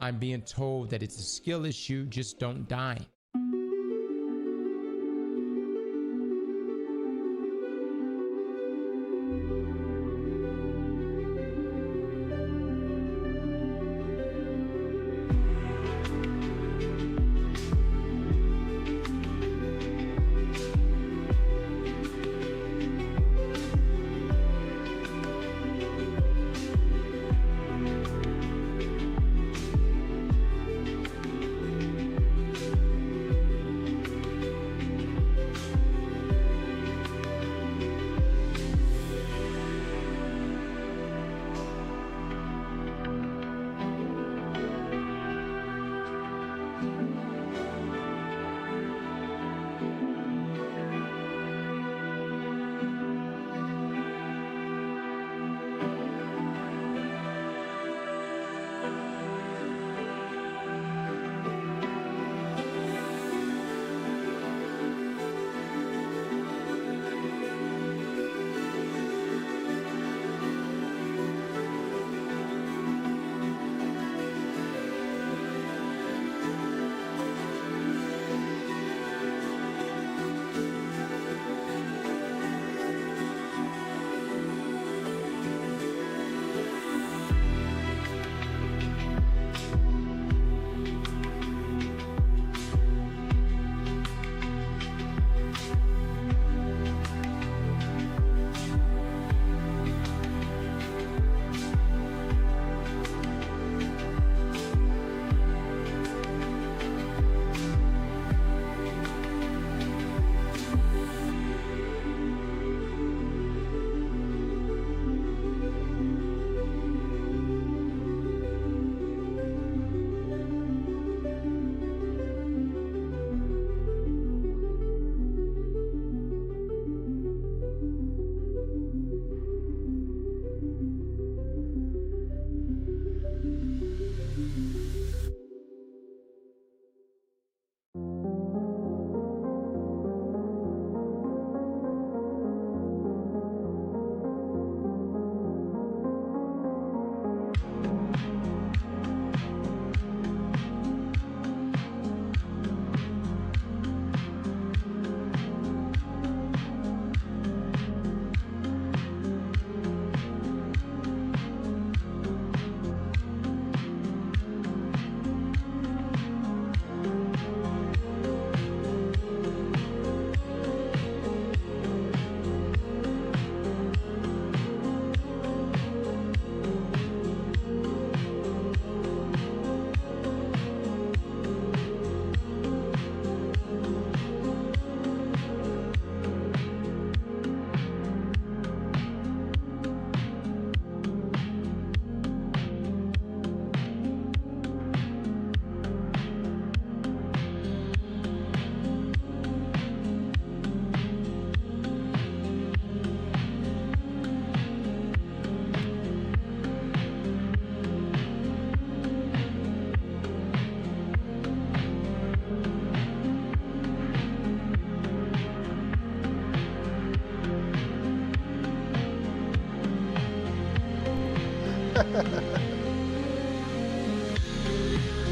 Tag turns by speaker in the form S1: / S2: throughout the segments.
S1: I'm being told that it's a skill issue, just don't die.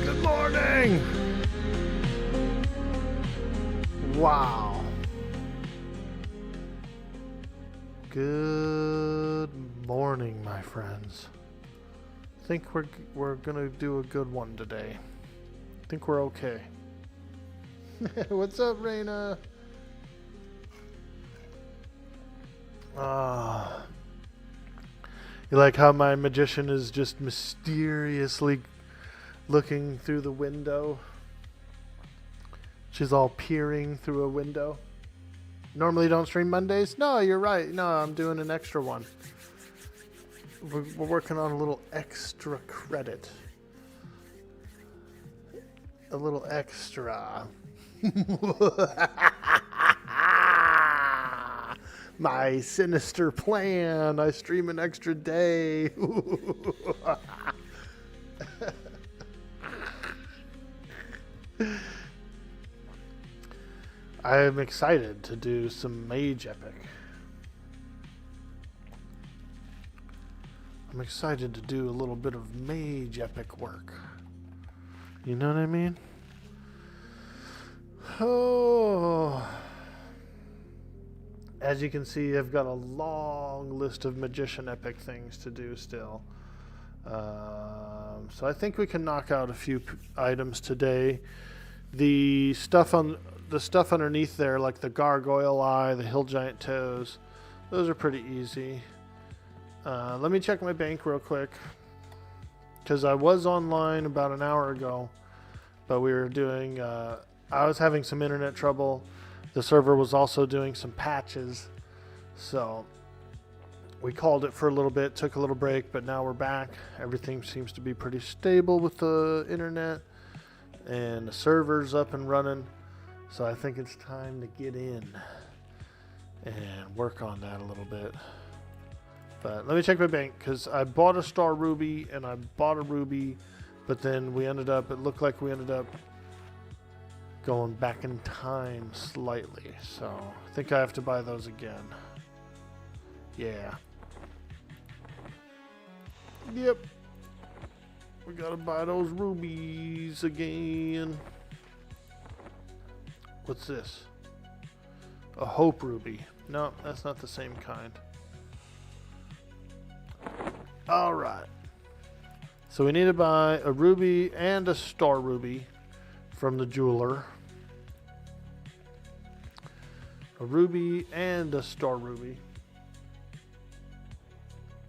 S2: Good morning! Wow. Good morning, my friends. I think we're gonna do a good one today. I think we're okay. What's up, Raina? You like how my magician is just mysteriously looking through the window? She's all peering through a window. Normally don't stream Mondays? No, you're right. No, I'm doing an extra one. We're working on a little extra credit. A little extra. My sinister plan. I stream an extra day. I am excited to do some Mage Epic. I'm excited to do a little bit of Mage Epic work. You know what I mean? Oh. As you can see, I've got a long list of magician epic things to do still. So I think we can knock out a few items today. The stuff underneath there, like the gargoyle eye, the hill giant toes, those are pretty easy. Let me check my bank real quick, because I was online about an hour ago, but we were doing. I was having some internet trouble. The server was also doing some patches, so we called it for a little bit, took a little break, but now we're back. Everything seems to be pretty stable with the internet, and the server's up and running. So I think it's time to get in and work on that a little bit. But let me check my bank, because I bought a star ruby and I bought a ruby, but then it looked like we ended up going back in time slightly. So I think I have to buy those again. Yeah. Yep. We gotta buy those rubies again. What's this? A hope ruby. No, that's not the same kind. Alright. So we need to buy a ruby and a star ruby from the jeweler. A ruby and a star ruby.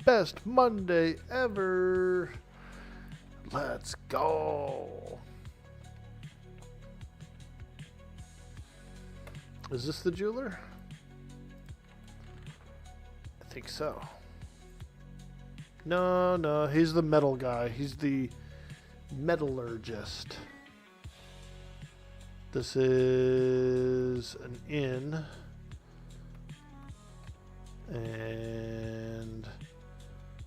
S2: Best Monday ever. Let's go. Is this the jeweler? I think so. No, he's the metal guy. He's the metallurgist. This is an inn. And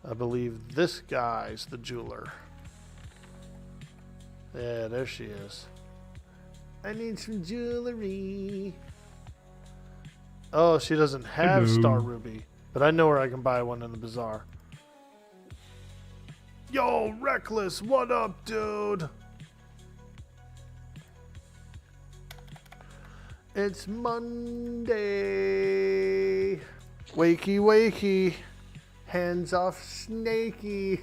S2: I believe this guy's the jeweler. Yeah, there she is. I need some jewelry. Oh, she doesn't have Star Ruby, but I know where I can buy one in the bazaar. Yo, Reckless, what up, dude? It's Monday. Wakey, wakey. Hands off, Snakey.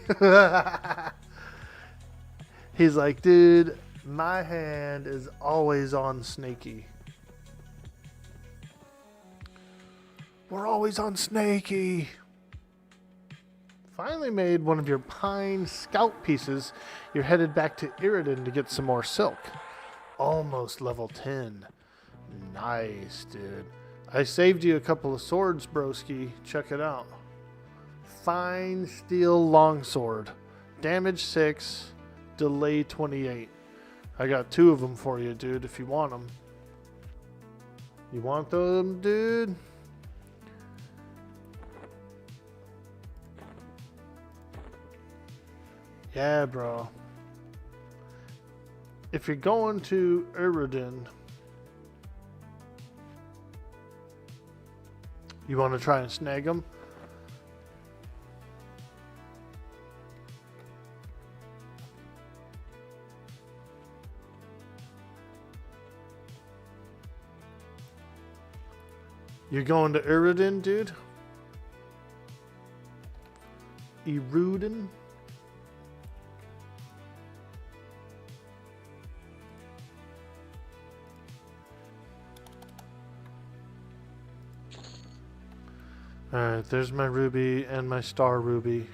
S2: He's like, dude, my hand is always on Snakey. We're always on Snakey. Finally made one of your pine scout pieces. You're headed back to Iridan to get some more silk. Almost level 10. Nice, dude. I saved you a couple of swords, broski. Check it out. Fine steel longsword. Damage 6. Delay 28. I got 2 of them for you, dude, if you want them. You want them, dude? Yeah, bro. If you're going to Iridan, you want to try and snag them? You're going to Iridan, dude? Iridan? Alright, there's my ruby and my star ruby.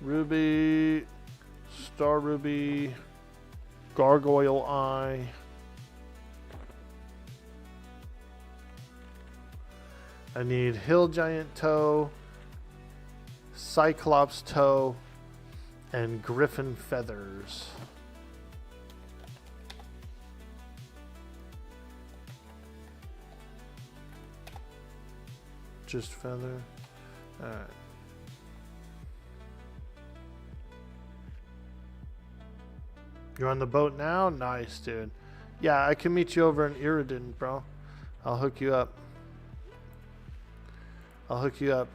S2: Ruby, star ruby, gargoyle eye. I need hill giant toe, cyclops toe, and griffin feathers. Just feather. Alright. You're on the boat now? Nice, dude. Yeah, I can meet you over in Iridan, bro. I'll hook you up. I'll hook you up.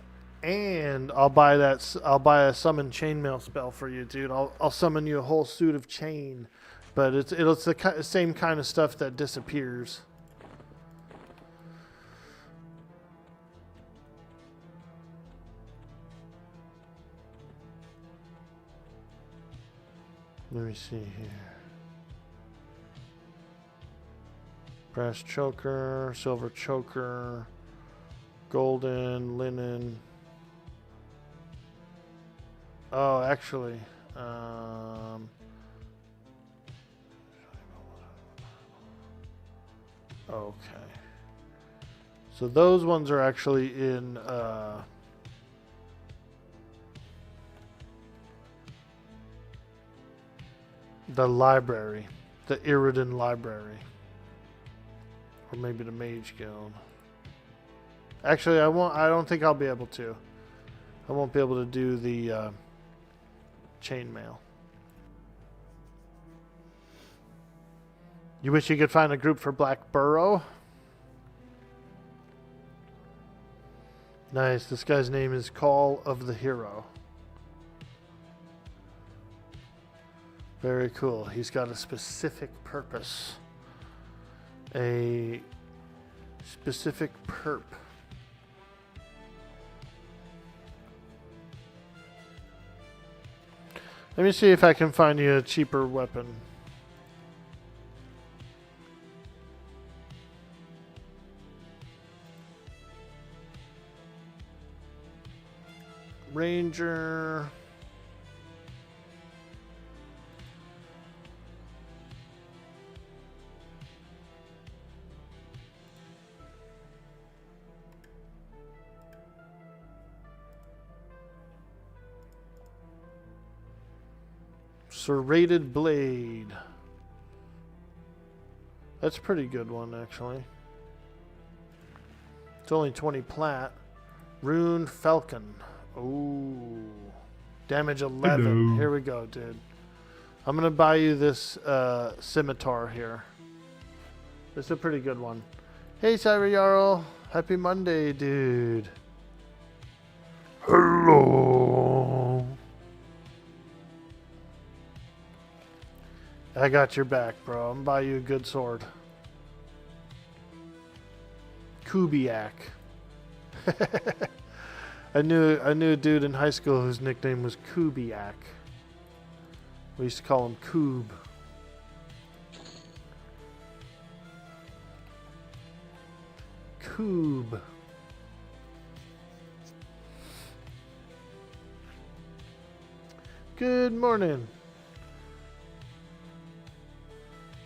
S2: And I'll buy that. I'll buy a summon chainmail spell for you, dude. I'll summon you a whole suit of chain, but it's the same kind of stuff that disappears. Let me see here. Brass choker, silver choker, golden, linen. Oh, actually, okay. So those ones are actually in, the library, the Iridan library, or maybe the Mage Guild. Actually, I won't. I don't think I'll be able to. I won't be able to do the chainmail. You wish you could find a group for Black Burrow? Nice. This guy's name is Call of the Hero. Very cool. He's got a specific purpose. A specific perp. Let me see if I can find you a cheaper weapon. Ranger. Serrated blade. That's a pretty good one, actually. It's only 20 plat. Rune Falcon. Ooh. Damage 11.
S1: Hello.
S2: Here we go, dude. I'm going to buy you this scimitar here. This is a pretty good one. Hey, Cyber Jarl. Happy Monday, dude. Hello. I got your back, bro. I'm gonna buy you a good sword. Kubiak. I knew a dude in high school whose nickname was Kubiak. We used to call him Koob. Koob. Good morning.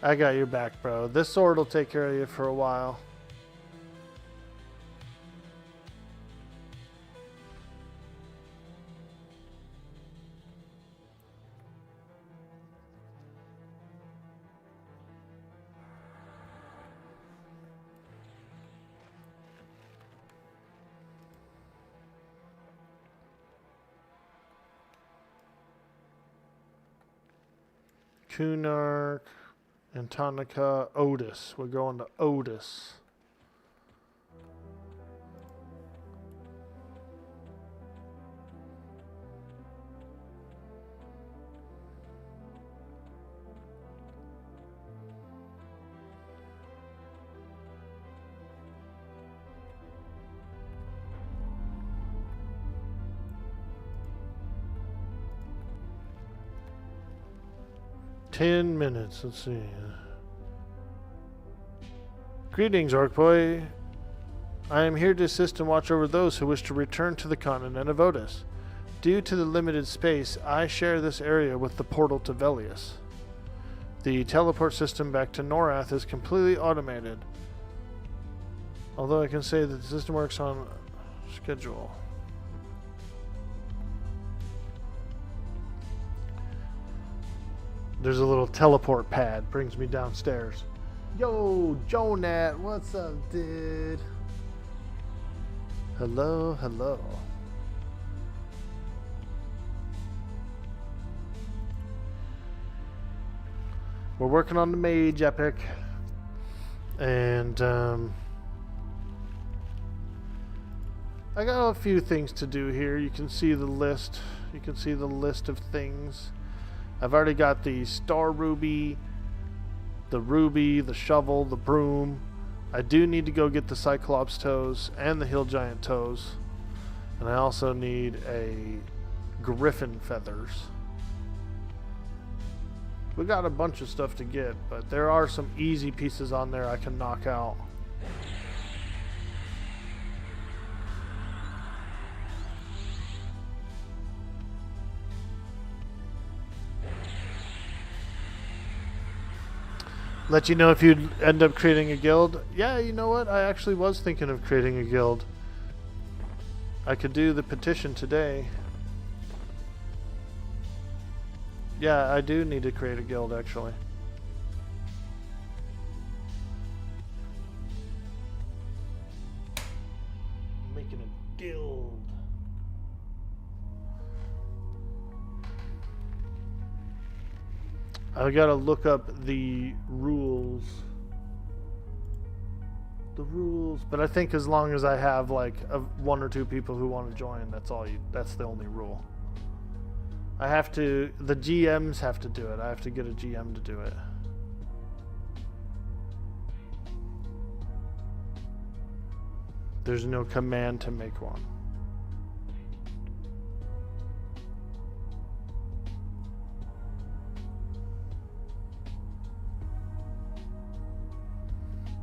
S2: I got your back, bro. This sword will take care of you for a while. Kunark. Antonica, Otis. We're going to Otis. $10. Let's see. Greetings, Orc Boy. I am here to assist and watch over those who wish to return to the continent of Otis. Due to the limited space, I share this area with the portal to Velius. The teleport system back to Norath is completely automated, although I can say that the system works on schedule. There's a little teleport pad, brings me downstairs. Yo, Jonat, what's up, dude? Hello, hello. We're working on the mage epic. And I got a few things to do here. You can see the list. You can see the list of things. I've already got the star ruby, the shovel, the broom. I do need to go get the cyclops toes and the hill giant toes. And I also need a griffin feathers. We got a bunch of stuff to get, but there are some easy pieces on there I can knock out. Let you know if you'd end up creating a guild. Yeah, you know what? I actually was thinking of creating a guild. I could do the petition today. Yeah, I do need to create a guild, actually. Making a guild. I gotta look up the rules. But I think as long as I have like one or two people who want to join, that's the only rule. The GMs have to do it. I have to get a GM to do it. There's no command to make one.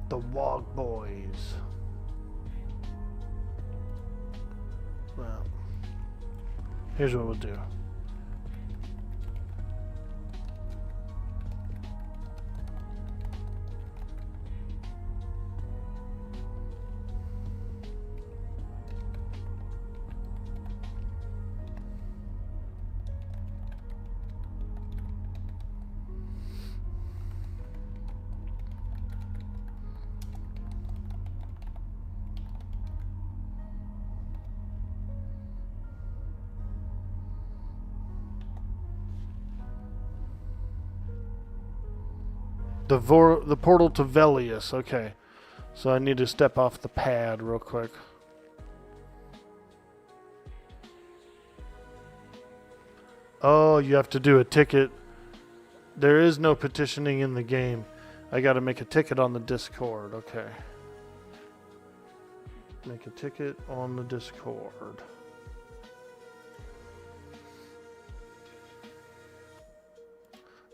S2: The Wog Boys. Well, here's what we'll do. The portal to Velius. Okay. So I need to step off the pad real quick. Oh, you have to do a ticket. There is no petitioning in the game. I got to make a ticket on the Discord. Okay. Make a ticket on the Discord.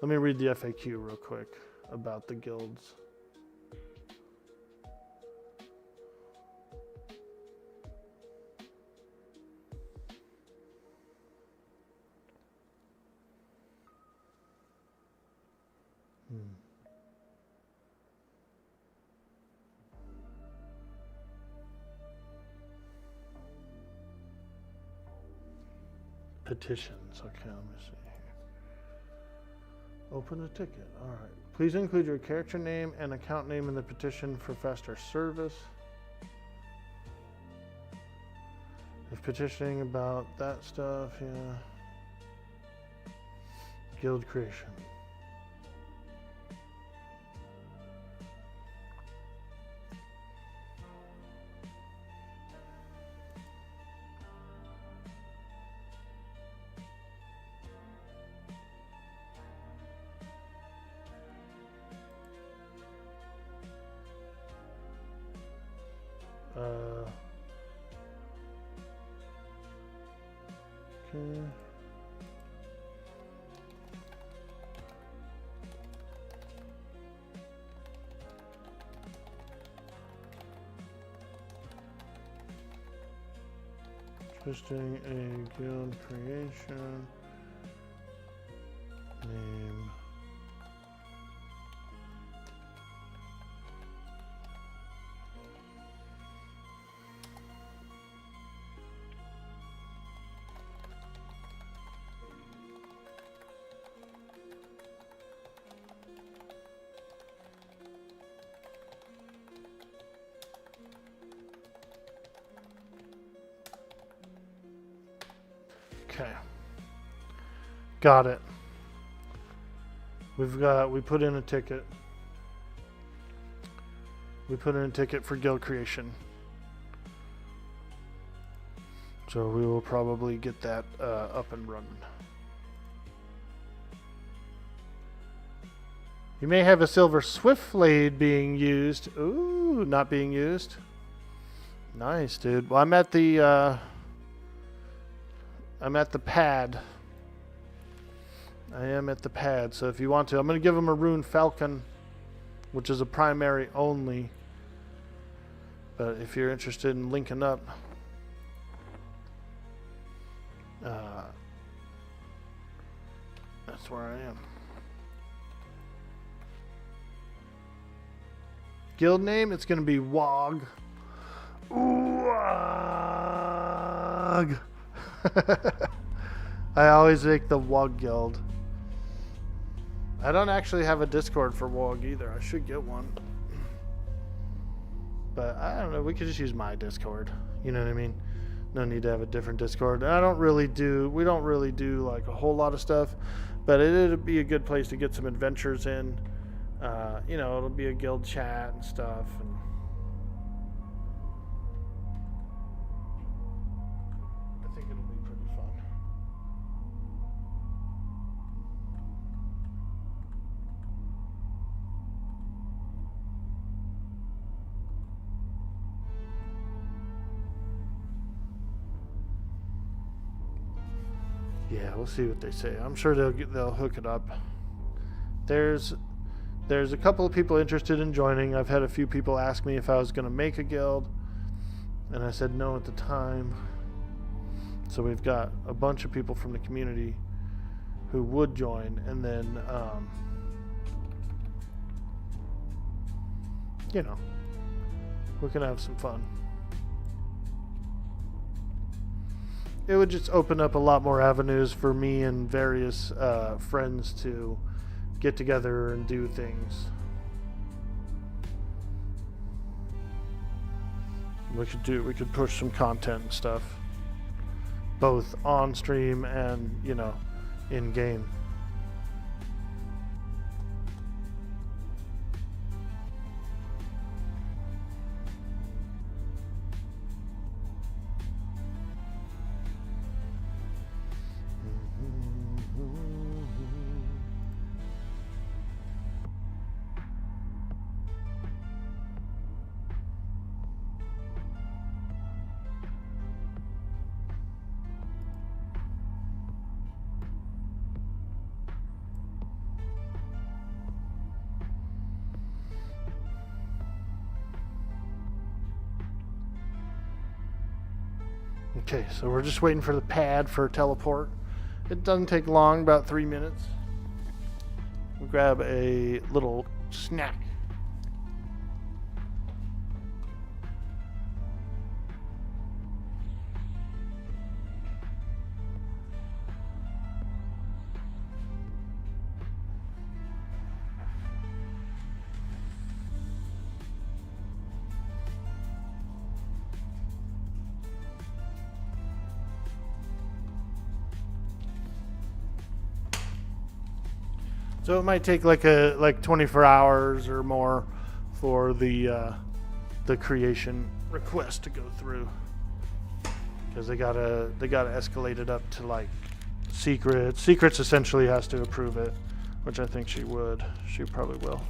S2: Let me read the FAQ real quick about the guilds. Petitions. Okay, let me see here. Open a ticket. All right. Please include your character name and account name in the petition for faster service. If petitioning about that stuff, yeah. Guild creation. Okay. Twisting a guild creation name. Okay. Got it. We put in a ticket. We put in a ticket for guild creation. So we will probably get that up and running. You may have a silver swift blade being used. Ooh, not being used. Nice, dude. Well, I'm at the pad. I am at the pad, so if you want to, I'm going to give him a rune falcon, which is a primary only. But if you're interested in linking up, that's where I am. Guild name, it's going to be WOG. WOG. I always make the WOG guild. I don't actually have a Discord for WOG either. I should get one. But I don't know. We could just use my Discord. You know what I mean? No need to have a different Discord. And we don't really do like a whole lot of stuff. But it'd be a good place to get some adventures in. You know, it'll be a guild chat and stuff. And I think it'll be pretty fun. Yeah, we'll see what they say. I'm sure they'll hook it up. There's a couple of people interested in joining. I've had a few people ask me if I was going to make a guild, and I said no at the time. So we've got a bunch of people from the community who would join, and then you know, we can have some fun. It would just open up a lot more avenues for me and various friends to get together and do things. We could push some content and stuff, both on stream and, you know, in game. Okay, so we're just waiting for the pad for teleport. It doesn't take long, about 3 minutes. We'll grab a little snack. So it might take like 24 hours or more for the creation request to go through, because they gotta escalate it up to like secrets. Secrets essentially has to approve it, which I think she would. She probably will.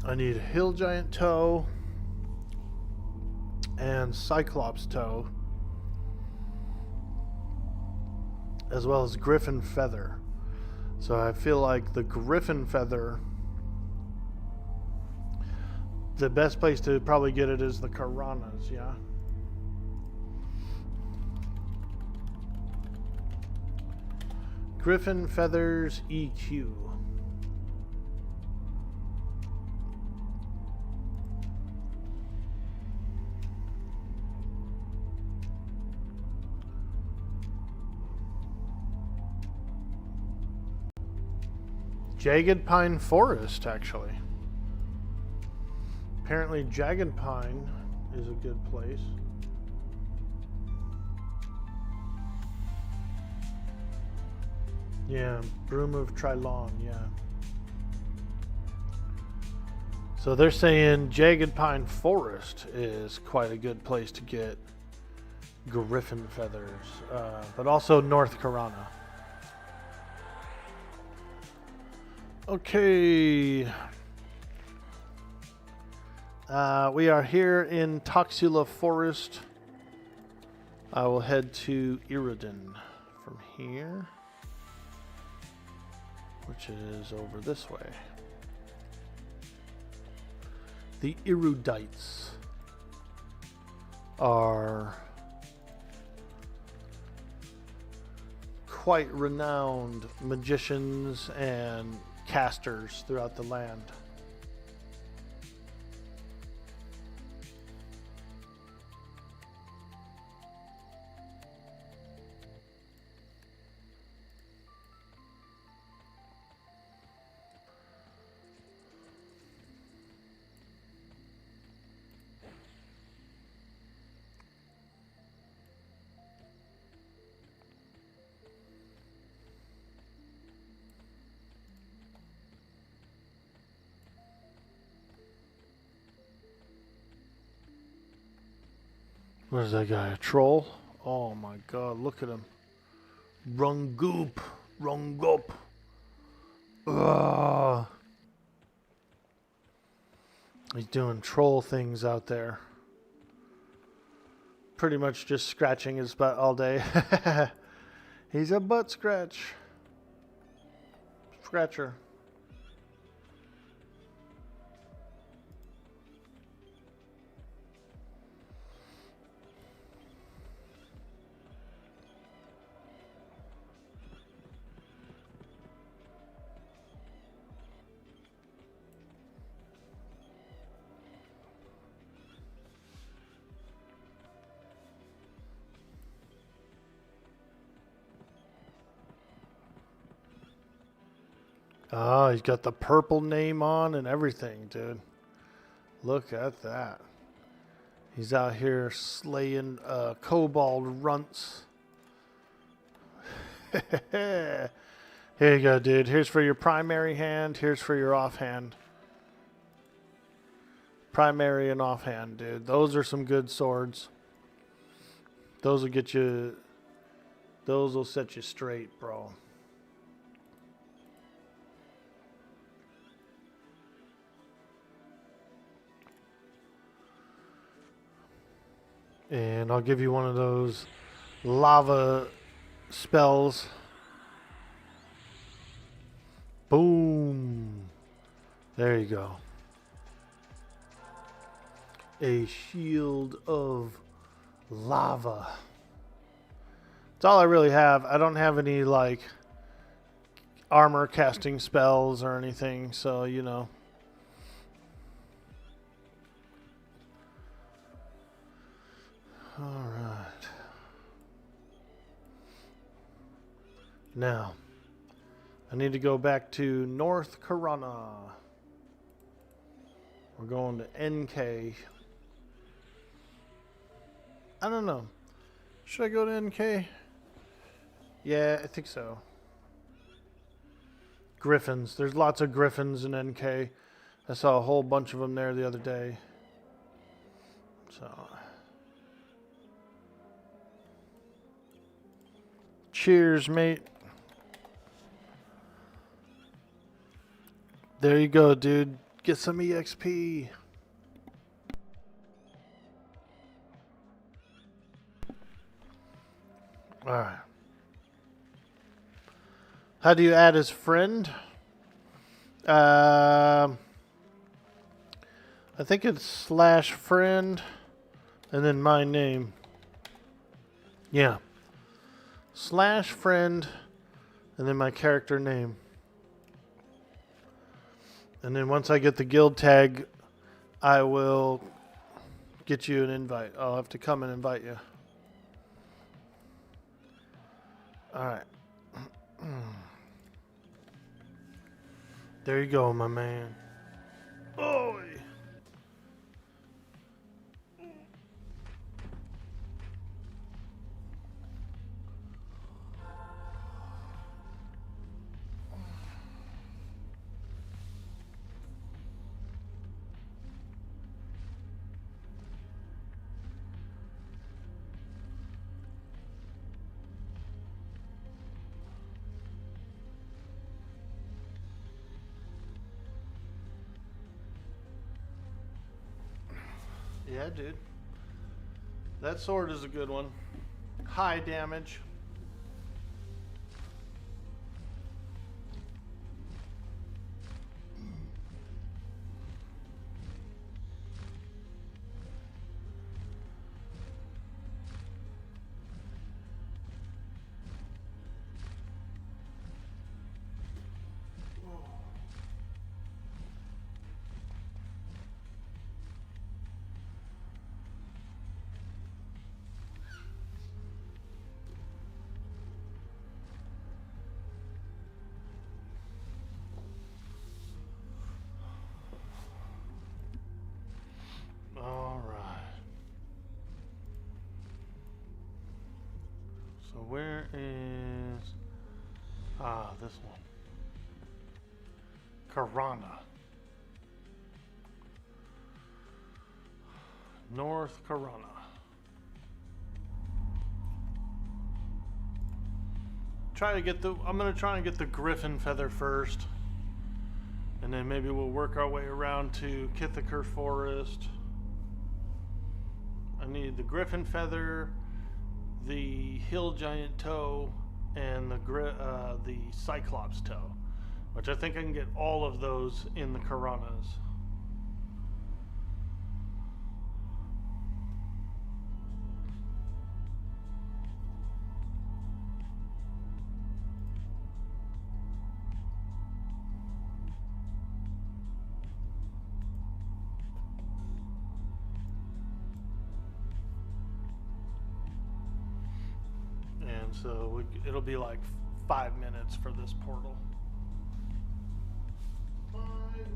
S2: I need Hill Giant Toe and Cyclops Toe, as well as Griffin Feather. So I feel like the Griffin Feather, the best place to probably get it is the Karanas, yeah? Griffin Feathers EQ. Jagged Pine Forest, actually. Apparently Jagged Pine is a good place. Yeah, Broom of Trilon, yeah. So they're saying Jagged Pine Forest is quite a good place to get Griffin Feathers, but also North Karana. Okay. We are here in Toxula Forest. I will head to Iridan from here, which is over this way. The erudites are quite renowned magicians and casters throughout the land. What is that guy, a troll? Oh my god, look at him. Rungoop. Rungoop. Ugh. He's doing troll things out there. Pretty much just scratching his butt all day. He's a butt scratcher. Oh, he's got the purple name on and everything, dude. Look at that. He's out here slaying kobold runts. Here you go, dude. Here's for your primary hand. Here's for your offhand. Primary and offhand, dude. Those are some good swords. Those will get you... Those will set you straight, bro. And I'll give you one of those lava spells. Boom. There you go. A shield of lava. That's all I really have. I don't have any, like, armor casting spells or anything, so, you know. All right. Now, I need to go back to North Karana. We're going to NK. I don't know. Should I go to NK? Yeah, I think so. Griffins. There's lots of griffins in NK. I saw a whole bunch of them there the other day. So... Cheers, mate. There you go, dude. Get some EXP. Alright. How do you add as friend? I think it's /friend and then my name. Yeah. /friend And then my character name. And then once I get the guild tag, I will get you an invite. I'll have to come and invite you. Alright. There you go, my man. Oh! Yeah, dude. That sword is a good one. High damage. All right. So where is... this one. Karana. North Karana. I'm gonna try and get the griffin feather first. And then maybe we'll work our way around to Kithiker Forest. I need the griffin feather, the hill giant toe, and the cyclops toe, which I think I can get all of those in the Karanas. So it'll be like 5 minutes for this portal. 5 minutes.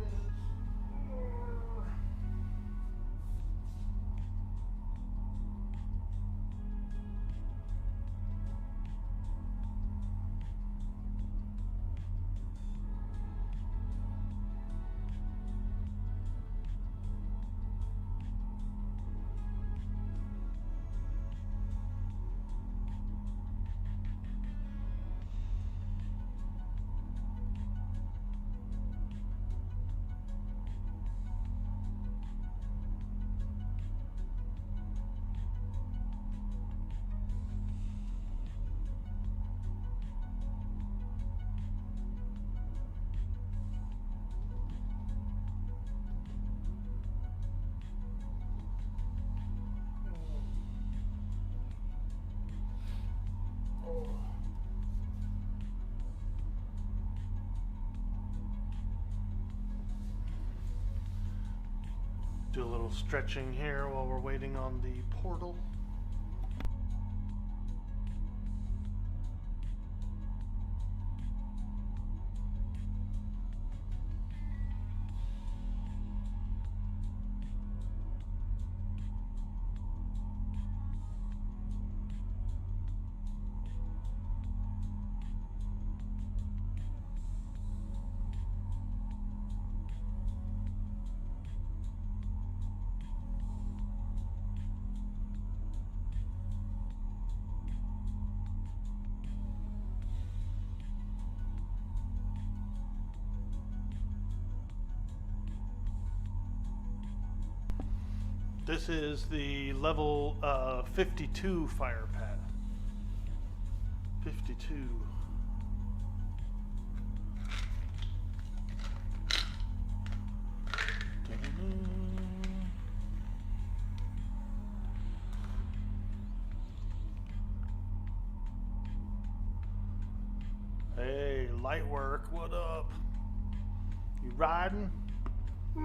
S2: Do a little stretching here while we're waiting on the portal. This is the level 52 fire path. 52. Lightwork, what up? You riding? Yo,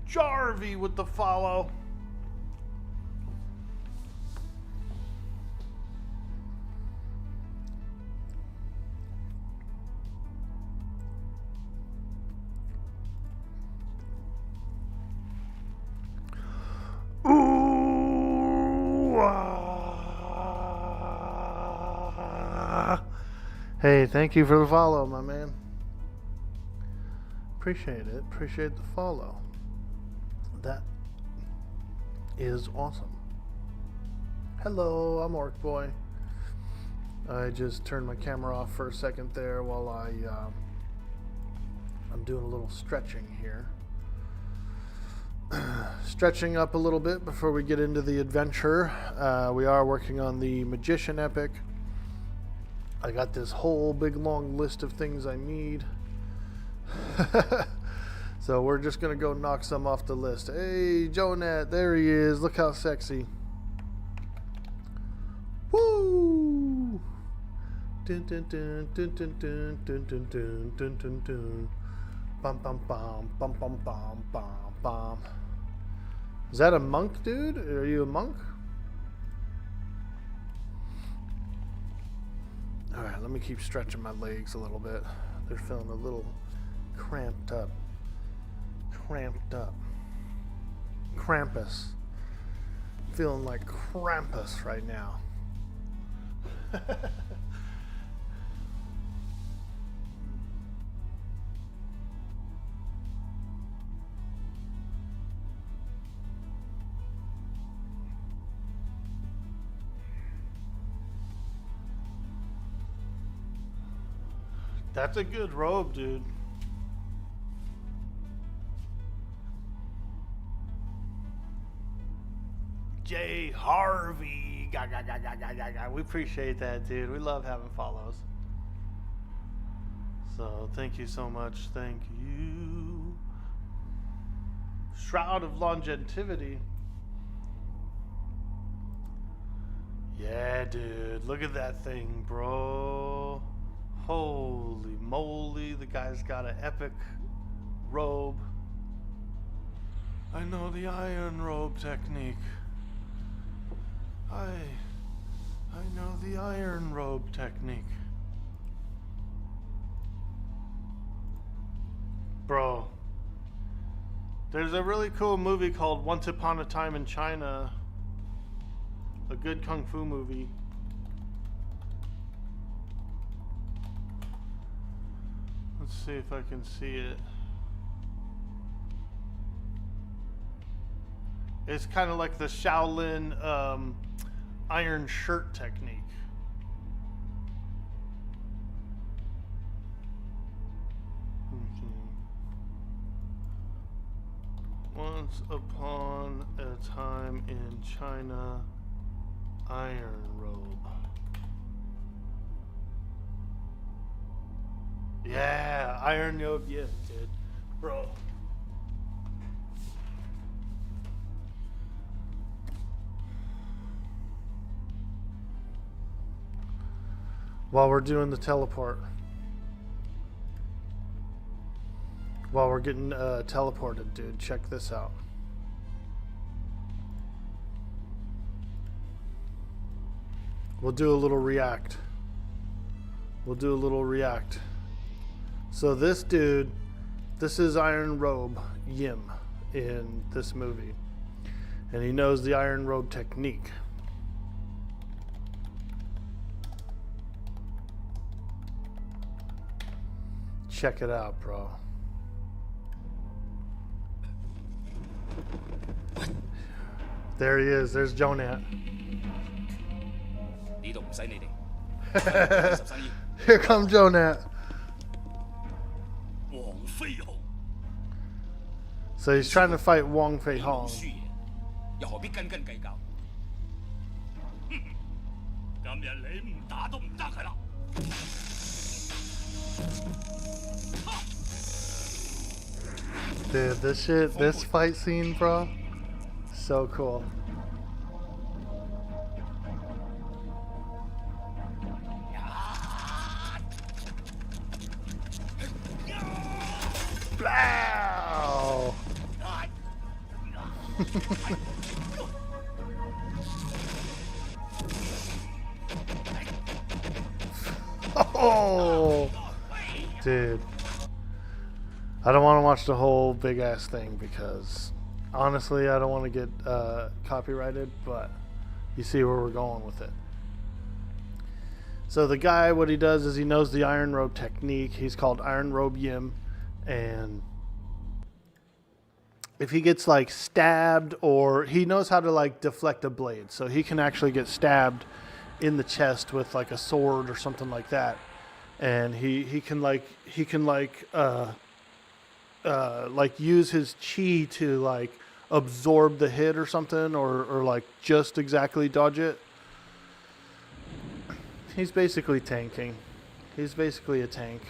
S2: Jarvie with the follow. Hey, thank you for the follow, my man. Appreciate it. Appreciate the follow. That is awesome. Hello, I'm Orc Boy. I just turned my camera off for a second there while I'm doing a little stretching here. Stretching up a little bit before we get into the adventure. We are working on the Magician Epic. I got this whole big long list of things I need. So we're just going to go knock some off the list. Hey, Jonette, there he is. Look how sexy. Woo! Dun dun dun dun dun dun dun dun dun dun dun dun. Bum bum bum bum bum bum bum bum. Is that a monk, dude? Are you a monk? Alright, let me keep stretching my legs a little bit. They're feeling a little cramped up. Cramped up. Krampus. Feeling like Krampus right now. That's a good robe, dude. Jay Harvey. Ga, ga, ga, ga, ga, ga, ga. We appreciate that, dude. We love having follows. So thank you so much. Thank you. Shroud of Longevity. Yeah, dude. Look at that thing, bro. Holy moly, the guy's got an epic robe. I know the iron robe technique. I know the iron robe technique. Bro, there's a really cool movie called Once Upon a Time in China. A good kung fu movie. Let's see if I can see it. It's kind of like the Shaolin iron shirt technique. Once upon a time in China, iron robe. Yeah, iron robe, yeah, dude. Bro. While we're doing the teleport. While we're getting teleported, dude, check this out. We'll do a little react. We'll do a little react. So this dude, this is Iron Robe Yim in this movie. And he knows the Iron Robe technique. Check it out, bro. There he is. There's Jonat. Here comes Jonat. So he's trying to fight Wong Fei Hong. Dude, this fight scene, bro, so cool. Blow! Oh, dude. I don't want to watch the whole big ass thing because honestly, I don't want to get copyrighted, but you see where we're going with it. So the guy, what he does is he knows the iron robe technique. He's called Iron Robe Yim, and if he gets like stabbed, or he knows how to like deflect a blade, so he can actually get stabbed in the chest with like a sword or something like that, and he can use his chi to like absorb the hit or something, or like just exactly dodge it. He's basically tanking. He's basically a tank.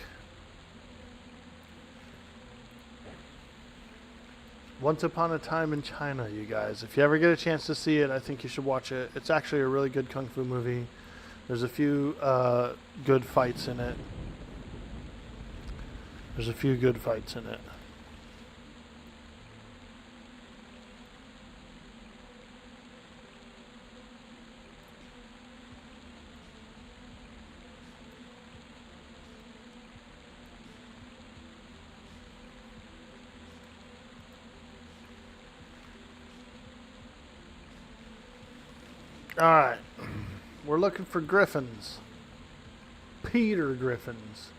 S2: Once Upon a Time in China, you guys. If you ever get a chance to see it, I think you should watch it. It's actually a really good kung fu movie. There's a few good fights in it. Alright. We're looking for griffins. Peter Griffins.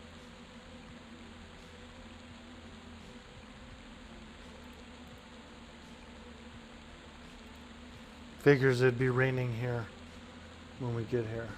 S2: Figures it'd be raining here when we get here.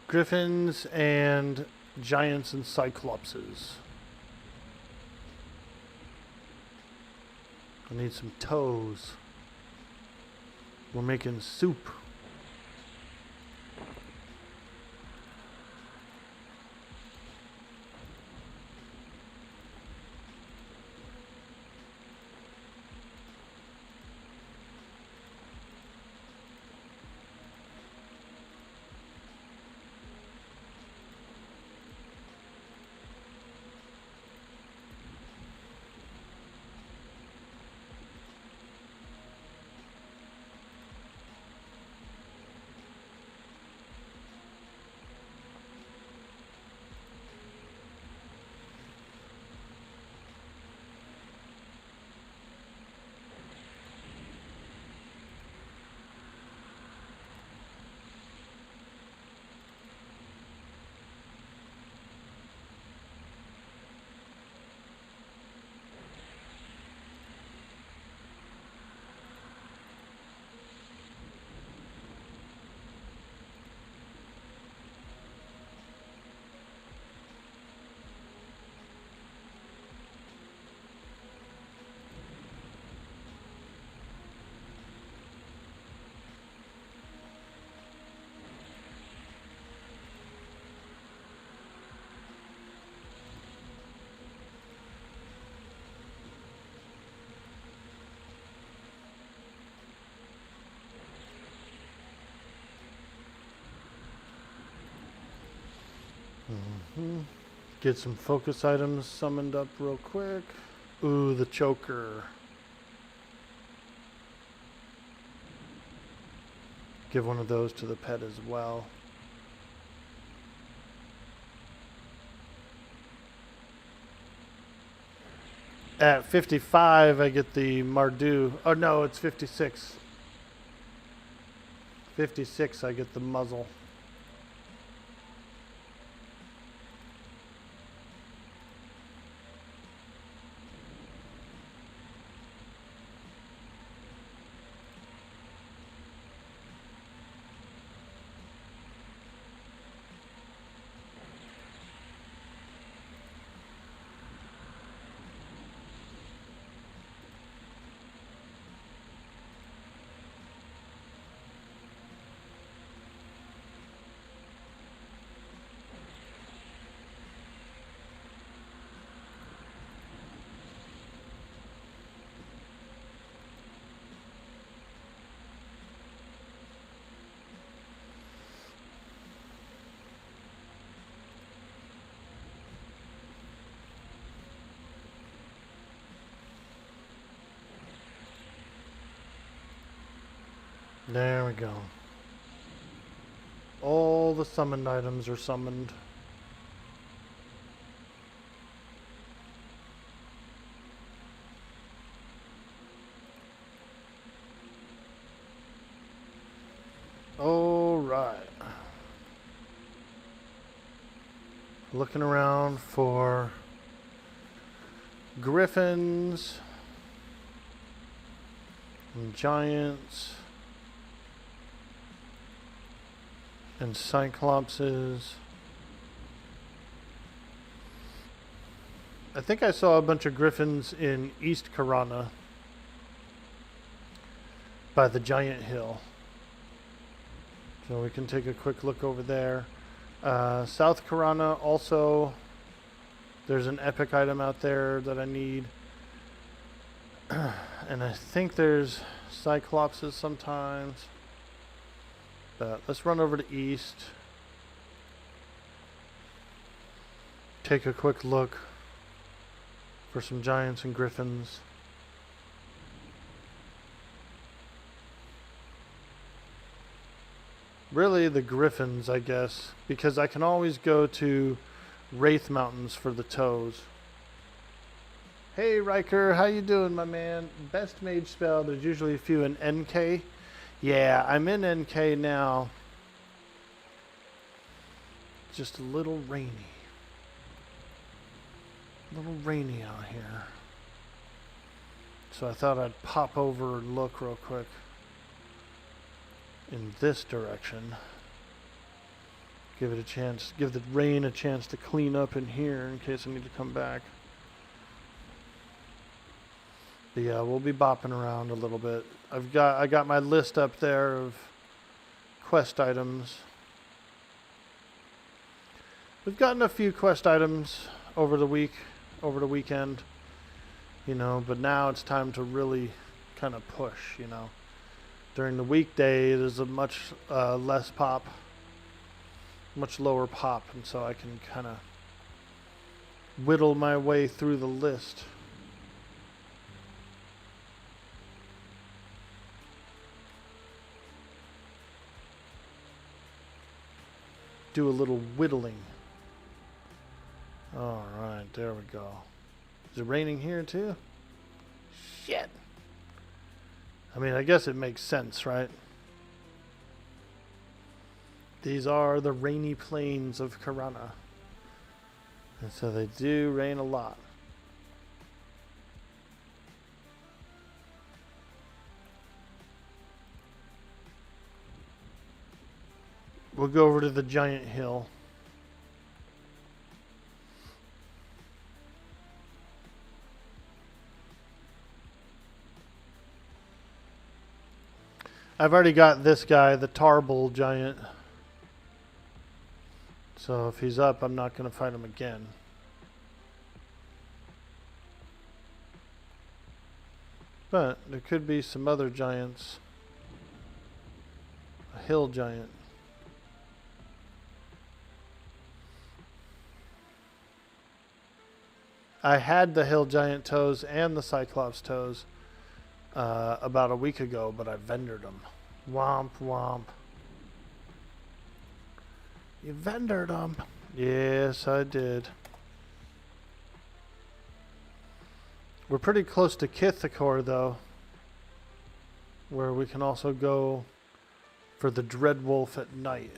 S2: Griffins and giants and cyclopses. I need some toes. We're making soup. Get some focus items summoned up real quick. Ooh, the choker. Give one of those to the pet as well. At 55, I get the Mardu. Oh no, it's 56. 56, I get the muzzle. There we go. All the summoned items are summoned. All right. Looking around for griffins and giants and cyclopses. I think I saw a bunch of griffins in East Karana by the giant hill. So we can take a quick look over there. South Karana also, there's an epic item out there that I need. And I think there's cyclopses sometimes. But let's run over to East. Take a quick look for some giants and griffins. Really the griffins, I guess, because I can always go to Wraith Mountains for the toes. Hey Riker, how you doing, my man? Best mage spell, there's usually a few in NK. Yeah, I'm in NK now. Just a little rainy. A little rainy out here. So I thought I'd pop over and look real quick in this direction. Give it a chance, give the rain a chance to clean up in here in case I need to come back. But yeah, we'll be bopping around a little bit. I got my list up there of quest items. We've gotten a few quest items over the weekend, you know, but now it's time to really kind of push, you know. During the weekday, there's a much less pop, much lower pop, and so I can kind of whittle my way through the list. Do a little whittling. All right, there we go. Is it raining here too? Shit. I mean, I guess it makes sense, right? These are the rainy plains of Karana. And so they do rain a lot. We'll go over to the giant hill. I've already got this guy, the Tarbull giant. So if he's up, I'm not going to fight him again. But there could be some other giants. A hill giant. I had the hill giant toes and the cyclops toes about a week ago, but I vendored them. Womp womp. You vendored them. Yes, I did. We're pretty close to Kithakor, though, where we can also go for the Dreadwolf at night.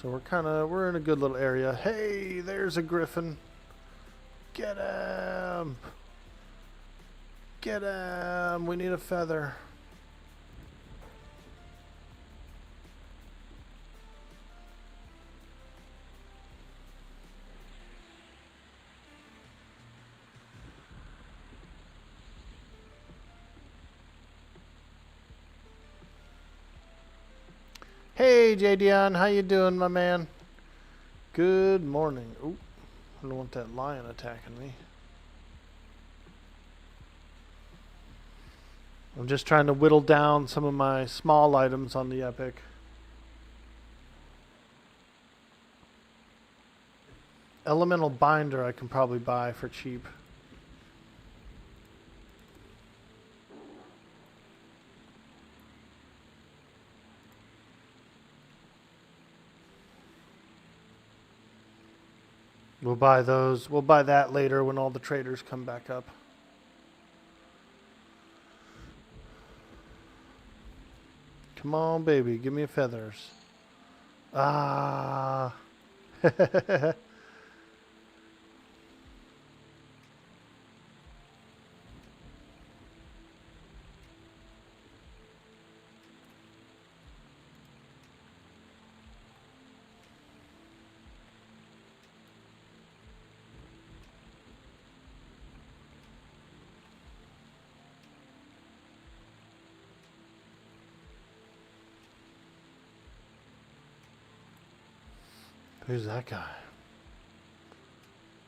S2: So we're in a good little area. Hey, there's a griffin. Get him. Get him. We need a feather. Hey, JDon, how you doing, my man? Good morning. Ooh, I don't want that lion attacking me. I'm just trying to whittle down some of my small items on the Epic. Elemental binder I can probably buy for cheap. We'll buy those. We'll buy that later when all the traders come back up. Come on, baby. Give me feathers. Ah. Who's that guy?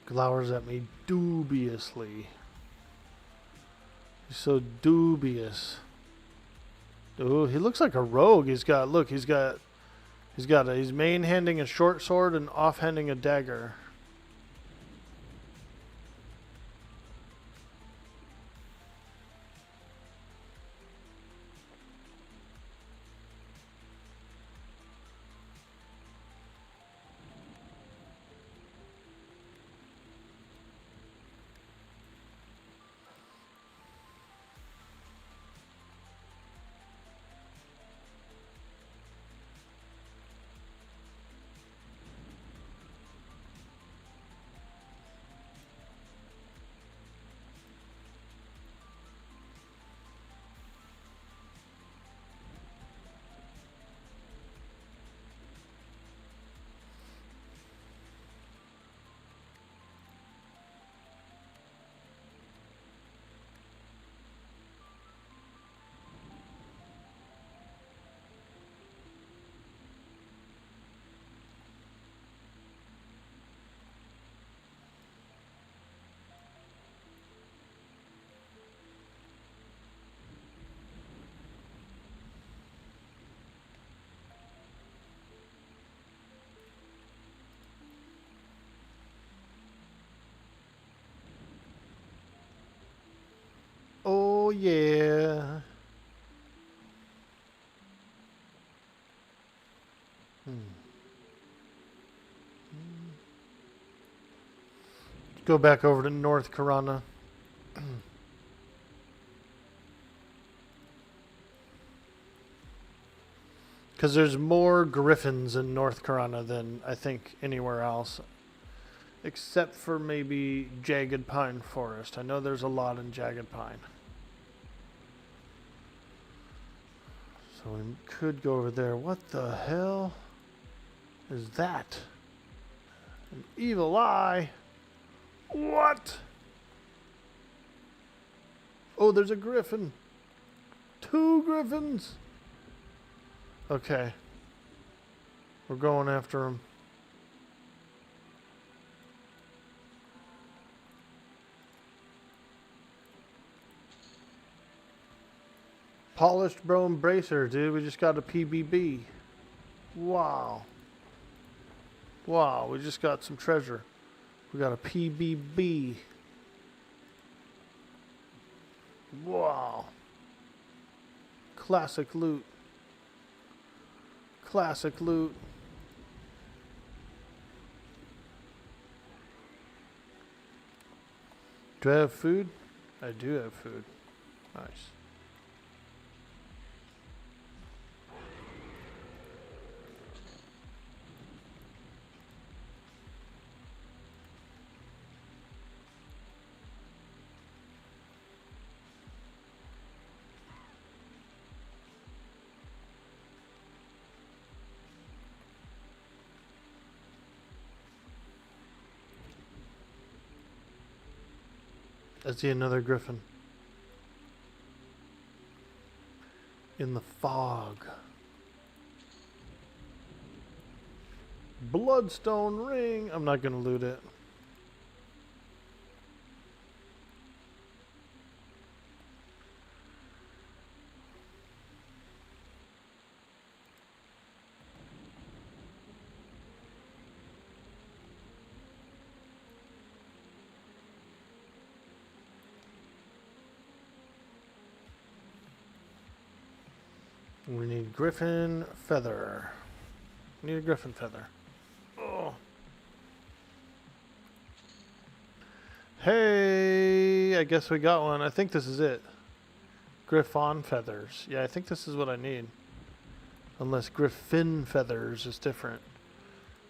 S2: Glowers at me dubiously. He's so dubious. Oh, he looks like a rogue. He's main-handing a short sword and off-handing a dagger. Oh, yeah. Go back over to North Karana. Because there's more griffins in North Karana than I think anywhere else. Except for maybe Jagged Pine Forest. I know there's a lot in Jagged Pine. So we could go over there. What the hell is that? An evil eye. What? Oh, there's a griffin. 2 griffins. Okay. We're going after him. Polished bone bracer, dude. We just got a PBB. Wow. Wow, we just got some treasure. We got a PBB. Wow. Classic loot. Classic loot. Do I have food? I do have food. Nice. I see another griffin. In the fog. Bloodstone ring. I'm not going to loot it. We need griffin feather. We need a griffin feather. Oh. Hey, I guess we got one. I think this is it. Griffon feathers. Yeah, I think this is what I need. Unless griffin feathers is different.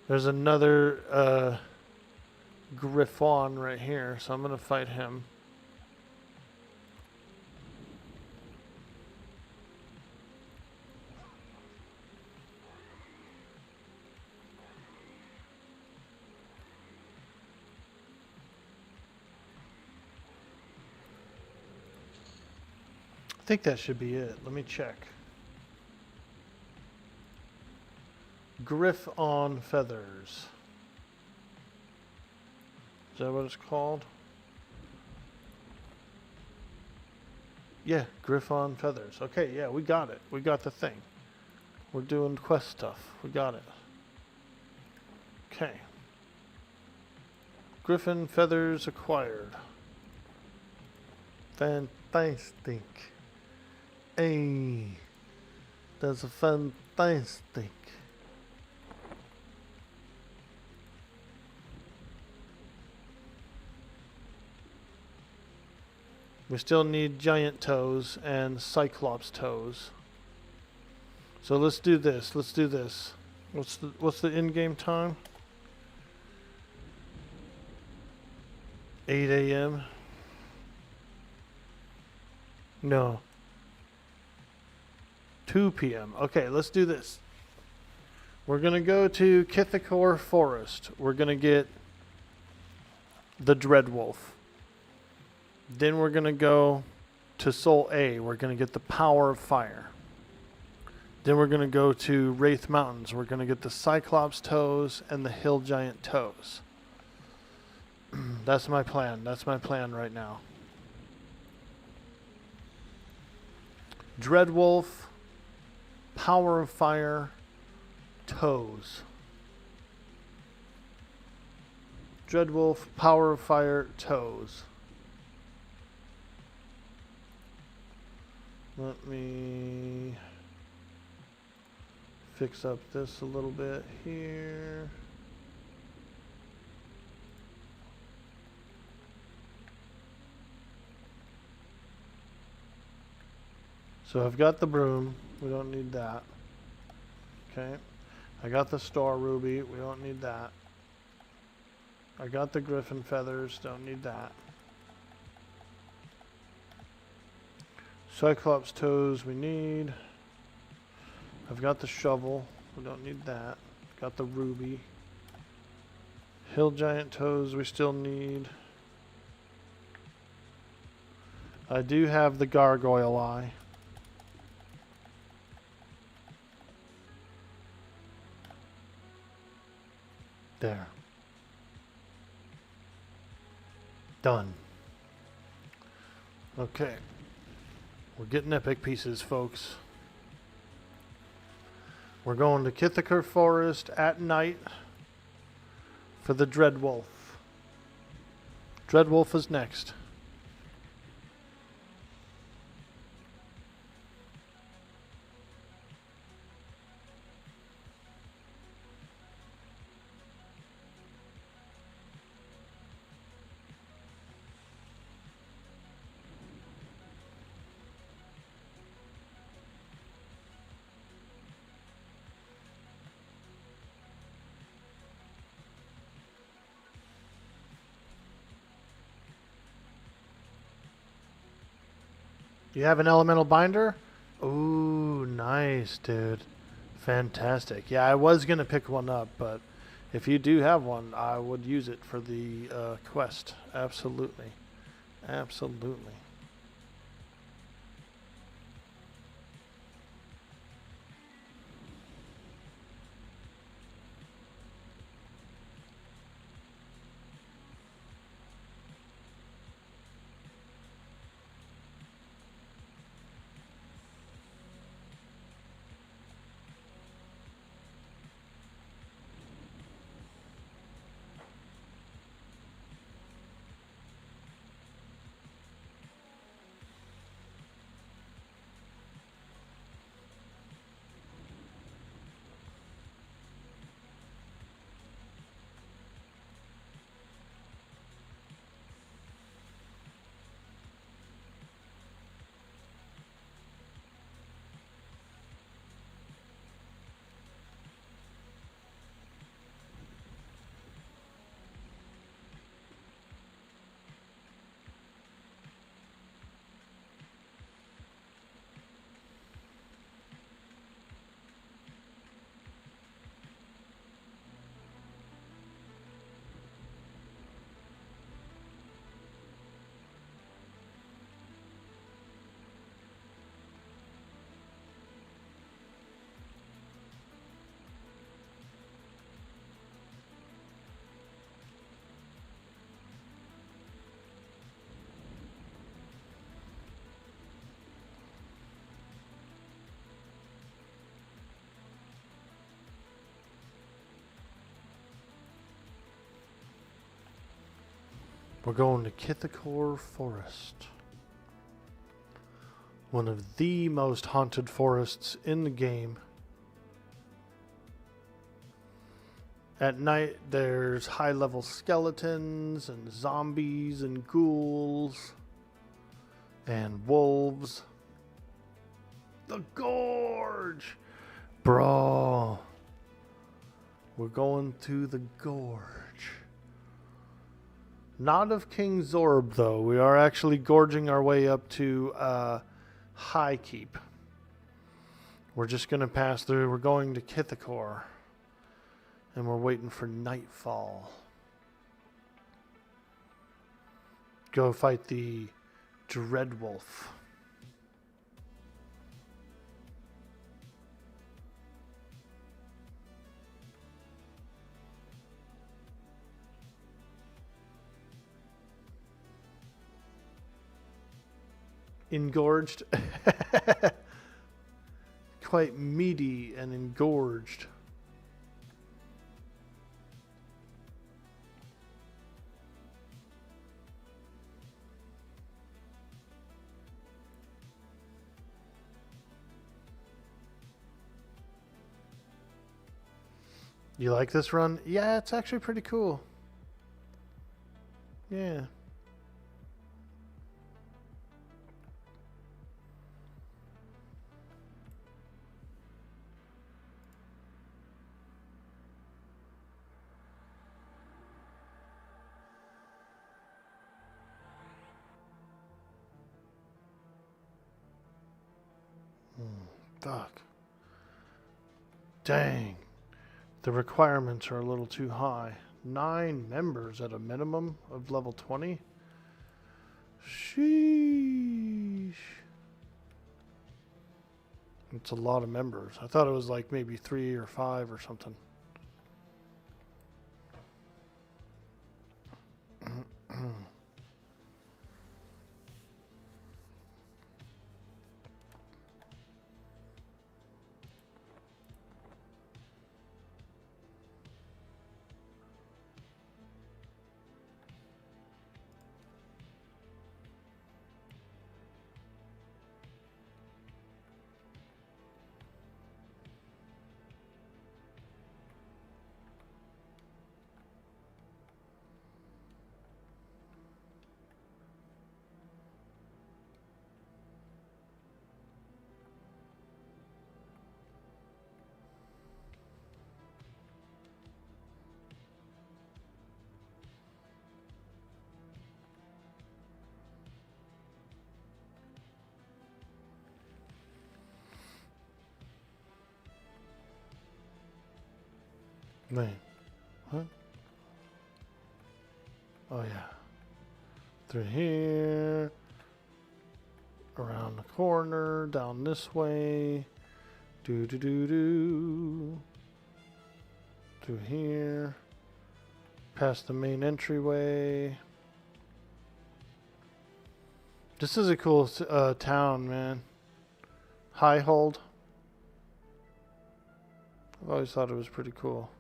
S2: There's another griffon right here, so I'm going to fight him. I think that should be it. Let me check. Griff on feathers. Is that what it's called? Yeah, Griff on feathers. Okay, yeah, we got it. We got the thing. We're doing quest stuff. We got it. Okay. Griffin feathers acquired. Fantastic. Hey, that's a fantastic. We still need giant toes and cyclops toes. So let's do this. Let's do this. What's the in-game time? 8 a.m. No. 2 p.m. Okay, let's do this. We're going to go to Kithakor Forest. We're going to get the Dreadwolf. Then we're going to go to Soul A. We're going to get the Power of Fire. Then we're going to go to Wraith Mountains. We're going to get the Cyclops Toes and the Hill Giant Toes. That's my plan. That's my plan right now. Dreadwolf, Power of Fire, Toes. Dreadwolf, Power of Fire, Toes. Let me fix up this a little bit here. So I've got the broom. We don't need that. Okay. I got the star ruby. We don't need that. I got the griffin feathers. Don't need that. Cyclops toes we need. I've got the shovel. We don't need that. Got the ruby. Hill giant toes we still need. I do have the gargoyle eye. There. Done. Okay. We're getting epic pieces, folks. We're going to Kithakor Forest at night for the Dreadwolf. Dreadwolf is next. You have an elemental binder? Ooh, nice, dude. Fantastic. Yeah, I was going to pick one up, but if you do have one, I would use it for the quest. Absolutely. Absolutely. We're going to Kithakor Forest. One of the most haunted forests in the game. At night, there's high-level skeletons and zombies and ghouls and wolves. The Gorge! Bro. We're going to the Gorge. Not of King Zorb, though. We are actually gorging our way up to High Keep. We're just going to pass through. We're going to Kithakor. And we're waiting for nightfall. Go fight the Dreadwolf. Engorged. Quite meaty and engorged. You like this run? Yeah, it's actually pretty cool. Yeah. Fuck. Dang. The requirements are a little too high. 9 members at a minimum of level 20? Sheesh. It's a lot of members. I thought it was like maybe 3 or 5 or something. Wait. What? Oh, yeah. Through here. Around the corner. Down this way. Do do do do. Through here. Past the main entryway. This is a cool town, man. High Hold. I've always thought it was pretty cool.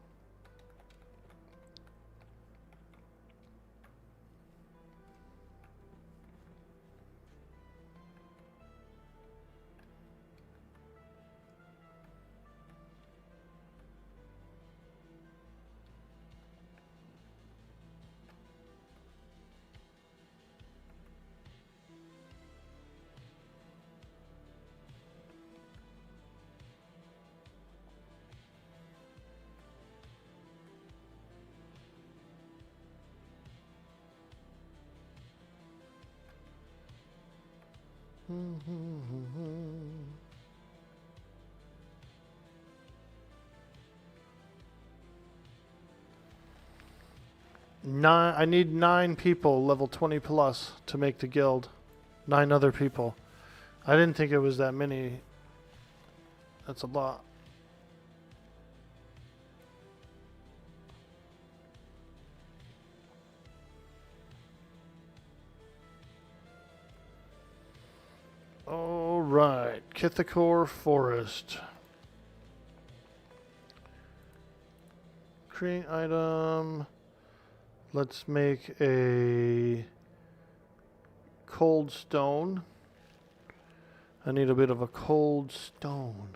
S2: I need 9 people, level 20 plus, to make the guild. 9 other people. I didn't think it was that many. That's a lot. Alright, Kithakor Forest. Create item. Let's make a cold stone. I need a bit of a cold stone.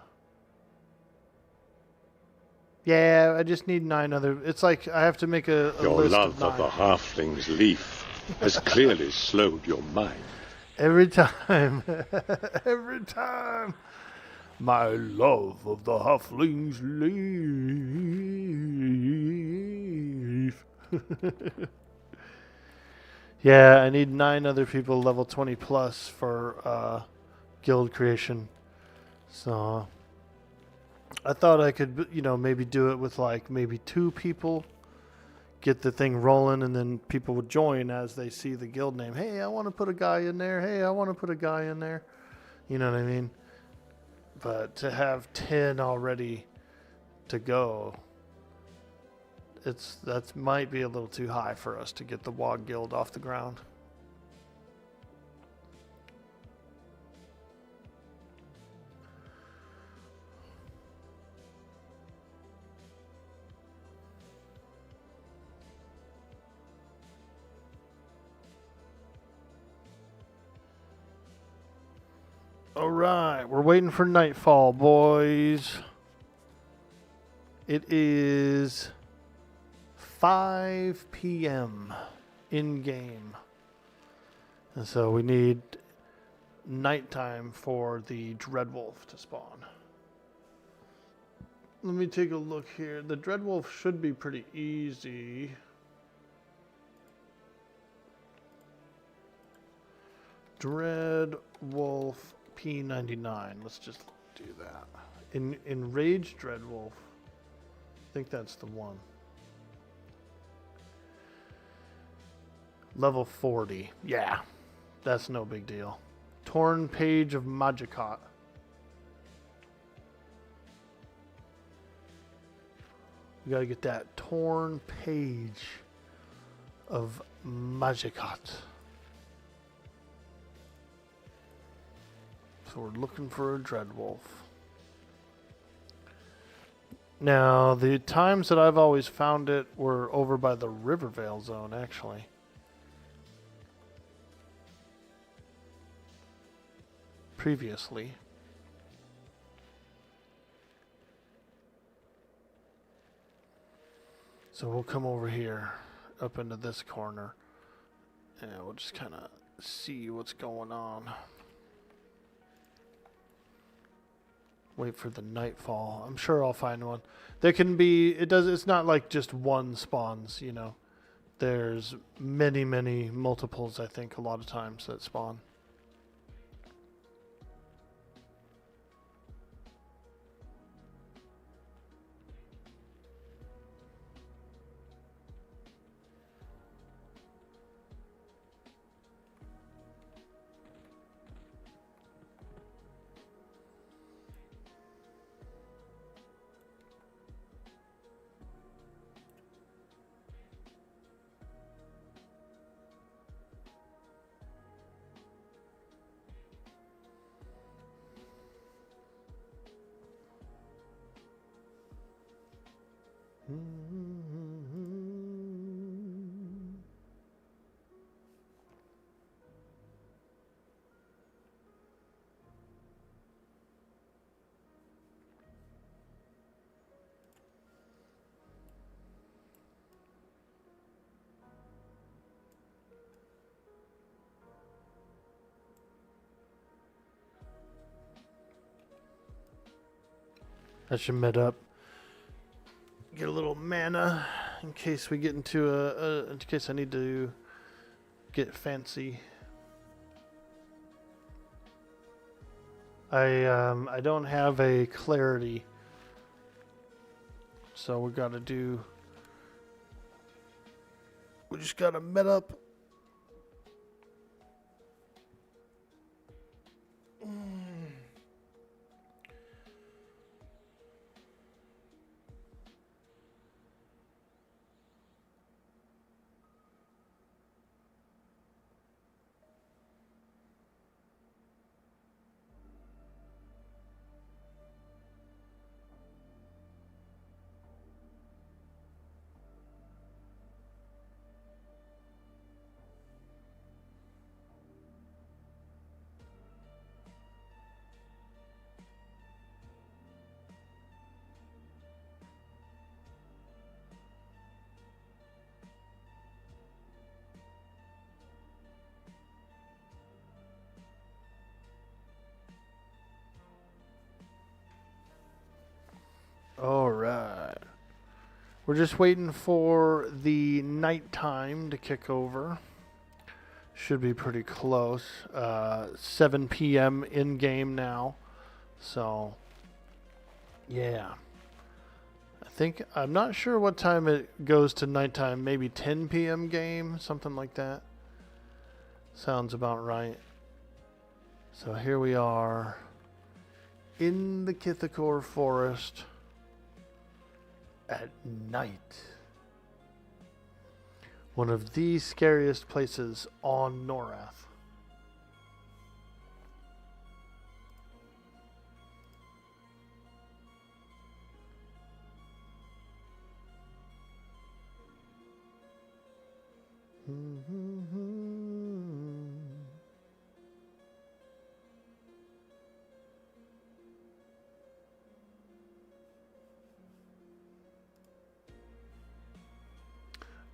S2: Yeah, I just need 9 other. It's like I have to make a
S3: Your
S2: list
S3: love
S2: of 9.
S3: of the halfling's leaf has clearly slowed your mind.
S2: Every time. Every time. My love of the halfling's leaf. Yeah, I need 9 other people level 20 plus for guild creation. So I thought I could, maybe do it with like maybe 2 people. Get the thing rolling, and then people would join as they see the guild name. Hey, I want to put a guy in there. Hey, I want to put a guy in there. You know what I mean? But to have 10 already to go, that might be a little too high for us to get the WoG guild off the ground. All right, we're waiting for nightfall, boys. It is 5 p.m. in game. And so we need nighttime for the Dreadwolf to spawn. Let me take a look here. The Dreadwolf should be pretty easy. Dreadwolf P99. Let's just do that. Enraged Dreadwolf. I think that's the one. Level 40. Yeah. That's no big deal. Torn Page of Magicot. We gotta get that Torn Page of Magicot. So we're looking for a Dreadwolf. Now, the times that I've always found it were over by the Rivervale zone, actually. Previously. So we'll come over here, up into this corner, and we'll just kind of see what's going on. Wait for the nightfall. I'm sure I'll find one. There can be, it's not like just one spawns, you know. There's many, many multiples, I think, a lot of times that spawn. That should med up. Get a little mana in case we get into in case I need to get fancy. I don't have a clarity, so we just gotta med up. All right. We're just waiting for the nighttime to kick over. Should be pretty close. 7 p.m. in game now. So, yeah. I'm not sure what time it goes to nighttime. Maybe 10 p.m. game, something like that. Sounds about right. So here we are in the Kithakor Forest at night. One of the scariest places on Norath.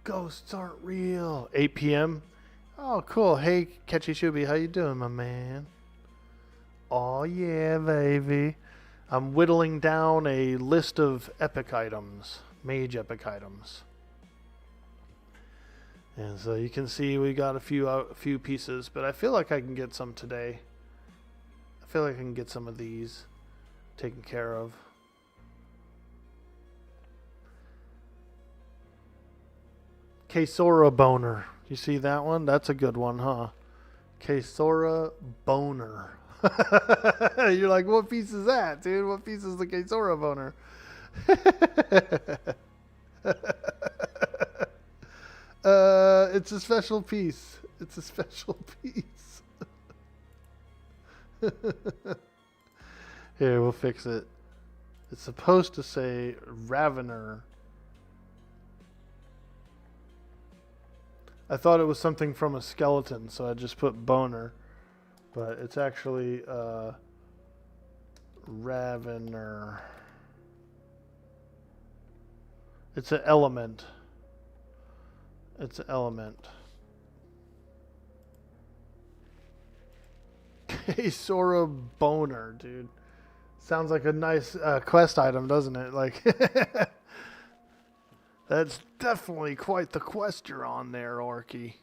S2: Ghosts aren't real. 8 p.m. Oh, cool. Hey, Catchy Shuby, how you doing, my man? Oh, yeah, baby. I'm whittling down a list of epic items. Mage epic items. And so you can see we got a few pieces, but I feel like I can get some today. I feel like I can get some of these taken care of. Kesora Boner. You see that one? That's a good one, huh? Kesora Boner. You're like, what piece is that, dude? What piece is the Kesora Boner? It's a special piece. It's a special piece. Here, we'll fix it. It's supposed to say Ravener. I thought it was something from a skeleton, so I just put Boner. But it's actually Ravener. It's an element. It's an element. Sora Boner, dude. Sounds like a nice quest item, doesn't it? Like, that's definitely quite the quest you're on there, Orky.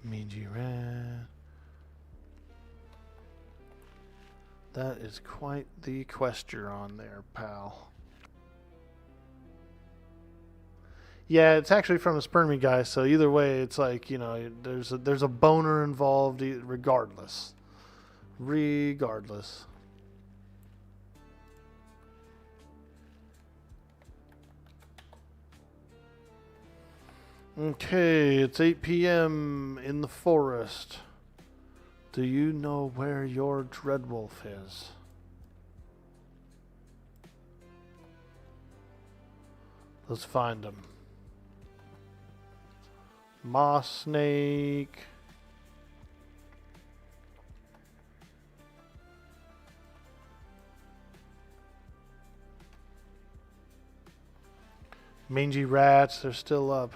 S2: Meiji Red. That is quite the quest you're on there, pal. Yeah, it's actually from a spermy guy, so either way, it's like, you know, there's a boner involved regardless. Regardless. Okay, it's 8 p.m. in the forest. Do you know where your Dreadwolf is? Let's find him. Moss Snake. Mangy Rats, they're still up.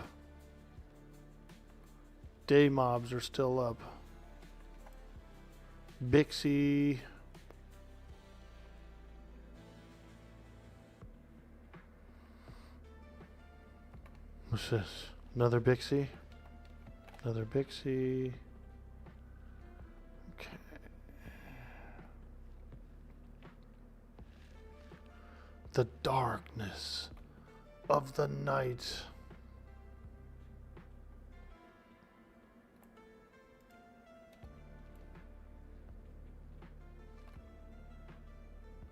S2: day mobs are still up. Bixie. What's this? Another Bixie? Another Bixie. Okay. The darkness of the night.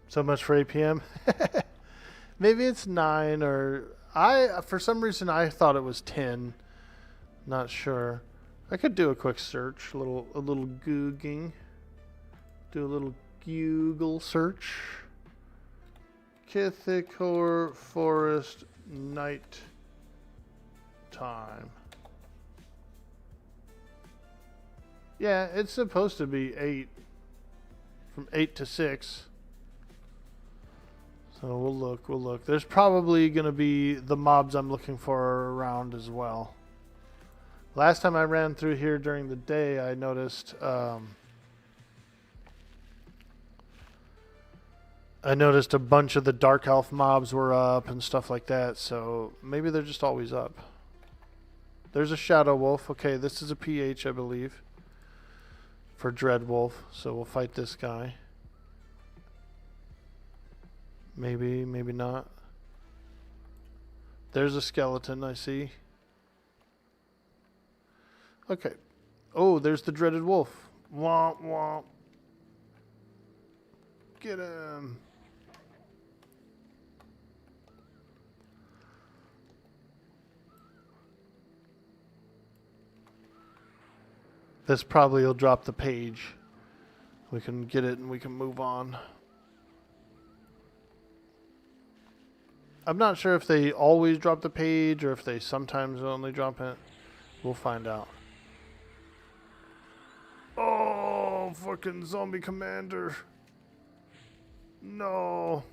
S2: So much for APM. Maybe it's 9 or for some reason I thought it was 10. Not sure. I could do a quick search, a little googling. Do a little Google search. Kithikor Forest night time. Yeah, it's supposed to be 8. From 8 to 6. So we'll look. There's probably going to be the mobs I'm looking for around as well. Last time I ran through here during the day, I noticed a bunch of the Dark Elf mobs were up and stuff like that, so maybe they're just always up. There's a Shadow Wolf. Okay, this is a PH, I believe, for Dread Wolf, so we'll fight this guy. Maybe, maybe not. There's a skeleton, I see. Okay. Oh, there's the dreaded wolf. Womp womp. Get him. This probably will drop the page. We can get it and we can move on. I'm not sure if they always drop the page or if they sometimes only drop it. We'll find out. Oh, fucking zombie commander. No.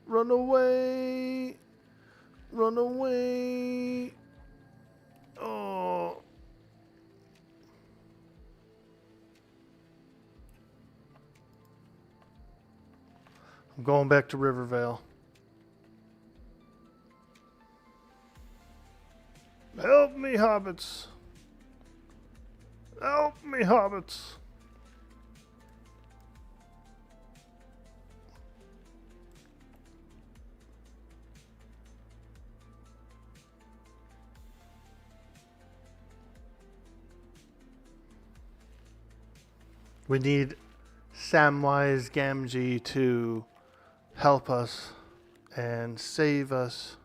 S2: Run away. Run away. Oh. I'm going back to Rivervale. Help me, hobbits. Help me, hobbits. We need Samwise Gamgee to help us and save us.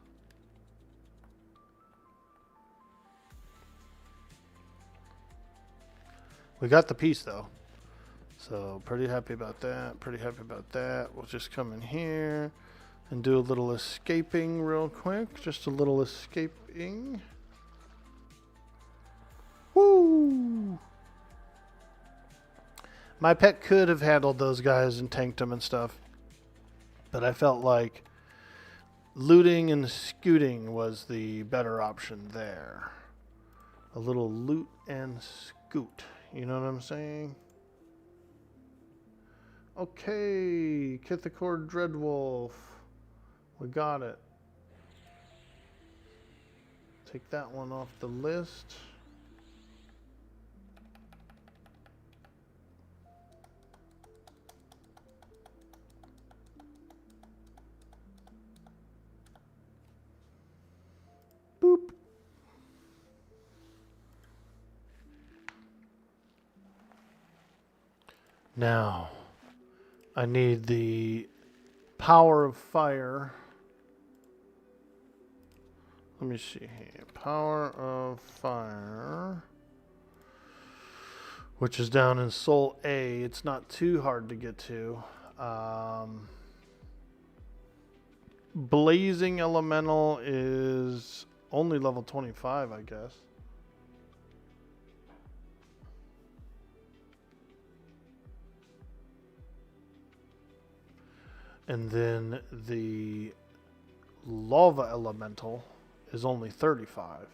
S2: We got the piece though, so pretty happy about that. We'll just come in here and do a little escaping real quick. Just a little escaping. Woo! My pet could have handled those guys and tanked them and stuff, but I felt like looting and scooting was the better option there. A little loot and scoot. You know what I'm saying? Okay, Kithikor Dreadwolf. We got it. Take that one off the list. Boop. Now, I need the power of fire. Let me see here. Power of fire. Which is down in Soul A. It's not too hard to get to. Blazing Elemental is only level 25, I guess. And then the lava elemental is only 35.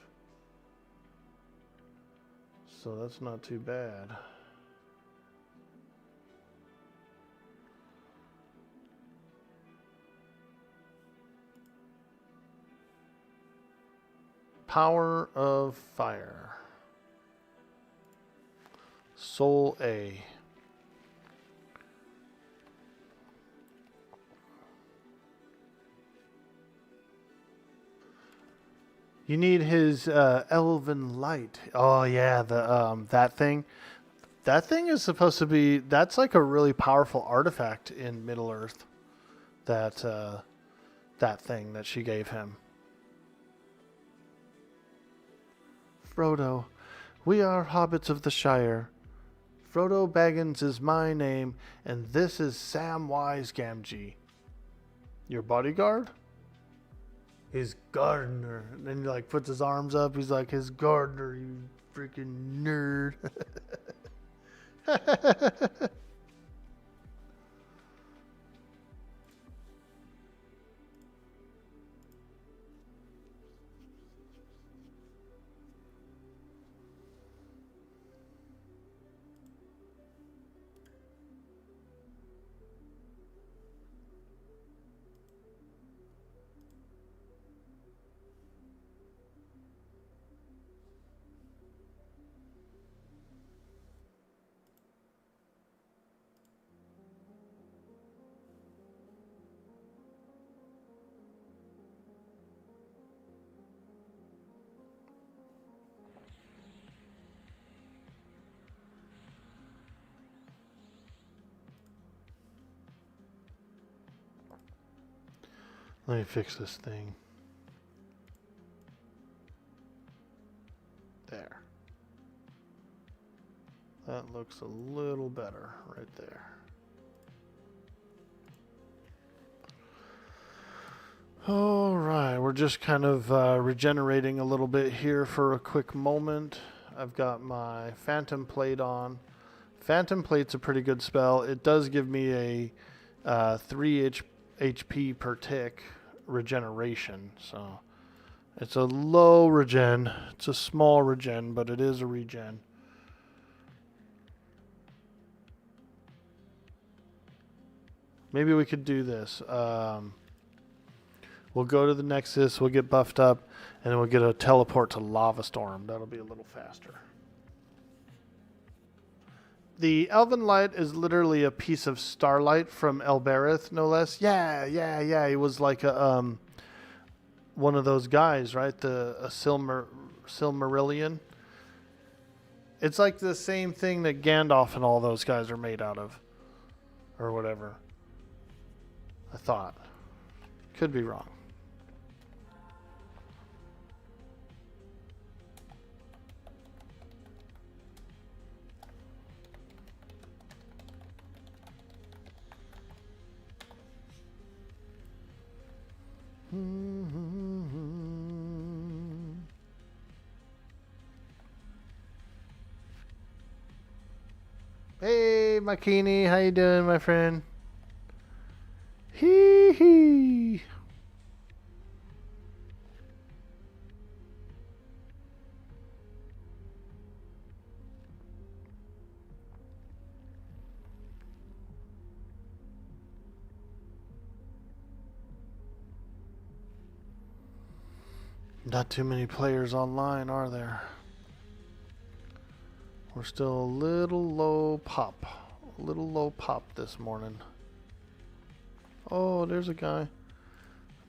S2: So that's not too bad. Power of Fire. Soul A. You need his Elven Light. Oh yeah, the that thing. That thing is supposed to be. That's like a really powerful artifact in Middle Earth. That that thing that she gave him. Frodo, we are hobbits of the Shire. Frodo Baggins is my name, and this is Samwise Gamgee. Your bodyguard? His gardener. And then he like puts his arms up. He's like, his gardener, you freaking nerd. Let me fix this thing. There. That looks a little better right there. All right, we're just kind of regenerating a little bit here for a quick moment. I've got my Phantom Plate on. Phantom Plate's a pretty good spell. It does give me a 3 HP per tick regeneration, so it's a low regen. It's a small regen, but it is a regen. Maybe we could do this. We'll go to the Nexus, we'll get buffed up, and then we'll get a teleport to Lava Storm. That'll be a little faster. The Elven Light is literally a piece of starlight from Elbereth, no less. Yeah. He was like a one of those guys, right? A Silmarillion. It's like the same thing that Gandalf and all those guys are made out of, or whatever. I thought. Could be wrong. Hey, Makini, how you doing, my friend? Hee hee. Not too many players online, are there? We're still a little low pop. A little low pop this morning. Oh, there's a guy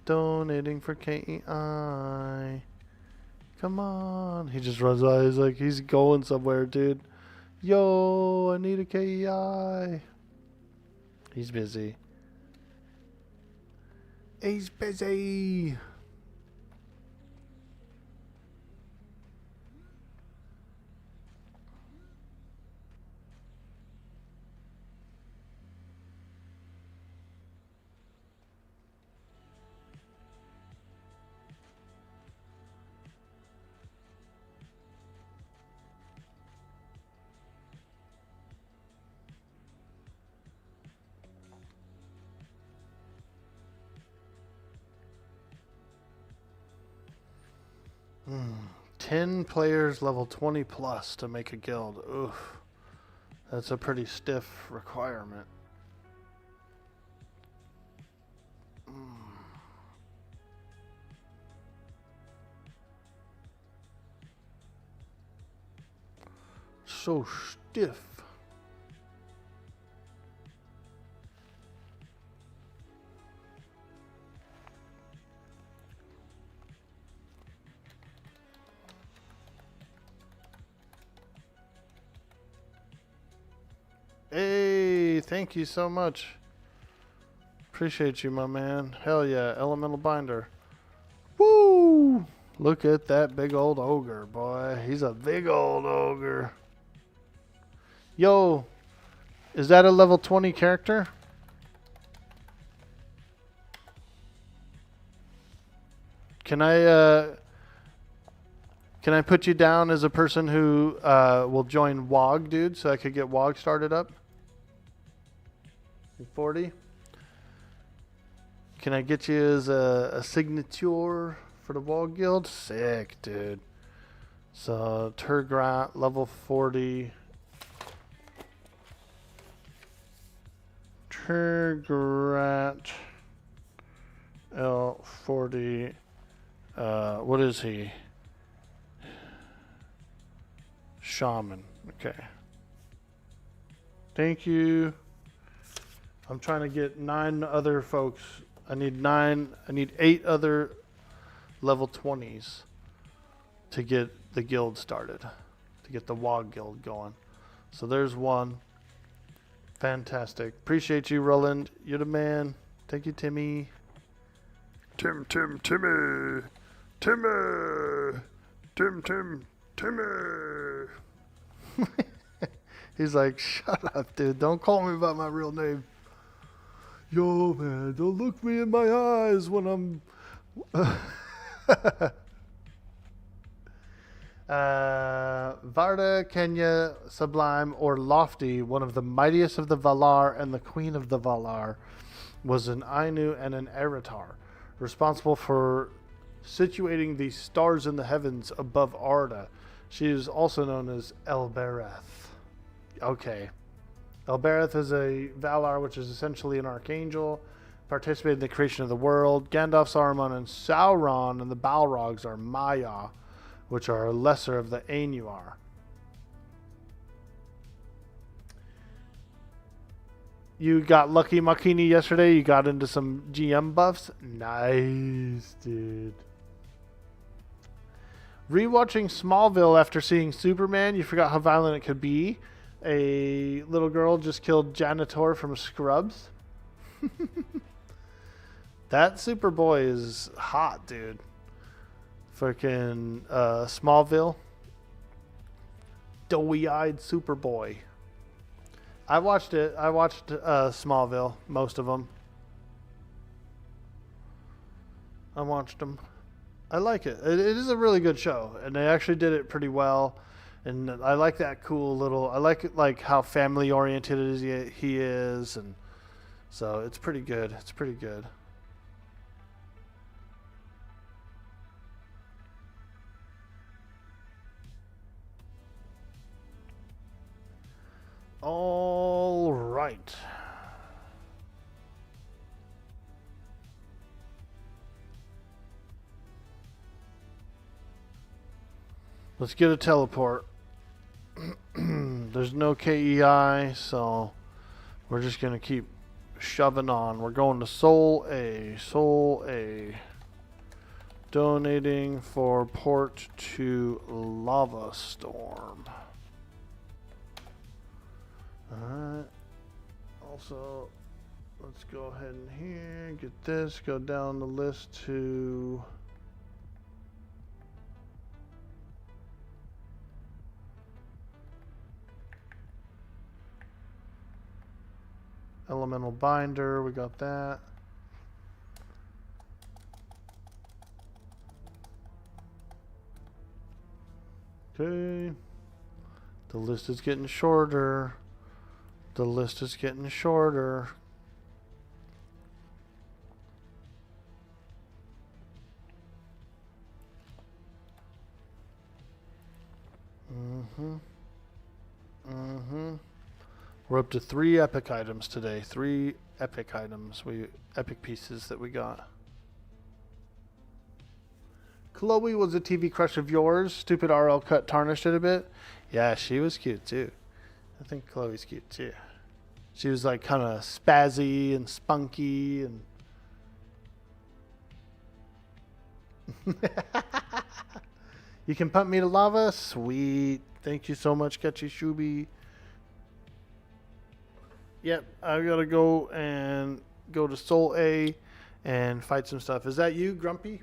S2: donating for KEI. Come on. He just runs by. He's like, he's going somewhere, dude. Yo, I need a KEI. He's busy. He's busy. 10 players level 20 plus to make a guild. Oof. That's a pretty stiff requirement. So stiff. Hey, thank you so much. Appreciate you, my man. Hell yeah, elemental binder. Woo! Look at that big old ogre, boy. He's a big old ogre. Yo, is that a level 20 character? Can I put you down as a person who will join WOG, dude, so I could get WOG started up? 40? Can I get you as a signature for the WOG guild? Sick, dude. So, Turgrat, level 40. Turgrat, L40. What is he? Shaman. Okay. Thank you. I'm trying to get 9 other folks. I need 8 other level 20s to get the guild started, to get the WOG guild going. So there's one. Fantastic. Appreciate you, Roland. You're the man. Thank you, Timmy. Timmy. Timmy. He's like, shut up, dude. Don't call me by my real name. Yo, man, don't look me in my eyes when I'm... Varda, Kenya, Sublime, or Lofty, one of the mightiest of the Valar and the queen of the Valar, was an Ainu and an Eritar, responsible for situating the stars in the heavens above Arda. She is also known as Elbereth. Okay. Elbereth is a Valar, which is essentially an archangel, participated in the creation of the world. Gandalf, Saruman, and Sauron and the Balrogs are Maya, which are lesser of the Ainuar. You got lucky, Makini, yesterday. You got into some GM buffs. Nice, dude. Rewatching Smallville after seeing Superman, you forgot how violent it could be. A little girl just killed Janitor from Scrubs. That Superboy is hot, dude. Freaking Smallville. Doughy-eyed Superboy. I watched it. I watched Smallville, most of them. I watched them. I like it. It is a really good show, and they actually did it pretty well. And I like that cool little. I like how family oriented he is, and so it's pretty good. It's pretty good. All right. Let's get a teleport. There's no KEI, so we're just going to keep shoving on. We're going to Soul A. Soul A. Donating for port to Lava Storm. Alright. Also, let's go ahead and here, get this, go down the list to... Elemental binder, we got that. Okay. The list is getting shorter. The list is getting shorter. We're up to 3 epic items today. 3 epic items. Epic pieces that we got. Chloe was a TV crush of yours. Stupid RL cut tarnished it a bit. Yeah, she was cute too. I think Chloe's cute too. She was like kind of spazzy and spunky and. You can pump me to lava? Sweet. Thank you so much, Ketchy Shubi. Yep, I gotta go to Soul A and fight some stuff. Is that you, Grumpy?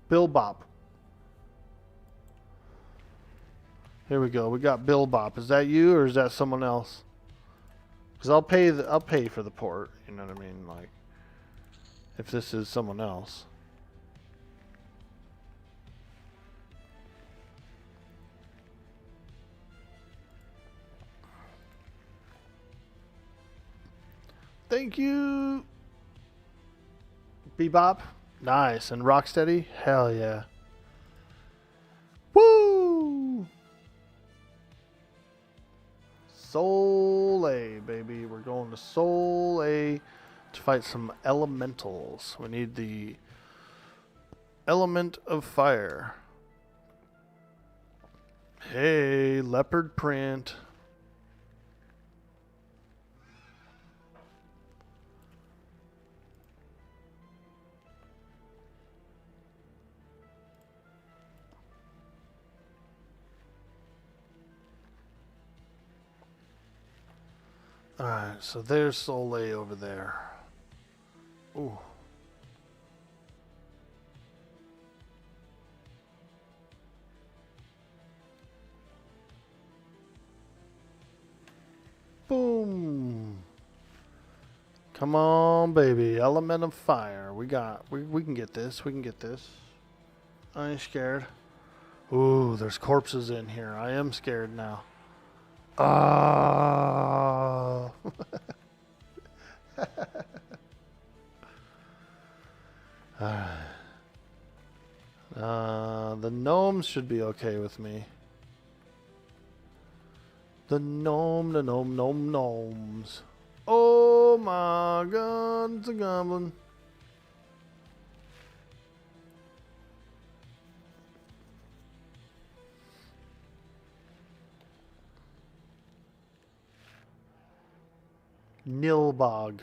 S2: Bill Bop. Here we go. We got Bill Bop. Is that you or is that someone else? Because I'll pay for the port. You know what I mean? Like, if this is someone else. Thank you. Bebop. Nice. And Rocksteady? Hell yeah. Woo! Soul A, baby. We're going to Soul A to fight some elementals. We need the element of fire. Hey, leopard print. Alright, so there's Soleil over there. Ooh. Boom. Come on, baby. Element of fire. We can get this. We can get this. I ain't scared. Ooh, there's corpses in here. I am scared now. Ah. The gnomes should be okay with me. The gnomes. Oh my god, it's a goblin. Nilbog.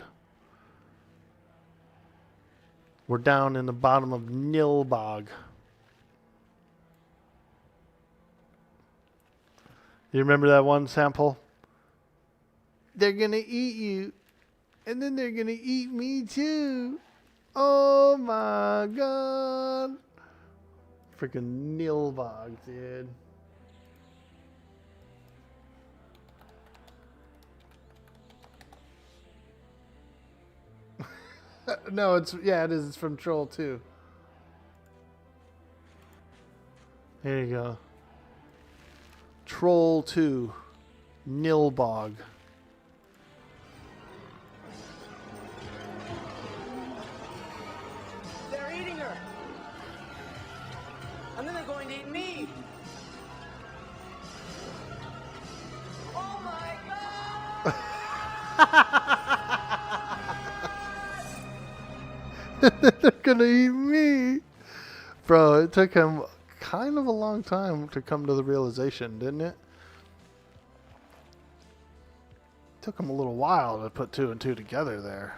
S2: We're down in the bottom of Nilbog. You remember that one sample? They're gonna eat you, and then they're gonna eat me too. Oh my god. Freaking Nilbog, dude. No, it is. It's from Troll 2. There you go. Troll 2. Nilbog.
S4: They're eating her. And then they're going to eat me. Oh my god!
S2: They're gonna eat me. Bro, it took him kind of a long time to come to the realization, didn't it? Took him a little while to put 2 and 2 together there.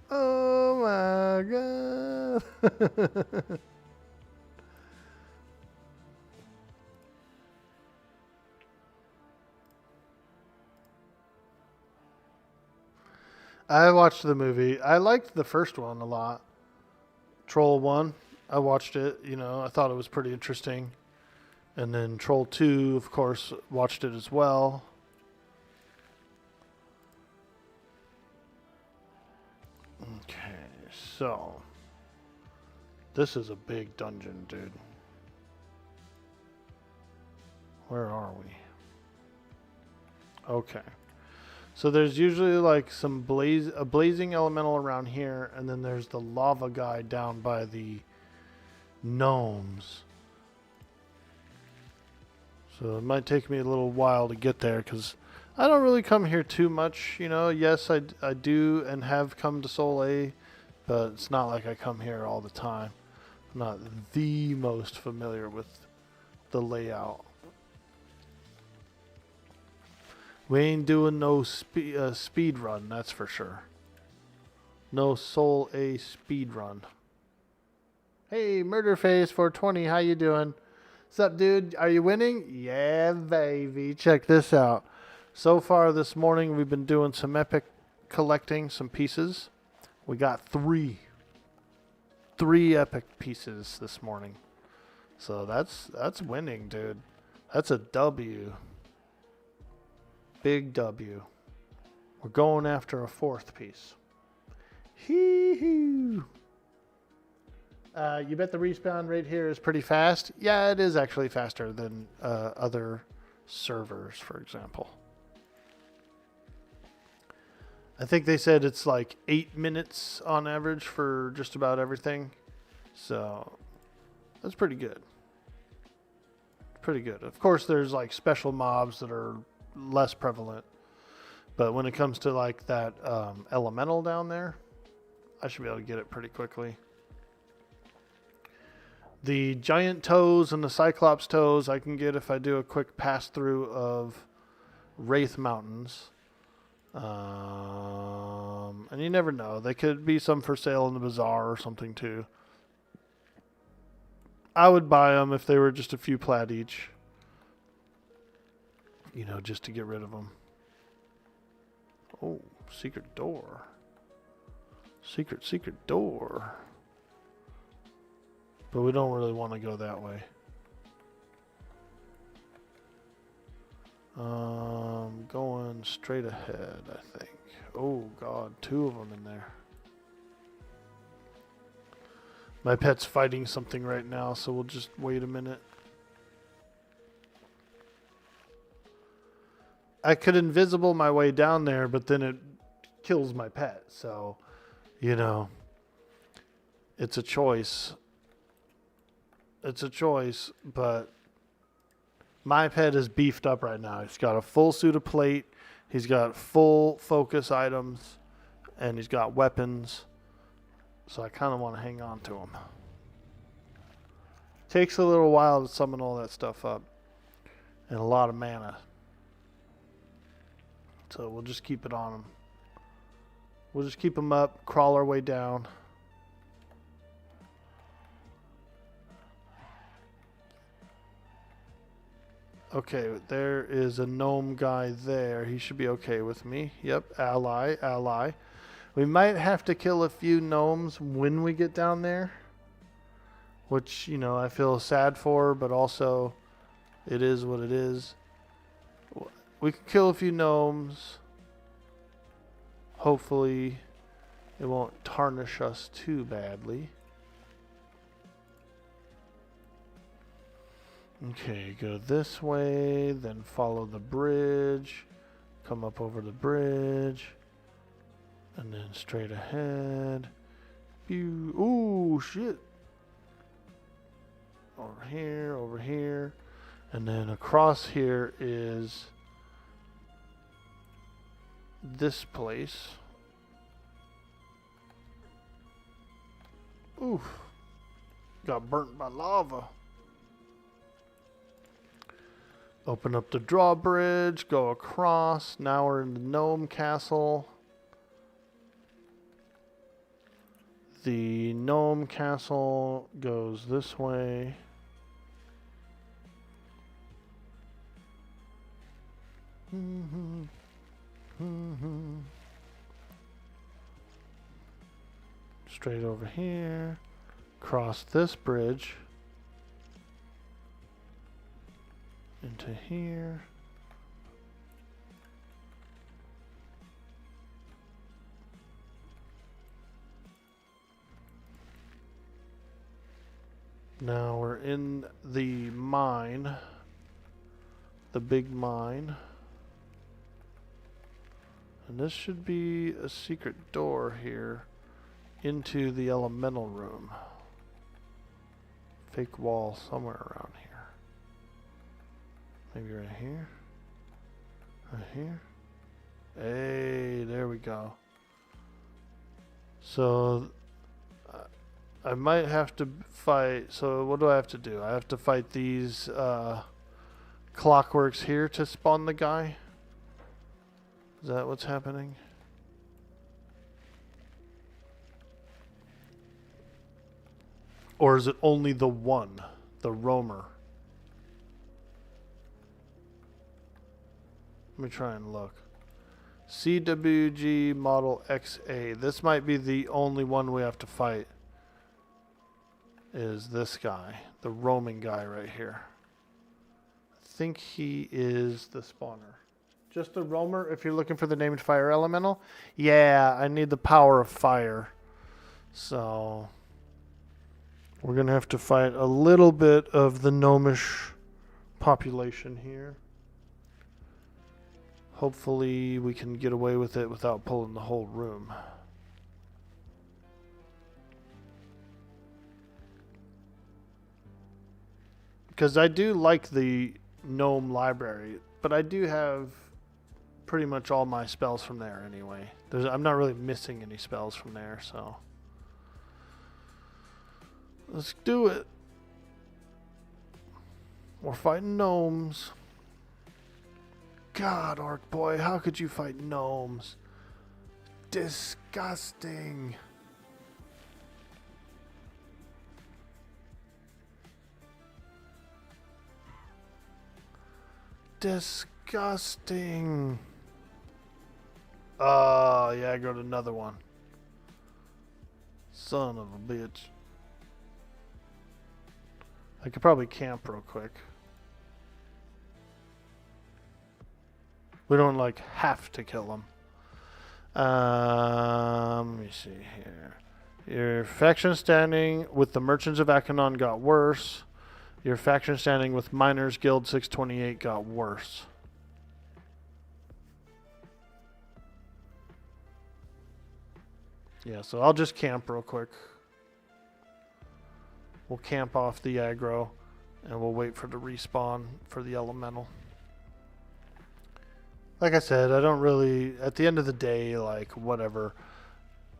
S2: Oh my god. I watched the movie. I liked the first one a lot. Troll 1, I watched it, I thought it was pretty interesting. And then Troll 2, of course, watched it as well. Okay, so this is a big dungeon, dude. Where are we? Okay. So there's usually like a blazing elemental around here, and then there's the lava guy down by the gnomes. So it might take me a little while to get there because I don't really come here too much. You know, yes, I do and have come to Sol A, but it's not like I come here all the time. I'm not the most familiar with the layout. We ain't doing no speed run, that's for sure. No Sol A speed run. Hey, Murderface 420, how you doing? What's up, dude? Are you winning? Yeah, baby. Check this out. So far this morning, we've been doing some epic collecting, some pieces. We got three epic pieces this morning. So that's winning, dude. That's a W. Big W. We're going after a fourth piece. Hee-hoo. You bet the respawn rate here is pretty fast? Yeah, it is actually faster than other servers, for example. I think they said it's like 8 minutes on average for just about everything. So that's pretty good. Pretty good. Of course, there's like special mobs that are less prevalent. But when it comes to like that elemental down there, I should be able to get it pretty quickly. The giant toes and the cyclops toes I can get if I do a quick pass through of Wraith Mountains. And you never know. They could be some for sale in the bazaar or something too. I would buy them if they were just a few plat each. You know, just to get rid of them. Oh, secret door. Secret door. But we don't really want to go that way. Going straight ahead, I think. Oh, God. 2 of them in there. My pet's fighting something right now, so we'll just wait a minute. I could invisible my way down there, but then it kills my pet. So, you know, it's a choice. It's a choice, but my pet is beefed up right now. He's got a full suit of plate. He's got full focus items, and he's got weapons. So I kind of want to hang on to him. Takes a little while to summon all that stuff up, and a lot of mana. So we'll just keep it on him. We'll just keep him up, crawl our way down. Okay, there is a gnome guy there. He should be okay with me. Yep, ally. We might have to kill a few gnomes when we get down there. Which, you know, I feel sad for, but also it is what it is. We can kill a few gnomes. Hopefully it won't tarnish us too badly. Okay, go this way, then follow the bridge, come up over the bridge, and then straight ahead. Ooh, shit. Over here, and then across here is this place. Oof. Got burnt by lava. Open up the drawbridge, go across. Now we're in the gnome castle. The gnome castle goes this way. Straight over here. Cross this bridge. Into here. Now we're in the mine. The big mine. And this should be a secret door here into the elemental room. Fake wall somewhere around here. Maybe right here. Right here. Hey, there we go. So I might have to fight. So what do I have to do? I have to fight these clockworks here to spawn the guy. Is that what's happening? Or is it only the one, the roamer? Let me try and look. CWG Model XA. This might be the only one we have to fight. Is this guy, the roaming guy right here. I think he is the spawner. Just the roamer if you're looking for the named fire elemental. Yeah, I need the power of fire. So we're going to have to fight a little bit of the gnomish population here. Hopefully we can get away with it without pulling the whole room. Because I do like the gnome library, but I do have pretty much all my spells from there anyway. I'm not really missing any spells from there, so let's do it. We're fighting gnomes. God, Orc Boy, how could you fight gnomes? Disgusting. Disgusting. Oh, yeah, I got another one. Son of a bitch. I could probably camp real quick. We don't like have to kill them. Let me see here. Your faction standing with the Merchants of Akanon got worse. Your faction standing with Miners Guild 628 got worse. Yeah, so I'll just camp real quick. We'll camp off the aggro and we'll wait for the respawn for the elemental. Like I said, I don't really, at the end of the day, like, whatever.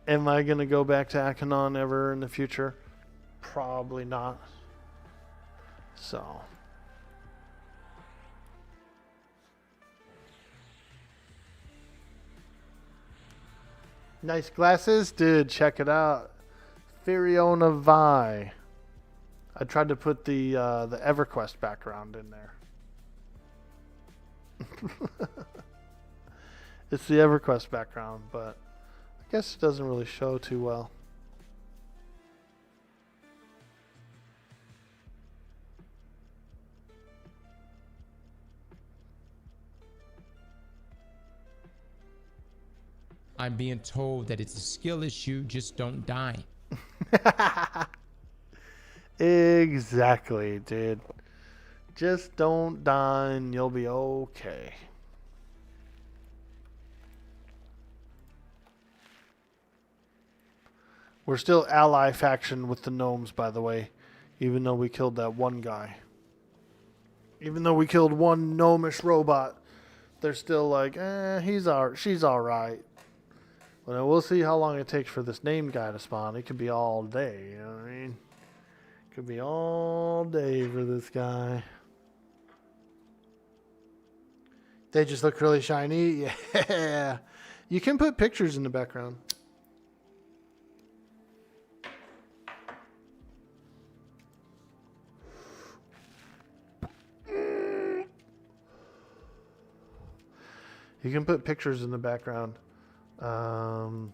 S2: Am I going to go back to Akanon ever in the future? Probably not. So. Nice glasses? Dude, check it out. Firiona Vi. I tried to put the EverQuest background in there. It's the EverQuest background, but I guess it doesn't really show too well.
S1: I'm being told that it's a skill issue, just don't die.
S2: Exactly, dude. Just don't die and you'll be okay. We're still ally faction with the gnomes, by the way, even though we killed that one guy. Even though we killed one gnomish robot, they're still like, she's all right. Well, we'll see how long it takes for this named guy to spawn. It could be all day, you know what I mean? Could be all day for this guy. They just look really shiny. Yeah. You can put pictures in the background. You can put pictures in the background. A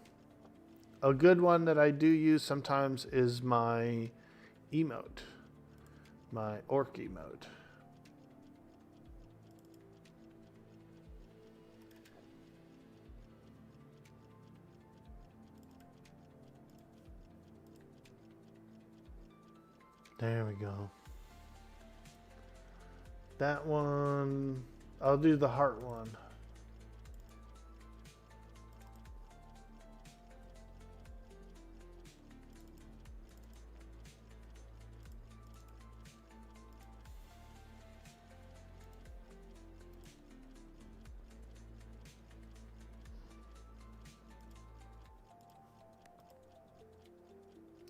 S2: good one that I do use sometimes is my emote. My orc emote. There we go. That one, I'll do the heart one.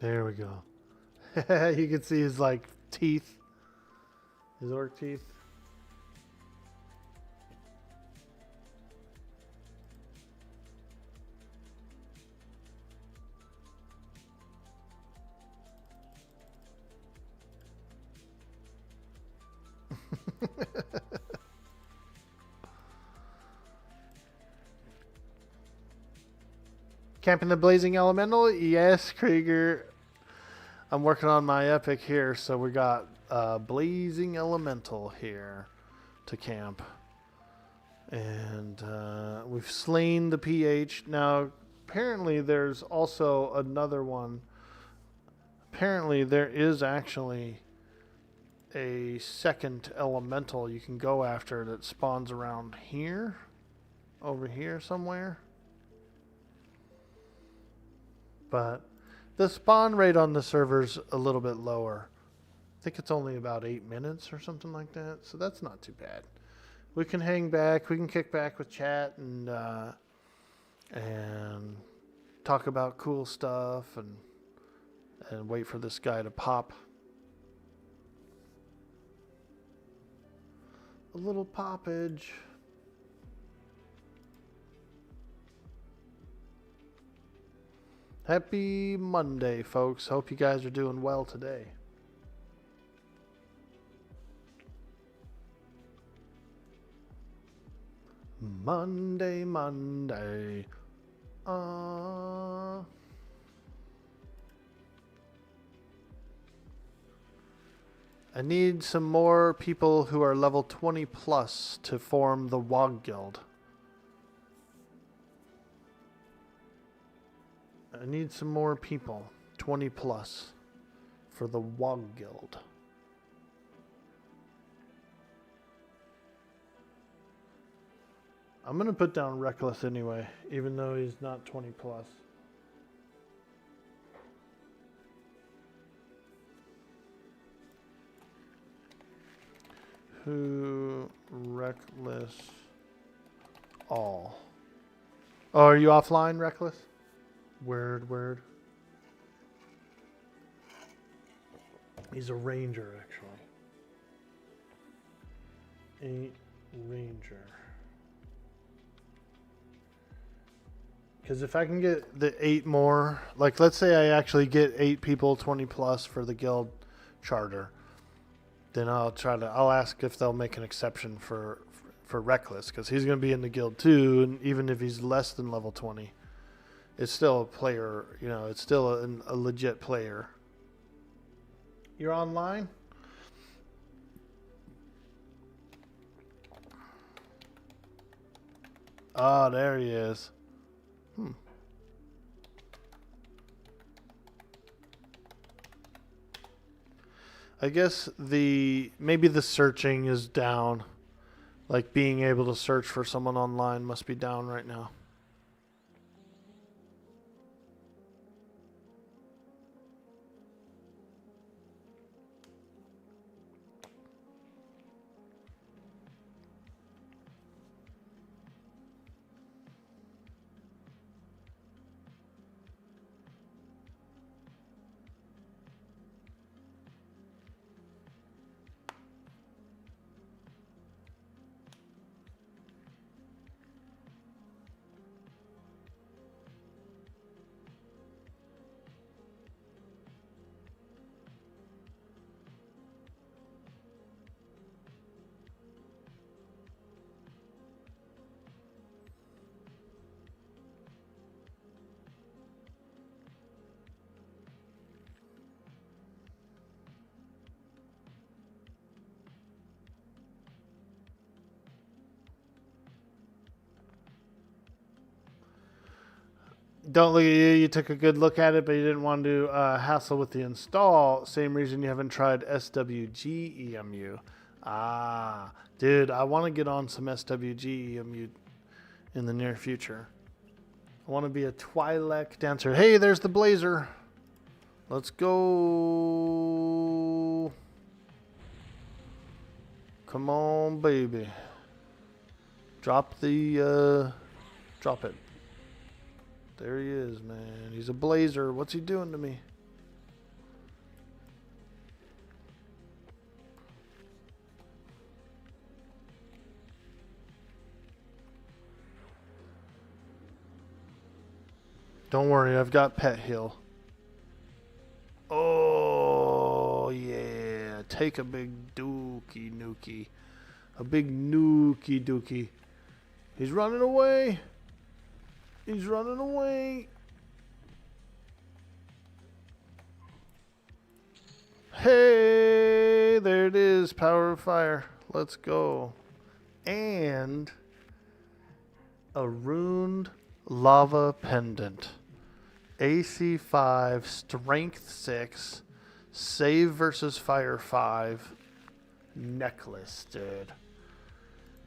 S2: There we go. You can see his like teeth, his orc teeth. Camping the Blazing Elemental? Yes, Krieger. I'm working on my epic here, so we got Blazing Elemental here to camp. And we've slain the PH. Now, apparently there's also another one. Apparently there is actually a second elemental you can go after that spawns around here. Over here somewhere. But the spawn rate on the server's a little bit lower. I think it's only about 8 minutes or something like that. So that's not too bad. We can hang back. We can kick back with chat and talk about cool stuff and wait for this guy to pop. A little poppage. Happy Monday, folks. Hope you guys are doing well today. Monday, Monday. I need some more people who are level 20 plus to form the WOG Guild. I need some more people, 20 plus, for the WOG Guild. I'm going to put down Reckless anyway, even though he's not 20 plus. Who Reckless all. Oh, are you offline, Reckless? Word. He's a ranger, actually. A ranger. Because if I can get the 8 more, like let's say I actually get 8 people 20 plus for the guild charter, then I'll ask if they'll make an exception for Reckless, because he's going to be in the guild too, and even if he's less than level 20. It's still a player, you know, it's still a legit player. You're online? Ah, there he is. I guess maybe the searching is down. Like being able to search for someone online must be down right now. Don't look at you. You took a good look at it, but you didn't want to hassle with the install. Same reason you haven't tried SWG-EMU. Ah, dude, I want to get on some SWG-EMU in the near future. I want to be a Twi'lek dancer. Hey, there's the Blazer. Let's go. Come on, baby. Drop it. There he is, man. He's a Blazer. What's he doing to me? Don't worry, I've got pet heal. Oh, yeah. Take a big dookie nookie. A big nookie dookie. He's running away. He's running away. Hey, there it is. Power of fire. Let's go. And a runed lava pendant. AC 5, strength 6, save versus fire 5, necklace, dude.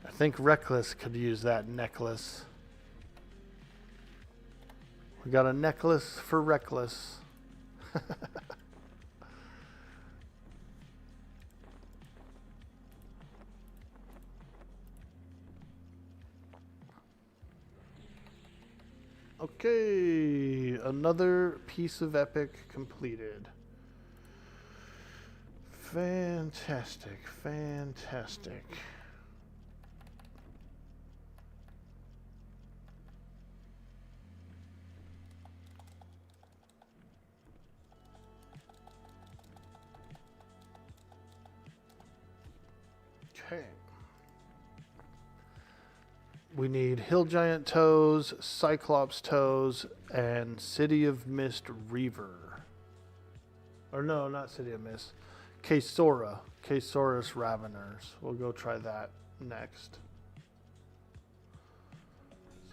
S2: I think Reckless could use that necklace. We got a necklace for Reckless. Okay, another piece of epic completed. Fantastic, fantastic. Okay. We need Hill Giant Toes, Cyclops Toes, and City of Mist Reaver. Or no, not City of Mist. Quesora. Quesora's Raveners. We'll go try that next.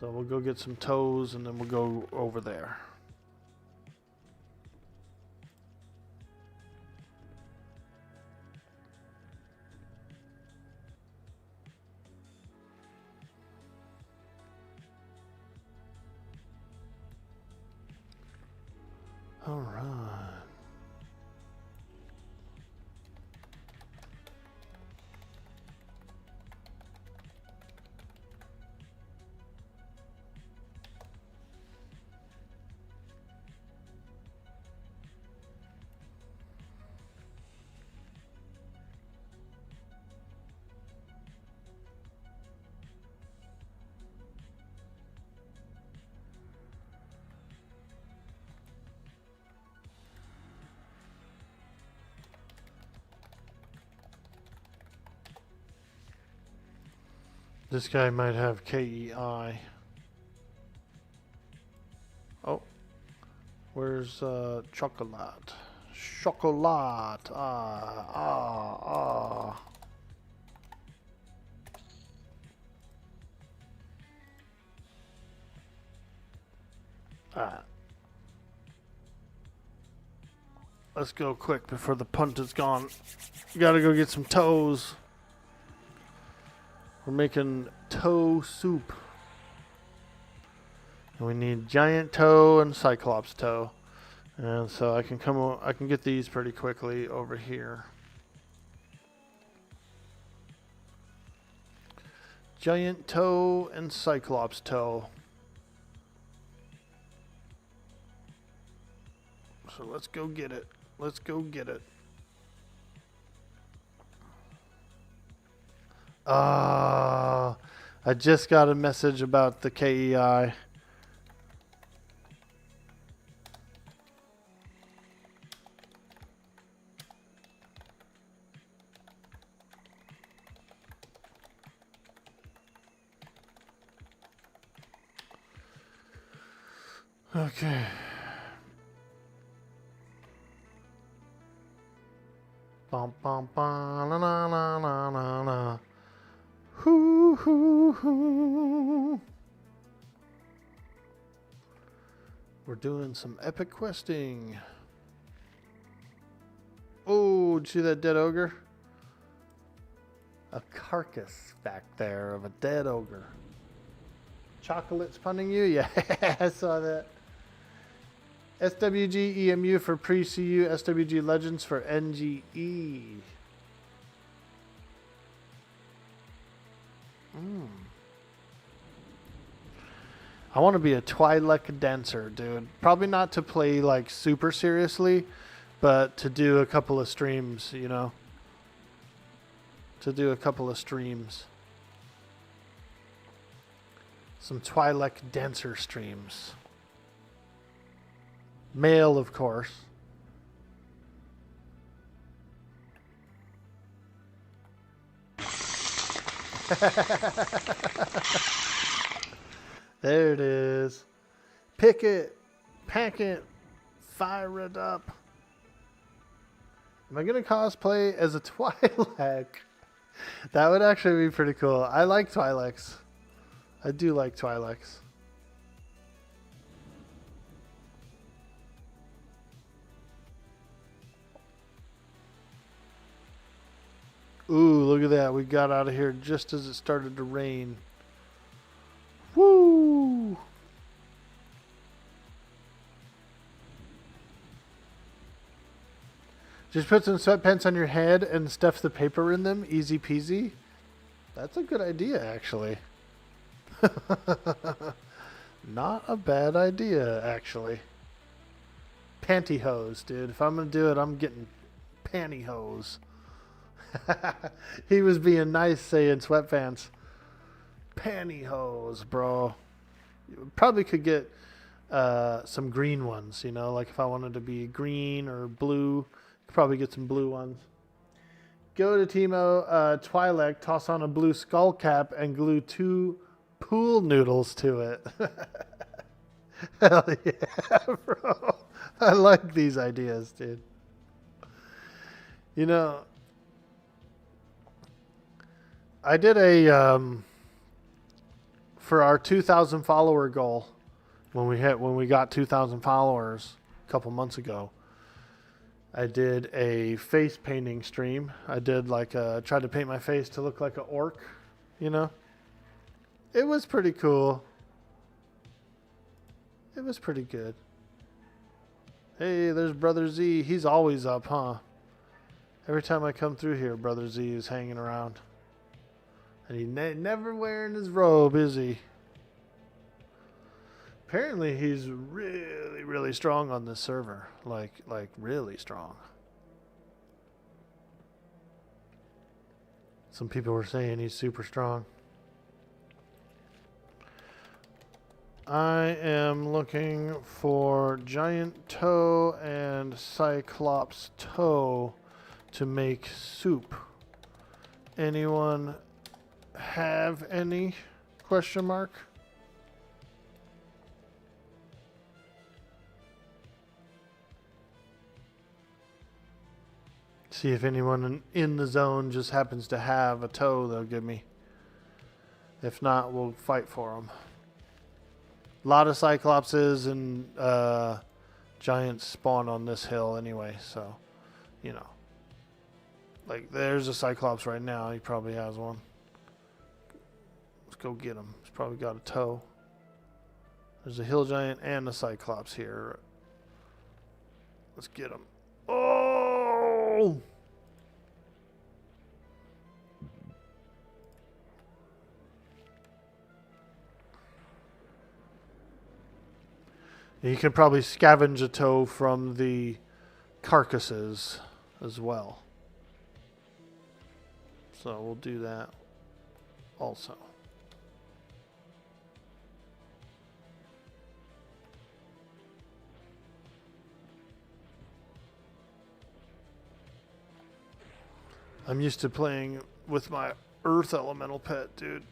S2: So we'll go get some toes and then we'll go over there. All right. This guy might have KEI. Oh, where's Chocolat? Chocolat. Let's go quick before the punt is gone. Gotta go get some toes. We're making toe soup. And we need giant toe and cyclops toe. And so I can get these pretty quickly over here. Giant toe and cyclops toe. So let's go get it. Let's go get it. I just got a message about the KEI. Okay. Bum bum bum la la la la la la. Hoo hoo hoo. We're doing some epic questing. Oh, did you see that dead ogre? A carcass back there of a dead ogre. Chocolate's punning you? Yeah, I saw that. SWG EMU for pre-CU, SWG Legends for NGE. I want to be a Twi'lek dancer, dude. Probably not to play like super seriously, but to do a couple of streams, you know. To do a couple of streams. Some Twi'lek dancer streams. Male, of course. There it is. Pick it, pack it, fire it up. Am I going to cosplay as a Twi'lek? That would actually be pretty cool. I like Twi'leks. I do like Twi'leks. Ooh, look at that. We got out of here just as it started to rain. Woo! Just put some sweatpants on your head and stuff the paper in them. Easy peasy. That's a good idea, actually. Not a bad idea, actually. Pantyhose, dude. If I'm going to do it, I'm getting pantyhose. He was being nice saying sweatpants. Pantyhose, bro. You probably could get some green ones, you know, like if I wanted to be green or blue, could probably get some blue ones. Go to Timo Twi'lek, toss on a blue skull cap, and glue 2 pool noodles to it. Hell yeah, bro. I like these ideas, dude. You know, I did a for our 2,000 follower goal when we got 2,000 followers a couple months ago. I did a face painting stream. I did tried to paint my face to look like an orc, you know. It was pretty cool. It was pretty good. Hey, there's Brother Z. He's always up, huh? Every time I come through here, Brother Z is hanging around. And he never wearing his robe, is he? Apparently, he's really, really strong on this server. Like really strong. Some people were saying he's super strong. I am looking for giant toe and cyclops toe to make soup. Anyone have any? Question mark. See if anyone in the zone just happens to have a toe they'll give me. If not, we'll fight for them. A lot of cyclopses and giants spawn on this hill anyway, so, you know. Like, there's a cyclops right now. He probably has one. Let's go get him. He's probably got a toe. There's a hill giant and a cyclops here. Let's get him. Oh! You can probably scavenge a toe from the carcasses as well. So we'll do that also. I'm used to playing with my earth elemental pet, dude.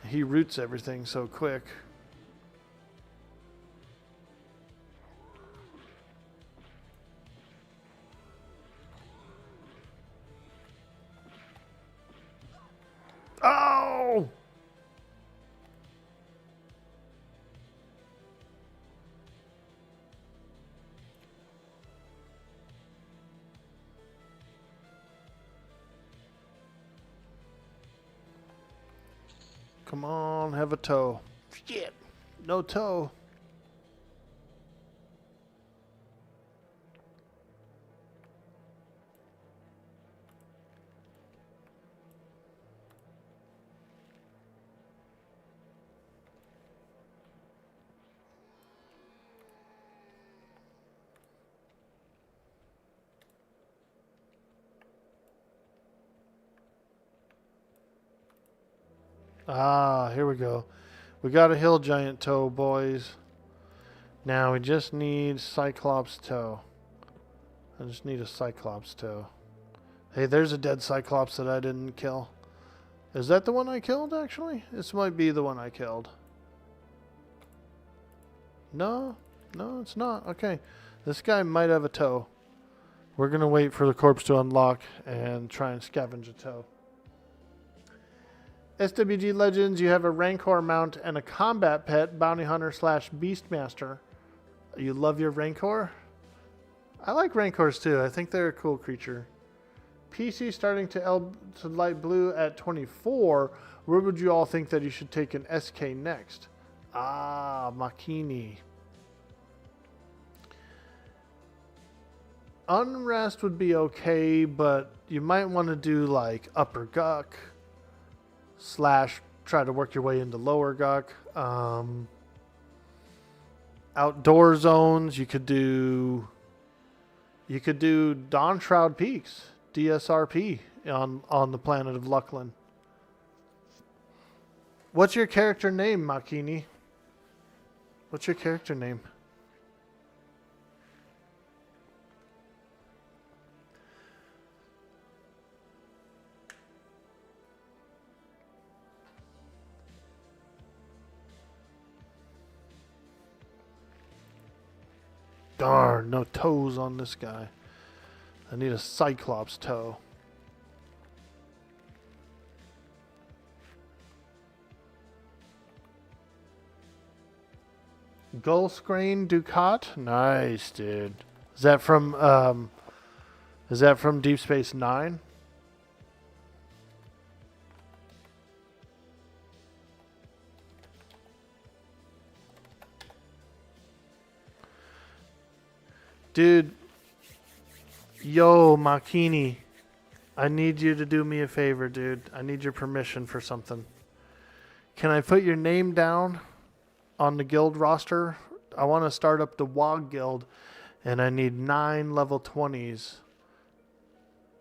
S2: He roots everything so quick. Oh! Come on, have a toe. Shit, no toe. Ah, here we go. We got a hill giant toe, boys. Now we just need Cyclops toe. I just need a Cyclops toe. Hey, there's a dead Cyclops that I didn't kill. Is that the one I killed, actually? This might be the one I killed. No, it's not. Okay. This guy might have a toe. We're going to wait for the corpse to unlock and try and scavenge a toe. SWG Legends, you have a Rancor mount and a combat pet, Bounty Hunter / Beastmaster. You love your Rancor? I like Rancors too. I think they're a cool creature. PC starting to light blue at 24. Where would you all think that you should take an SK next? Ah, Makini. Unrest would be okay, but you might want to do like Upper Guck / try to work your way into Lower Guck. Outdoor zones, you could do Dawn Shroud Peaks, DSRP on the planet of Luckland. What's your character name, Makini? What's your character name? Darn, no toes on this guy. I need a Cyclops toe. Gullscrane Ducat? Nice, dude. Is that from Deep Space Nine? Dude, yo, Makini, I need you to do me a favor, dude. I need your permission for something. Can I put your name down on the guild roster? I want to start up the WOG guild, and I need 9 level 20s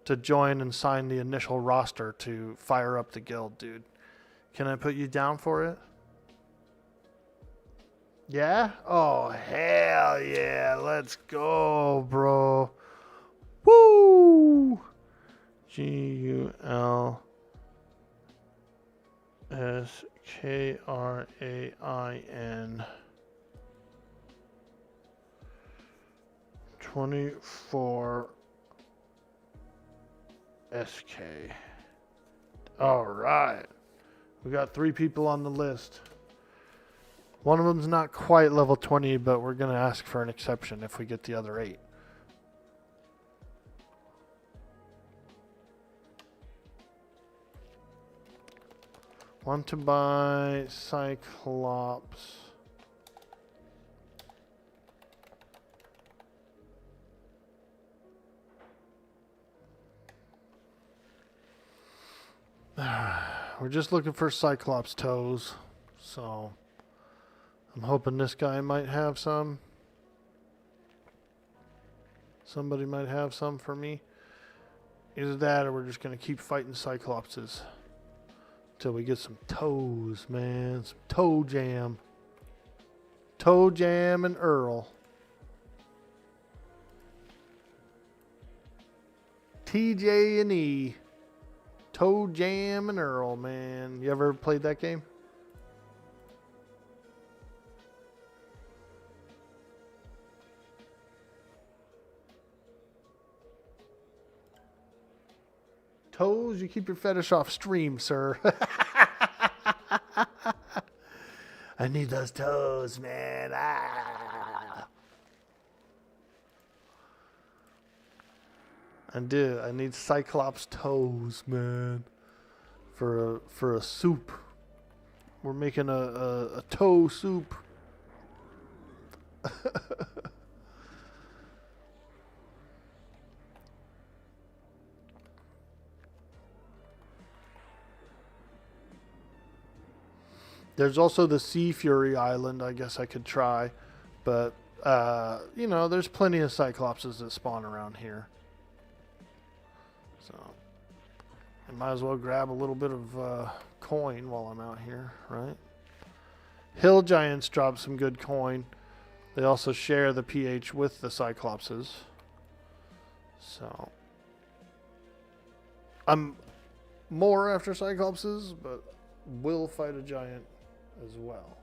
S2: to join and sign the initial roster to fire up the guild, dude. Can I put you down for it? Yeah? Oh, hell yeah. Let's go, bro. Woo! GULSKRAIN 24 SK. All right. We got 3 people on the list. One of them's not quite level 20, but we're going to ask for an exception if we get the other 8. Want to buy Cyclops. We're just looking for Cyclops toes, so I'm hoping this guy might have some. Somebody might have some for me. Either that or we're just going to keep fighting Cyclopses until we get some toes, man. Some toe jam. Toe jam and Earl. TJ and E. Toe jam and Earl, man. You ever played that game? Toes, you keep your fetish off stream, sir. I need those toes, man. Ah. I do. I need Cyclops toes, man. For a soup. We're making a toe soup. There's also the Sea Fury Island I guess I could try. But, you know, there's plenty of Cyclopses that spawn around here. So, I might as well grab a little bit of coin while I'm out here, right? Hill Giants drop some good coin. They also share the pH with the Cyclopses. So I'm more after Cyclopses, but will fight a giant as well.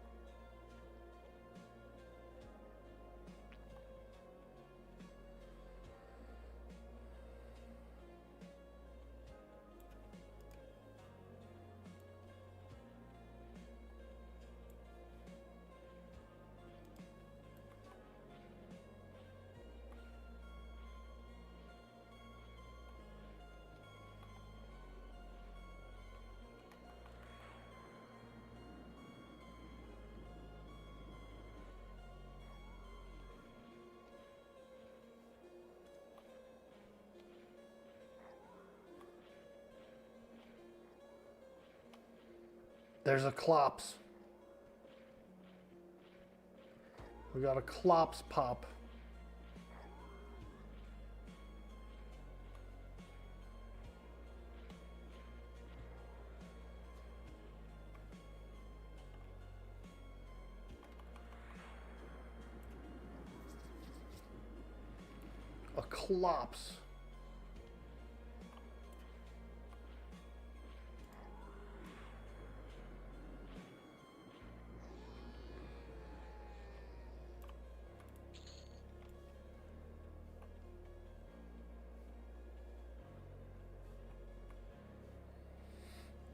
S2: There's a Clops. We got a Clops pop. A Clops.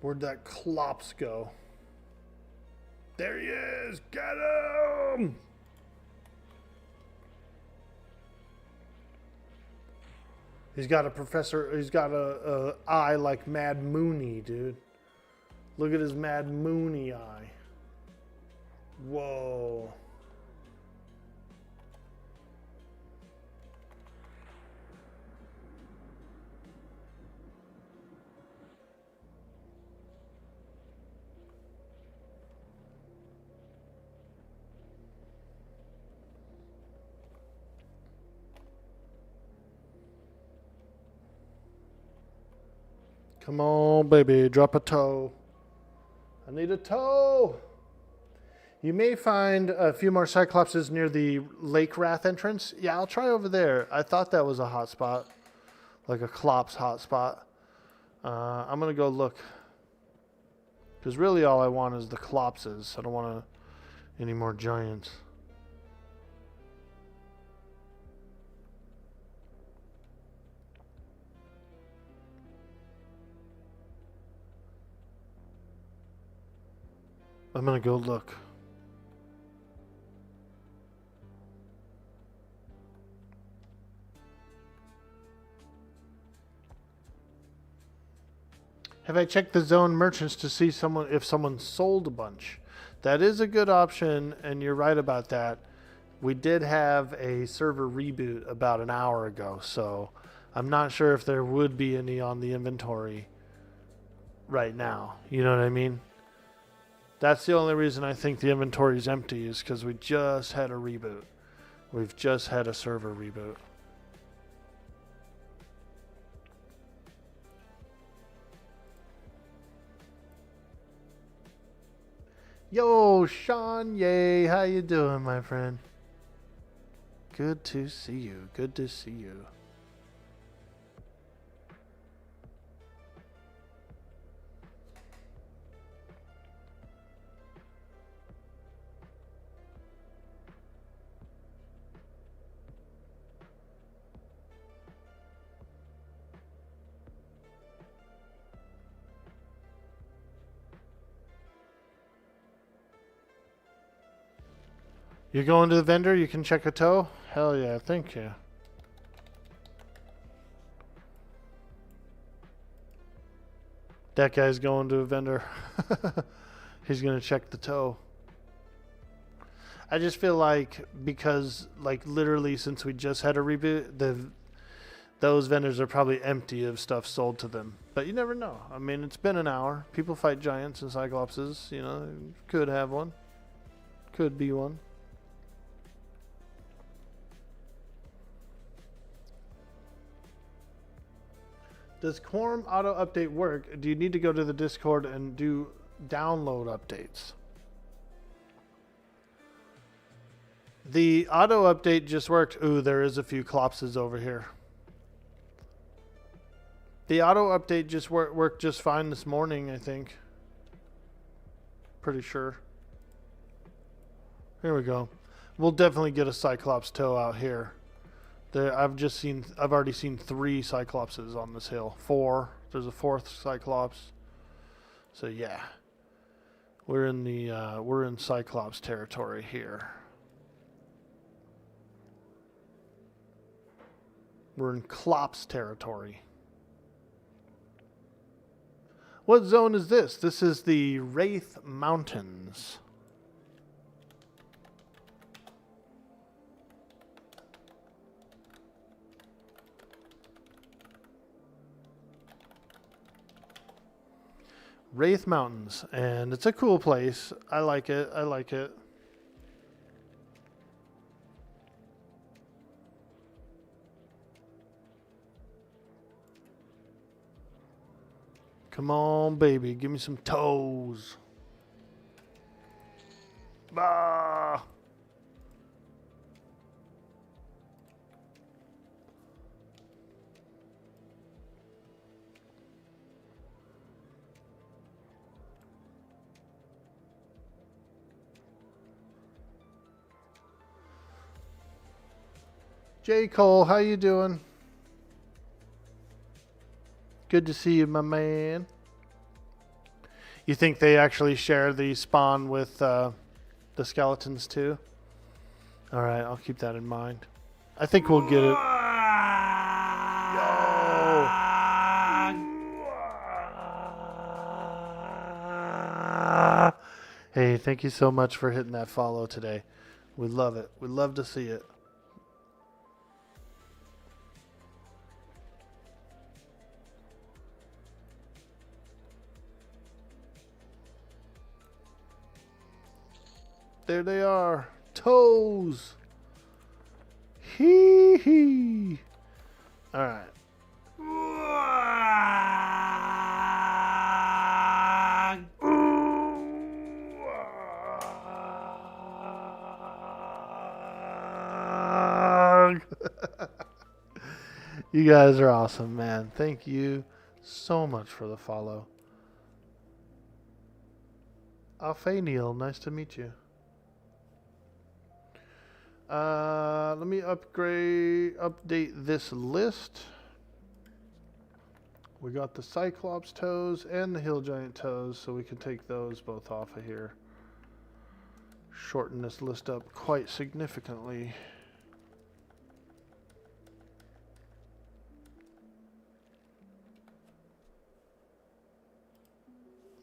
S2: Where'd that Clops go? There he is! Get him! He's got a eye like Mad Mooney, dude. Look at his Mad Mooney eye. Whoa. Come on, baby, drop a toe. I need a toe. You may find a few more Cyclopses near the Lake Wrath entrance. Yeah, I'll try over there. I thought that was a hot spot, like a Clops hot spot. I'm going to go look. Because really all I want is the Clopses. I don't want any more giants. I'm going to go look. Have I checked the zone merchants to see if someone sold a bunch? That is a good option, and you're right about that. We did have a server reboot about an hour ago, so I'm not sure if there would be any on the inventory right now. You know what I mean? That's the only reason I think the inventory is empty is because we just had a reboot. We've just had a server reboot. Yo, Sean, yay, how you doing, my friend? Good to see you. Good to see you. You're going to the vendor? You can check a toe? Hell yeah, thank you. That guy's going to a vendor. He's going to check the toe. I just feel like because, like, literally since we just had a reboot, those vendors are probably empty of stuff sold to them. But you never know. I mean, it's been an hour. People fight giants and cyclopses. You know, could have one. Could be one. Does Quarm auto update work? Do you need to go to the Discord and do download updates? The auto update just worked. Ooh, there is a few Clopses over here. The auto update just worked just fine this morning, I think. Pretty sure. Here we go. We'll definitely get a Cyclops toe out here. I've already seen 3 Cyclopses on this hill. 4. There's a 4th Cyclops. So yeah, we're in Cyclops territory here. We're in Clops territory. What zone is this? This is the Wraith Mountains. Wraith Mountains, and it's a cool place. I like it. I like it. Come on, baby. Give me some toes. Bah! J. Cole, how you doing? Good to see you, my man. You think they actually share the spawn with the skeletons too? Alright, I'll keep that in mind. I think we'll get it. Yo! Hey, thank you so much for hitting that follow today. We love it. We love to see it. There they are. Toes. Hee hee. Alright. You guys are awesome, man. Thank you so much for the follow. Alphaniel, nice to meet you. Let me update this list. We got the Cyclops toes and the Hill Giant toes, so we can take those both off of here. Shorten this list up quite significantly.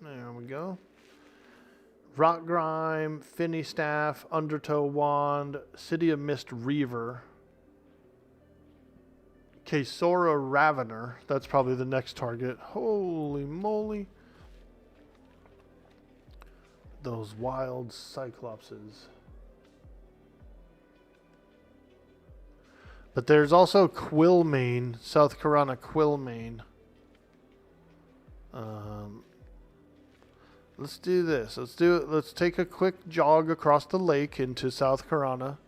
S2: There we go. Rock Grime, Finny Staff, Undertow Wand, City of Mist Reaver, Kesora Ravener. That's probably the next target. Holy moly. Those wild Cyclopses. But there's also Quillmane, South Karana Quillmane. Let's do this. Let's do it. Let's take a quick jog across the lake into South Karana,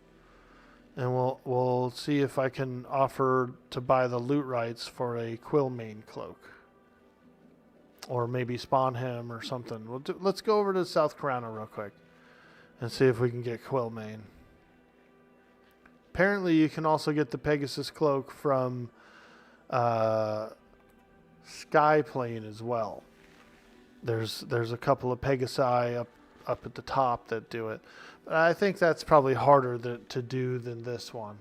S2: and we'll see if I can offer to buy the loot rights for a Quillmane cloak, or maybe spawn him or something. Let's go over to South Karana real quick and see if we can get Quillmane. Apparently, you can also get the Pegasus cloak from Skyplane as well. There's a couple of Pegasi up at the top that do it. But I think that's probably harder to do than this one.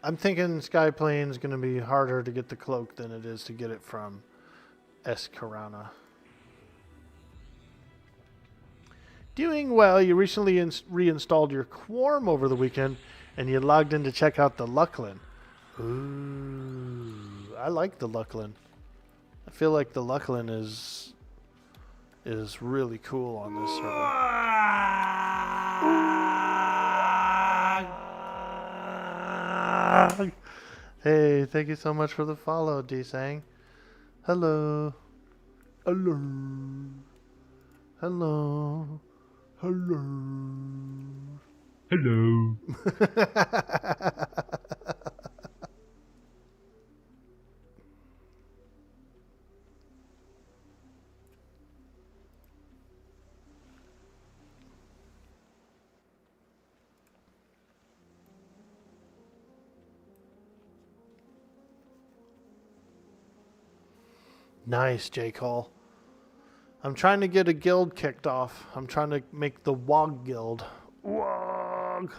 S2: I'm thinking Skyplane is going to be harder to get the cloak than it is to get it from Karana. Doing well. You recently reinstalled your Quarm over the weekend, and you logged in to check out the Lucklin. Ooh, I like the Lucklin. I feel like the Lucklin is really cool on this server. Hey, thank you so much for the follow, D-Sang. Hello. Hello. Hello. Hello.
S1: Hello.
S2: Nice, J. Cole. I'm trying to get a guild kicked off. I'm trying to make the WOG guild. WOG.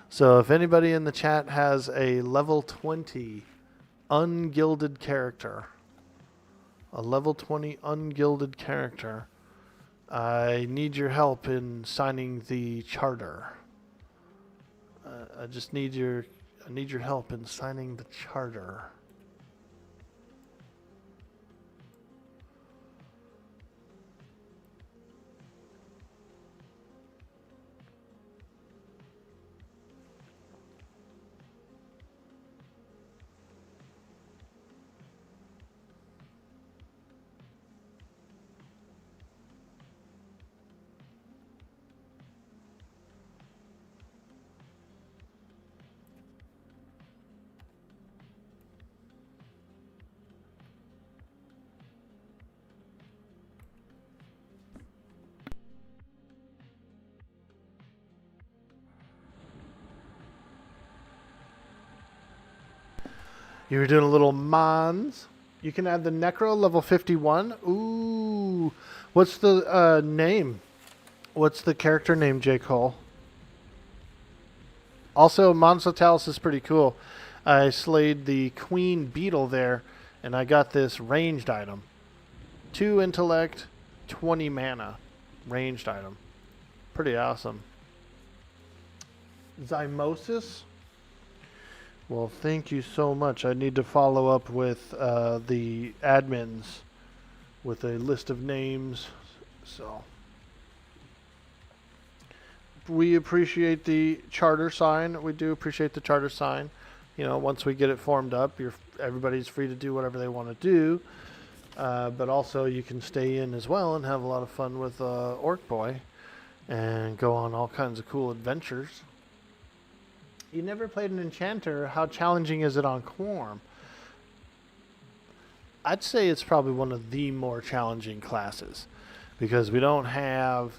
S2: So if anybody in the chat has a level 20 ungilded character, I need your help in signing the charter. I need your help in signing the charter. You were doing a little mons. You can add the Necro level 51. Ooh. What's the name? What's the character name, J. Cole? Also, Mons Latalis is pretty cool. I slayed the Queen Beetle there, and I got this ranged item. 2 intellect, 20 mana. Ranged item. Pretty awesome. Zymosis? Well, thank you so much. I need to follow up with the admins with a list of names. So we appreciate the charter sign. We do appreciate the charter sign. You know, once we get it formed up, everybody's free to do whatever they want to do. But also you can stay in as well and have a lot of fun with Orc Boy and go on all kinds of cool adventures. You never played an enchanter. How challenging is it on Quarm? I'd say it's probably one of the more challenging classes because we don't have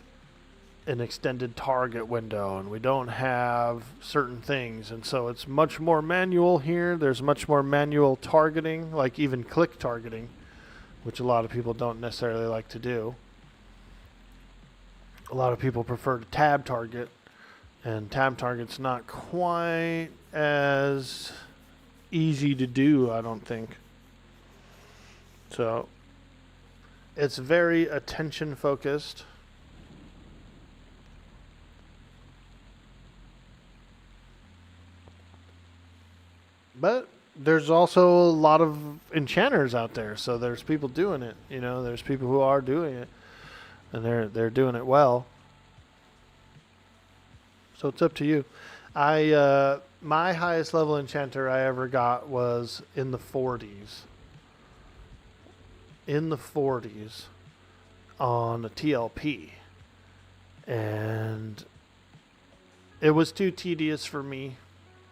S2: an extended target window and we don't have certain things, and so it's much more manual here. There's much more manual targeting, like even click targeting, which a lot of people don't necessarily like to do. A lot of people prefer to tab target, and tab target's not quite as easy to do, I don't think. So it's very attention focused. But there's also a lot of enchanters out there, so there's people doing it. You know, there's people who are doing it, and they're doing it well. So it's up to you. My highest level enchanter I ever got was in the 40s. In the 40s on a TLP. And it was too tedious for me.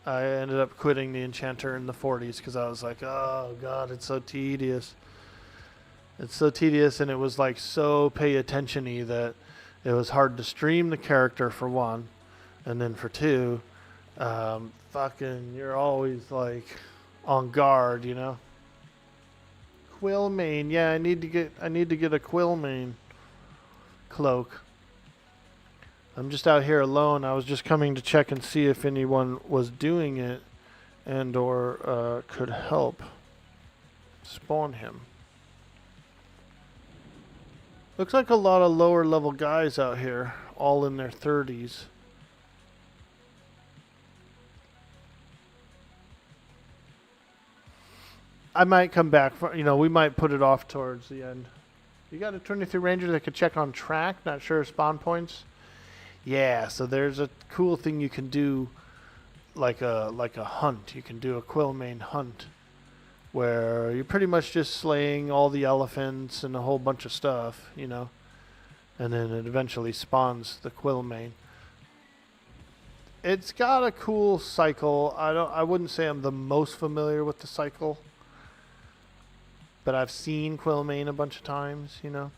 S2: I ended up quitting the enchanter in the 40s because I was like, oh god, it's so tedious. It's so tedious, and it was like so pay attention-y that it was hard to stream the character for one. And then for two, fucking, you're always like on guard, you know. Quillmane, yeah, I need to get a Quillmane cloak. I'm just out here alone. I was just coming to check and see if anyone was doing it and or could help spawn him. Looks like a lot of lower level guys out here, all in their 30s. I might come back for, we might put it off towards the end. You got a 23 Ranger that could check on track, not sure of spawn points. Yeah, so there's a cool thing you can do, like a hunt. You can do a Quillmane hunt where you're pretty much just slaying all the elephants and a whole bunch of stuff, you know, and then it eventually spawns the Quillmane. It's got a cool cycle. I wouldn't say I'm the most familiar with the cycle, but I've seen Quillmane a bunch of times, you know,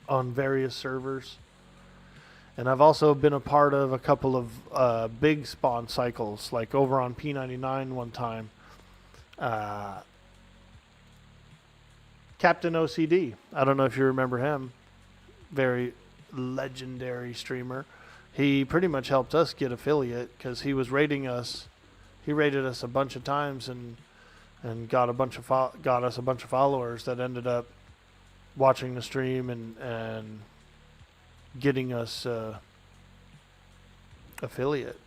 S2: on various servers. And I've also been a part of a couple of big spawn cycles, like over on P99 one time. Captain OCD. I don't know if you remember him. Very legendary streamer. He pretty much helped us get affiliate because he was raiding us. He raided us a bunch of times and got us a bunch of followers that ended up watching the stream and getting us affiliate.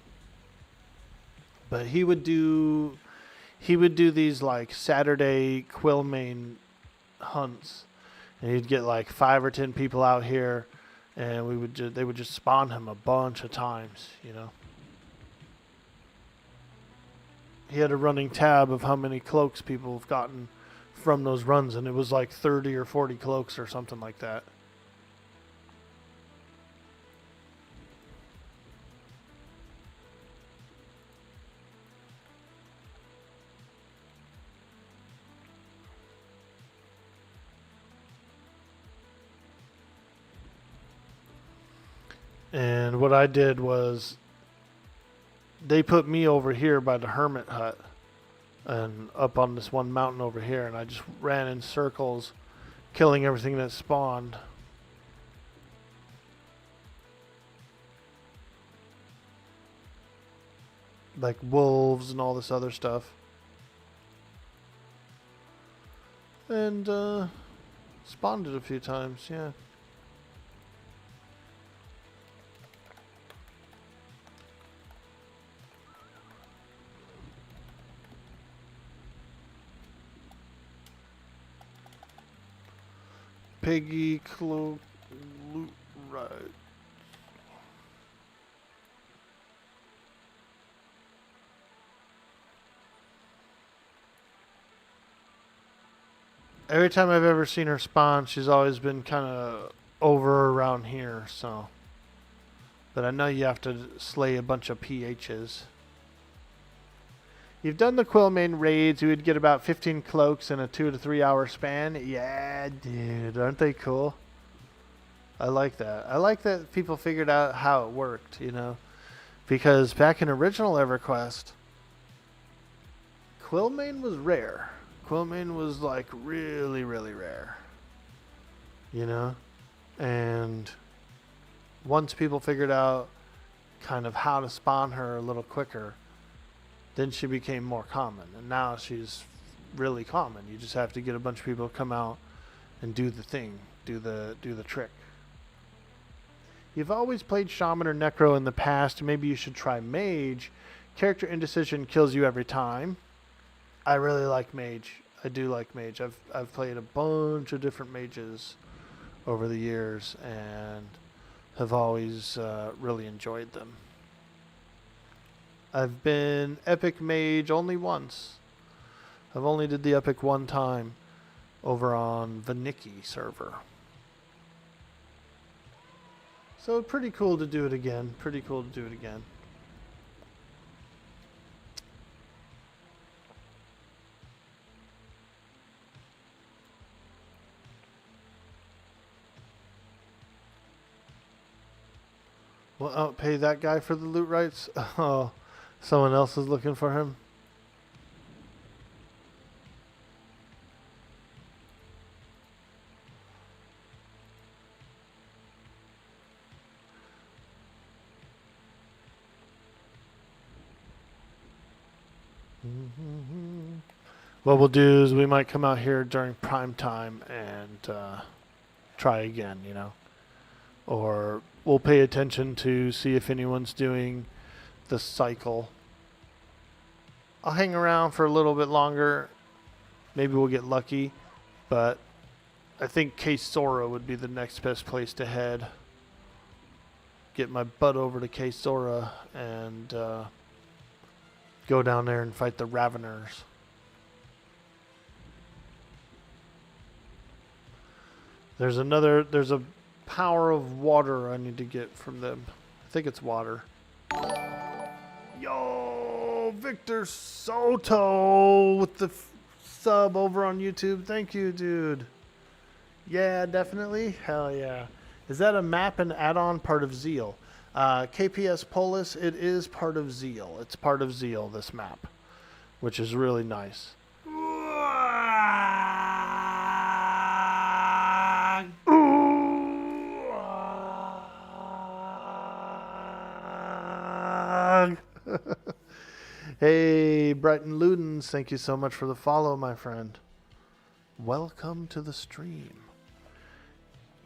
S2: But he would do these like Saturday Quillmane hunts, and he'd get like 5 or 10 people out here, and they would just spawn him a bunch of times, you know. He had a running tab of how many cloaks people have gotten from those runs, and it was like 30 or 40 cloaks or something like that. And what I did was they put me over here by the hermit hut and up on this one mountain over here, and I just ran in circles killing everything that spawned. Like wolves and all this other stuff. And spawned it a few times, yeah. Piggy cloak loot right. Every time I've ever seen her spawn, she's always been kind of over around here, so. But I know you have to slay a bunch of PHs. You've done the Quillmane raids. You would get about 15 cloaks in a 2 to 3 hour span. Yeah, dude. Aren't they cool? I like that. I like that people figured out how it worked, you know. Because back in original EverQuest, Quillmane was rare. Quillmane was like really, really rare. You know? And once people figured out kind of how to spawn her a little quicker, then she became more common, and now she's really common. You just have to get a bunch of people to come out and do the thing, do the trick. You've always played Shaman or Necro in the past. Maybe you should try Mage. Character indecision kills you every time. I really like Mage. I do like Mage. I've played a bunch of different mages over the years and have always really enjoyed them. I've been Epic Mage only once. I've only did the Epic one time over on Vanicki server. So pretty cool to do it again. Pretty cool to do it again. We'll outpay that guy for the loot rights. Oh. Someone else is looking for him. What we'll do is we might come out here during prime time and try again, you know. Or we'll pay attention to see if anyone's doing the cycle. I'll hang around for a little bit longer. Maybe we'll get lucky, but I think Sora would be the next best place to head. Get my butt over to Sora and go down there and fight the Raveners. There's a power of water I need to get from them. I think it's water. Yo, Victor Soto with the sub over on YouTube. Thank you, dude. Yeah, definitely. Hell yeah. Is that a map and add-on part of Zeal? KPS Polis, it is part of Zeal. It's part of Zeal, this map, which is really nice. Hey, Brighton Ludens, thank you so much for the follow, my friend. Welcome to the stream.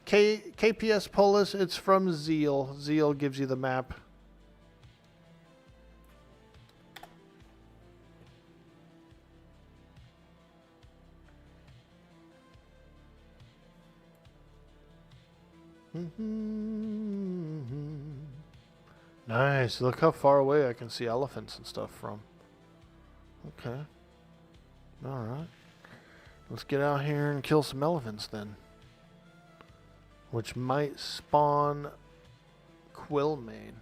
S2: KPS Polis, it's from Zeal. Zeal gives you the map. Nice. Look how far away I can see elephants and stuff from. Okay. Alright. Let's get out here and kill some elephants then. Which might spawn Quillmane.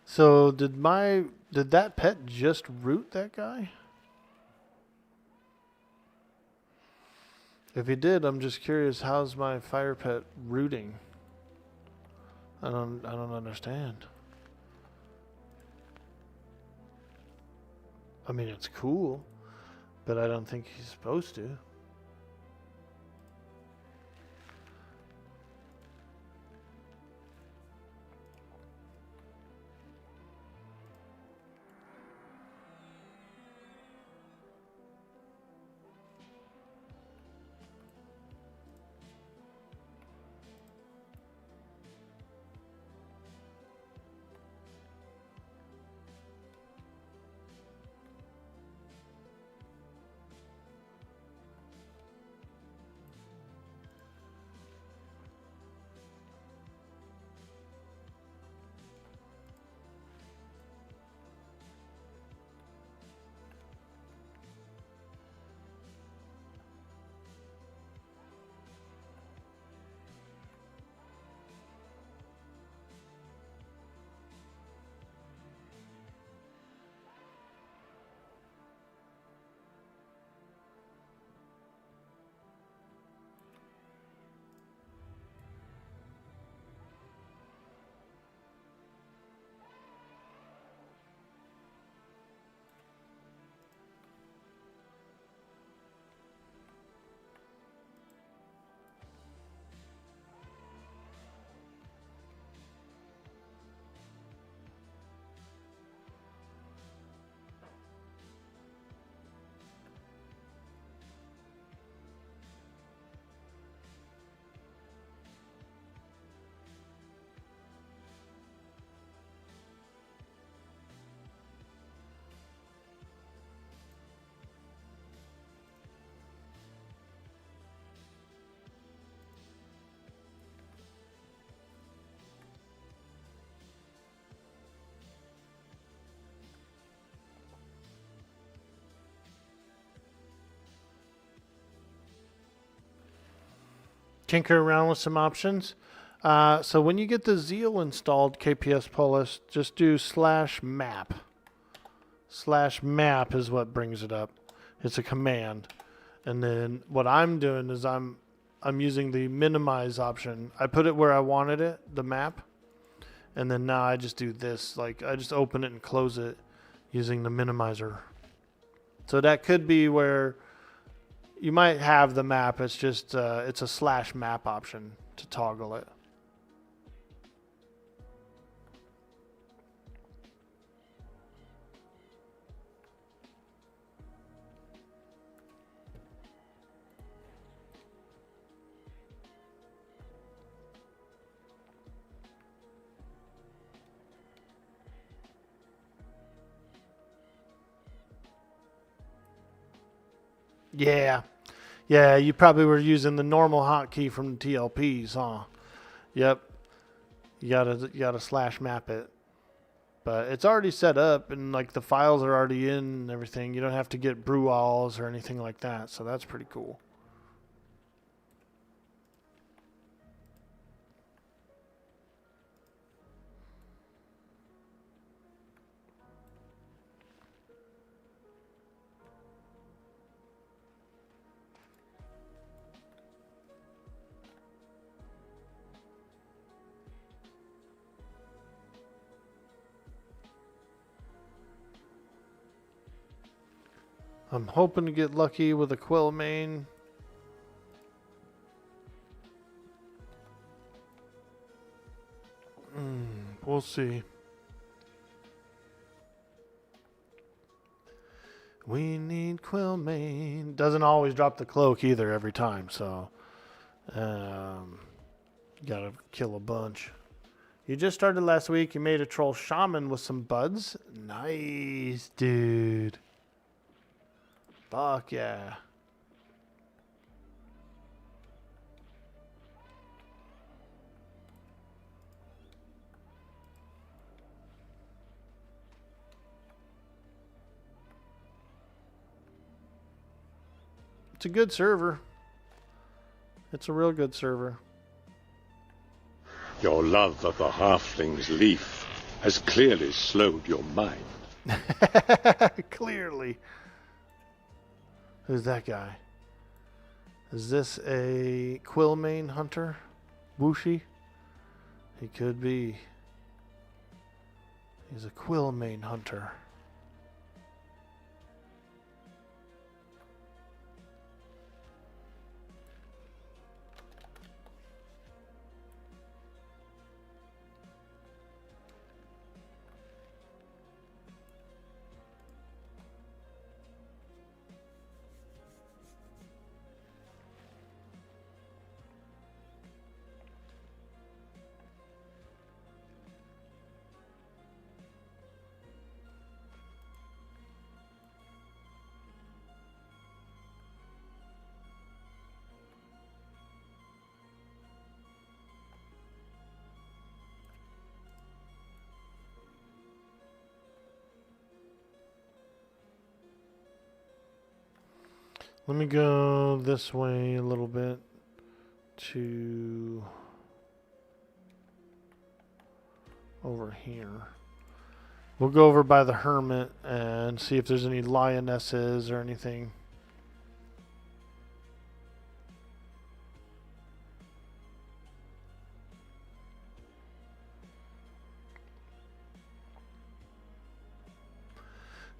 S2: So did that pet just root that guy? If he did, I'm just curious, how's my fire pet rooting? I don't understand. I mean, it's cool, but I don't think he's supposed to. Tinker around with some options. So when you get the Zeal installed, KPS Polis, just do /map. /map is what brings it up. It's a command. And then what I'm doing is I'm using the minimize option. I put it where I wanted it, the map. And then now I just do this. Like I just open it and close it using the minimizer. So that could be where you might have the map. It's just it's a /map option to toggle it. Yeah. Yeah, you probably were using the normal hotkey from the TLPs, huh? Yep. You gotta slash map it. But it's already set up and like the files are already in and everything. You don't have to get brew alls or anything like that, so that's pretty cool. I'm hoping to get lucky with a quill main. We'll see. We need quill main. Doesn't always drop the cloak either every time, so gotta kill a bunch. You just started last week. You made a troll shaman with some buds. Nice, dude. Fuck yeah. It's a good server. It's a real good server.
S3: Your love of the halfling's leaf has clearly slowed your mind.
S2: Clearly. Who's that guy? Is this a Quillmane hunter? Wooshi? He could be. He's a Quillmane hunter. Let me go this way a little bit to over here. We'll go over by the hermit and see if there's any lionesses or anything.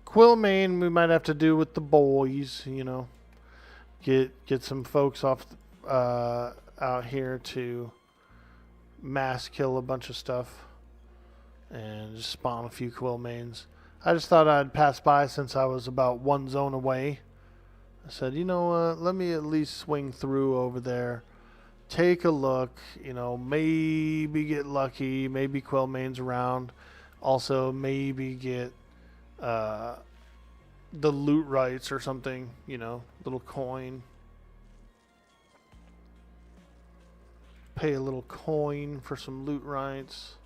S2: Quillmane we might have to do with the boys, you know. Get some folks off out here to mass kill a bunch of stuff and just spawn a few Quillmanes. I just thought I'd pass by since I was about one zone away. I said, you know what, let me at least swing through over there, take a look, you know, maybe get lucky, maybe Quillmane's around. Also, maybe get the loot rights or something, you know, little coin. Pay a little coin for some loot rights.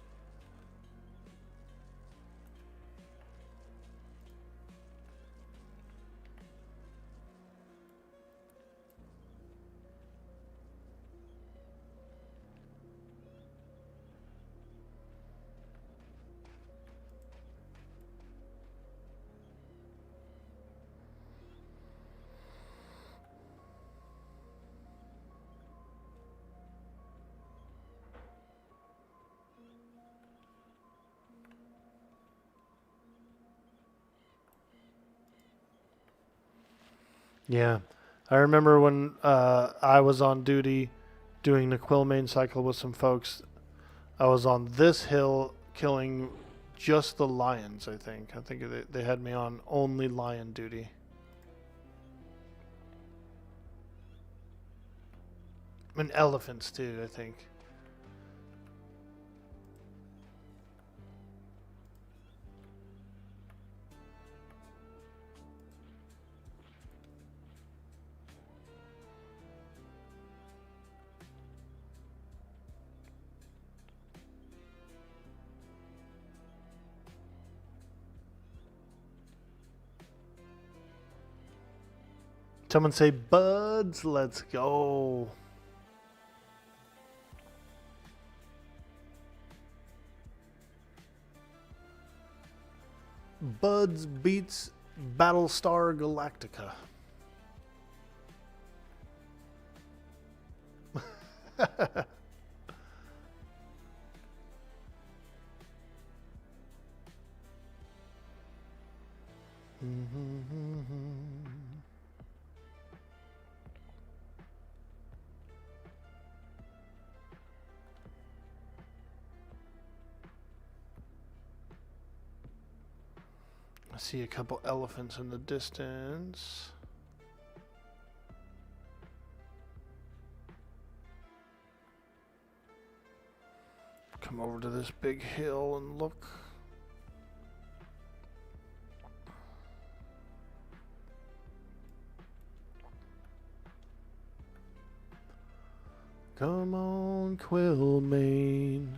S2: Yeah. I remember when I was on duty doing the Quillmane cycle with some folks. I was on this hill killing just the lions, I think. I think they had me on only lion duty. And elephants too, I think. Someone say, buds, let's go. Buds beats Battlestar Galactica. I see a couple elephants in the distance. Come over to this big hill and look. Come on, Quillmane.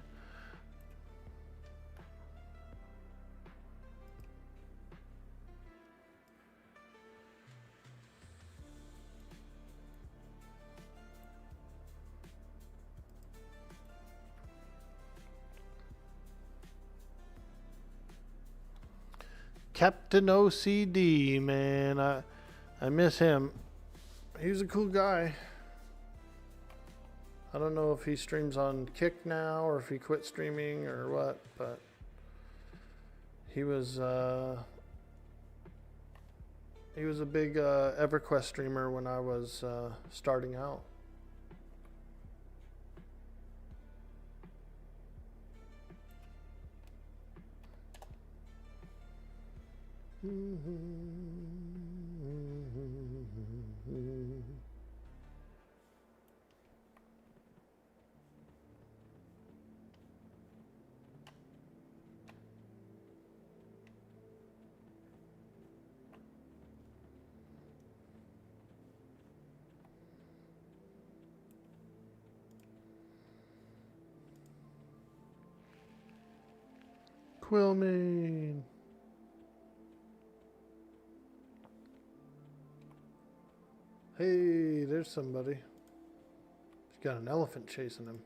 S2: Captain OCD, man, I miss him. He was a cool guy. I don't know if he streams on Kick now or if he quit streaming or what, but he was a big EverQuest streamer when I was starting out. Quillmane. Hey, there's somebody. He's got an elephant chasing him.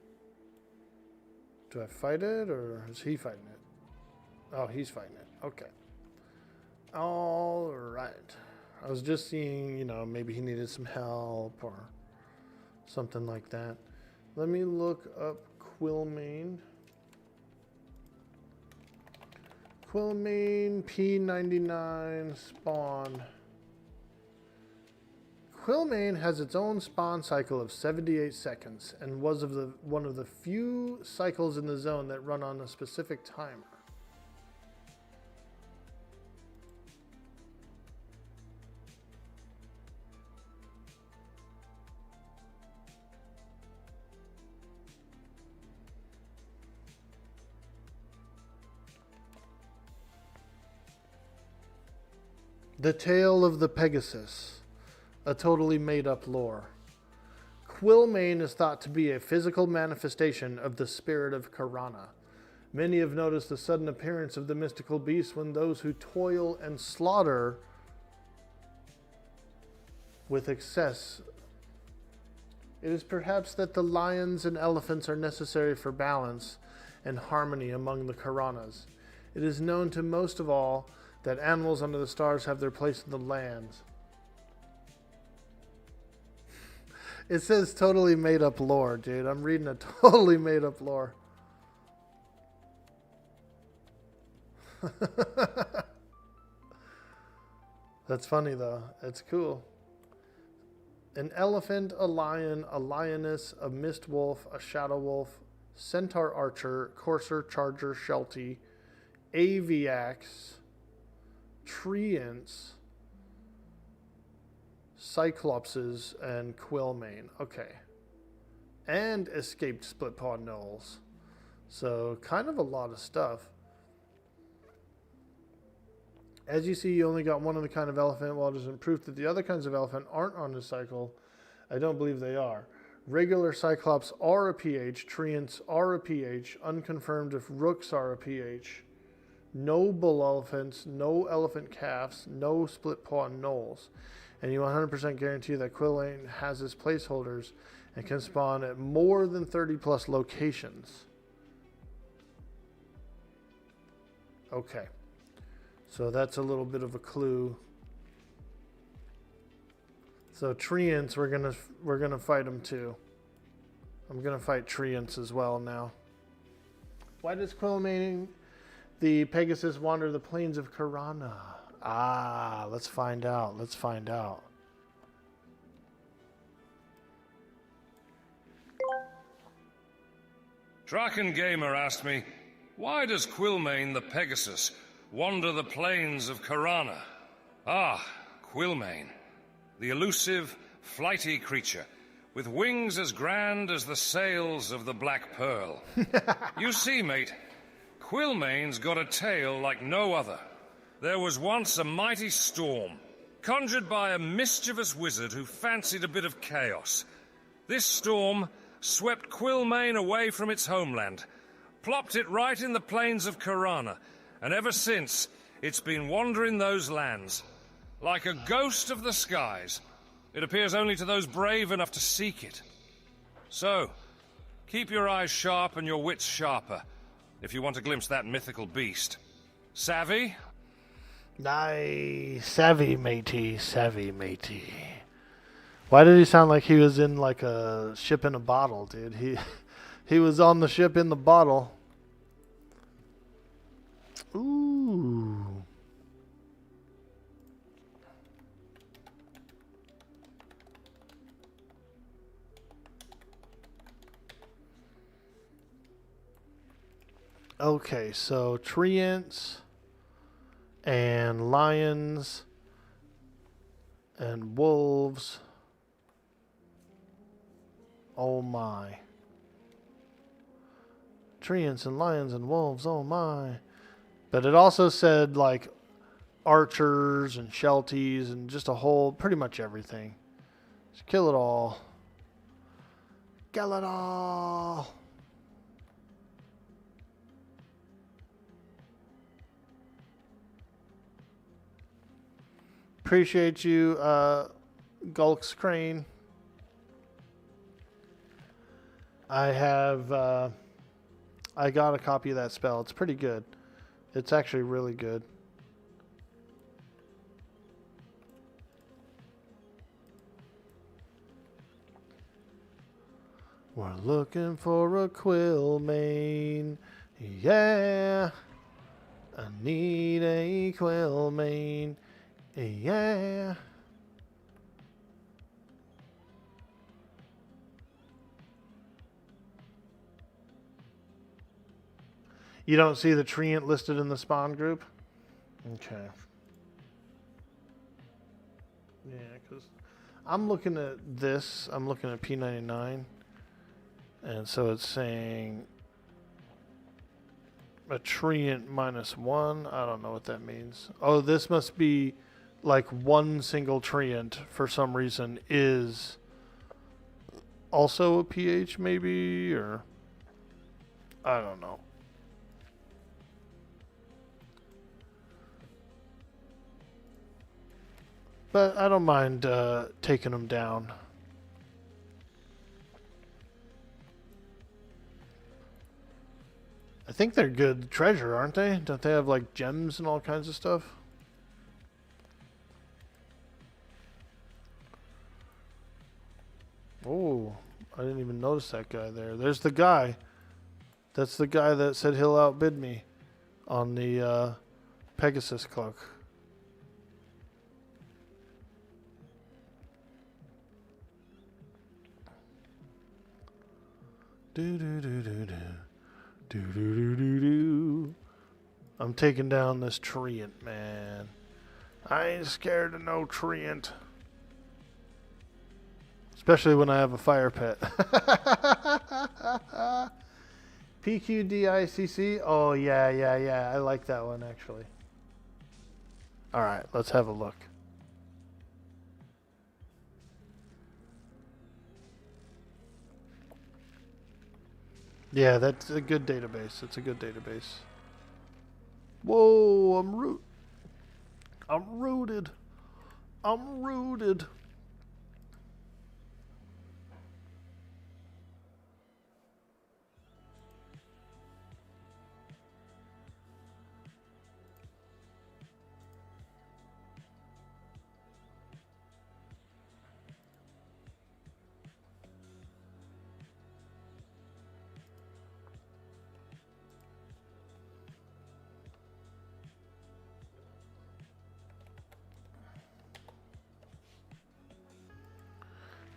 S2: Do I fight it or is he fighting it? Oh, he's fighting it. Okay. All right. I was just seeing, maybe he needed some help or something like that. Let me look up Quillmane. Quillmane P99 spawn. Quillmane has its own spawn cycle of 78 seconds and was one of the few cycles in the zone that run on a specific timer. The Tale of the Pegasus, a totally made-up lore. Quillmane is thought to be a physical manifestation of the spirit of Karana. Many have noticed the sudden appearance of the mystical beast when those who toil and slaughter with excess. It is perhaps that the lions and elephants are necessary for balance and harmony among the Karanas. It is known to most of all that animals under the stars have their place in the lands. It says totally made up lore, dude. I'm reading a totally made up lore. That's funny though. It's cool. An elephant, a lion, a lioness, a mist wolf, a shadow wolf, centaur archer, courser, charger, sheltie, aviax, treants, cyclopses, and Quillmane. Okay. And escaped split paw gnolls. So kind of a lot of stuff. As you see, you only got one of the kind of elephant. While it isn't proof that the other kinds of elephant aren't on this cycle, I don't believe they are. Regular cyclops are a PH, treants are a PH, unconfirmed if rooks are a PH. No bull elephants, no elephant calves, no split paw gnolls. and you 100% guarantee that Quillane has its placeholders and can spawn at more than 30 plus locations. Okay. So that's a little bit of a clue. So Treants, we're gonna fight them too. I'm gonna fight Treants as well now. Why does Quillane the Pegasus wander the plains of Karana? Ah, let's find out. Let's find out.
S5: Draken Gamer asked me, why does Quillane the Pegasus wander the plains of Karana? Ah, Quillane, the elusive, flighty creature, with wings as grand as the sails of the Black Pearl. You see, mate, Quillmane's got a tale like no other. There was once a mighty storm, conjured by a mischievous wizard who fancied a bit of chaos. This storm swept Quillmane away from its homeland, plopped it right in the plains of Karana, and ever since, it's been wandering those lands. Like a ghost of the skies, it appears only to those brave enough to seek it. So, keep your eyes sharp and your wits sharper, if you want to glimpse that mythical beast. Savvy?
S2: Nice. Savvy, matey. Savvy, matey. Why did he sound like he was in like a ship in a bottle, dude? He was on the ship in the bottle. Ooh. Okay, so Treants and lions and wolves. Oh my. Treants and lions and wolves, oh my. But it also said like archers and shelties and just a whole, pretty much everything. Just kill it all. Kill it all. Appreciate you, Gulks Crane. I got a copy of that spell. It's pretty good. It's actually really good. We're looking for a Quillmane. Yeah. I need a Quillmane. Yeah. You don't see the Treant listed in the spawn group? Okay. Yeah, because I'm looking at this. I'm looking at P99. And so it's saying a Treant -1. I don't know what that means. Oh, this must be like one single Treant for some reason is also a PH maybe, or I don't know. But I don't mind taking them down. I think they're good treasure, aren't they? Don't they have like gems and all kinds of stuff? Oh, I didn't even notice that guy there. There's the guy. That's the guy that said he'll outbid me on the Pegasus cloak. Do do do do do. Do do do do do. I'm taking down this Treant, man. I ain't scared of no Treant. Especially when I have a fire pet. PQDICC? Oh, yeah. I like that one, actually. Alright, let's have a look. Yeah, that's a good database. It's a good database. Whoa, I'm rooted. I'm rooted.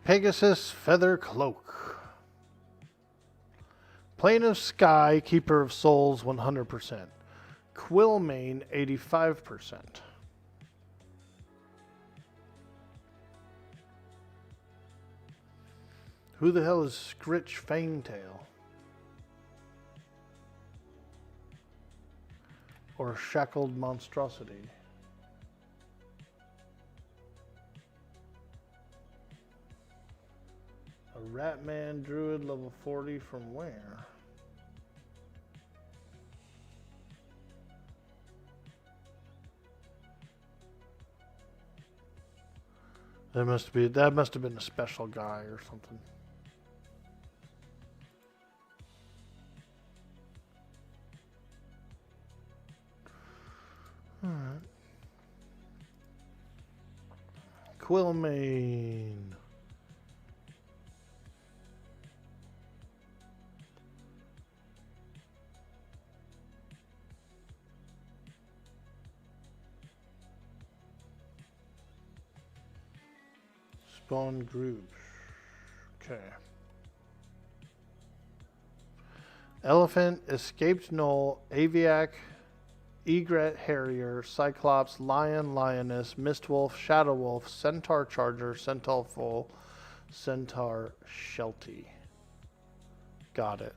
S2: Pegasus Feather Cloak. Plane of Sky, Keeper of Souls, 100%. Quillmane, 85%. Who the hell is Scritch Fanetail? Or Shackled Monstrosity? A Ratman Druid level 40 from where? That must have been a special guy or something. Alright. Quillmane. Spawn groups. Okay. Elephant, Escaped Knoll, Aviac, Egret Harrier, Cyclops, Lion, Lioness, Mistwolf, Shadow Wolf, Centaur Charger, Centaur Foal, Centaur Sheltie. Got it.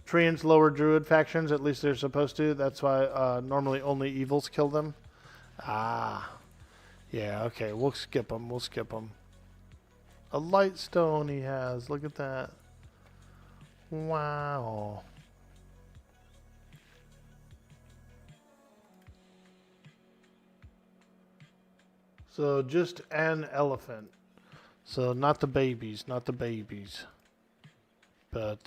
S2: Treant's lower druid factions, at least they're supposed to. That's why normally only evils kill them. Ah. Yeah, okay, we'll skip them. We'll skip them. A light stone he has. Look at that. Wow. So just an elephant. So not the babies, not the babies. But,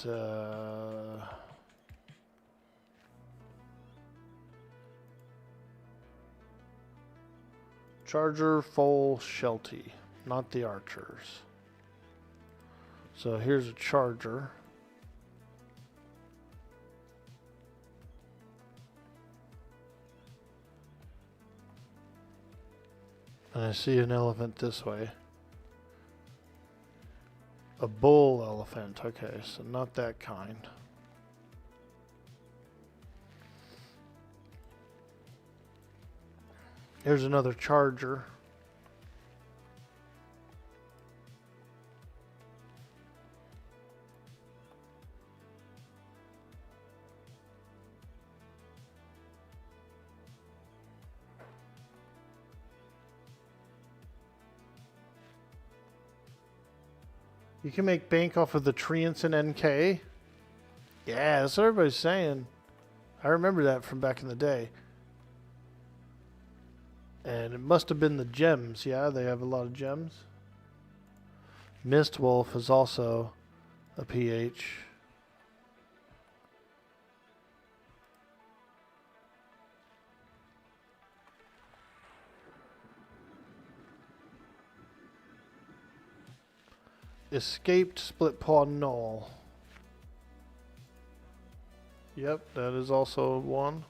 S2: Charger, Foal, Sheltie, not the archers. So here's a charger. And I see an elephant this way. A bull elephant. Okay, so not that kind. Here's another charger. You can make bank off of the Treants and NK. Yeah, that's what everybody's saying. I remember that from back in the day. And it must have been the gems. Yeah, they have a lot of gems. Mistwolf is also a PH. Escaped Split Paw Knoll. Yep, that is also one.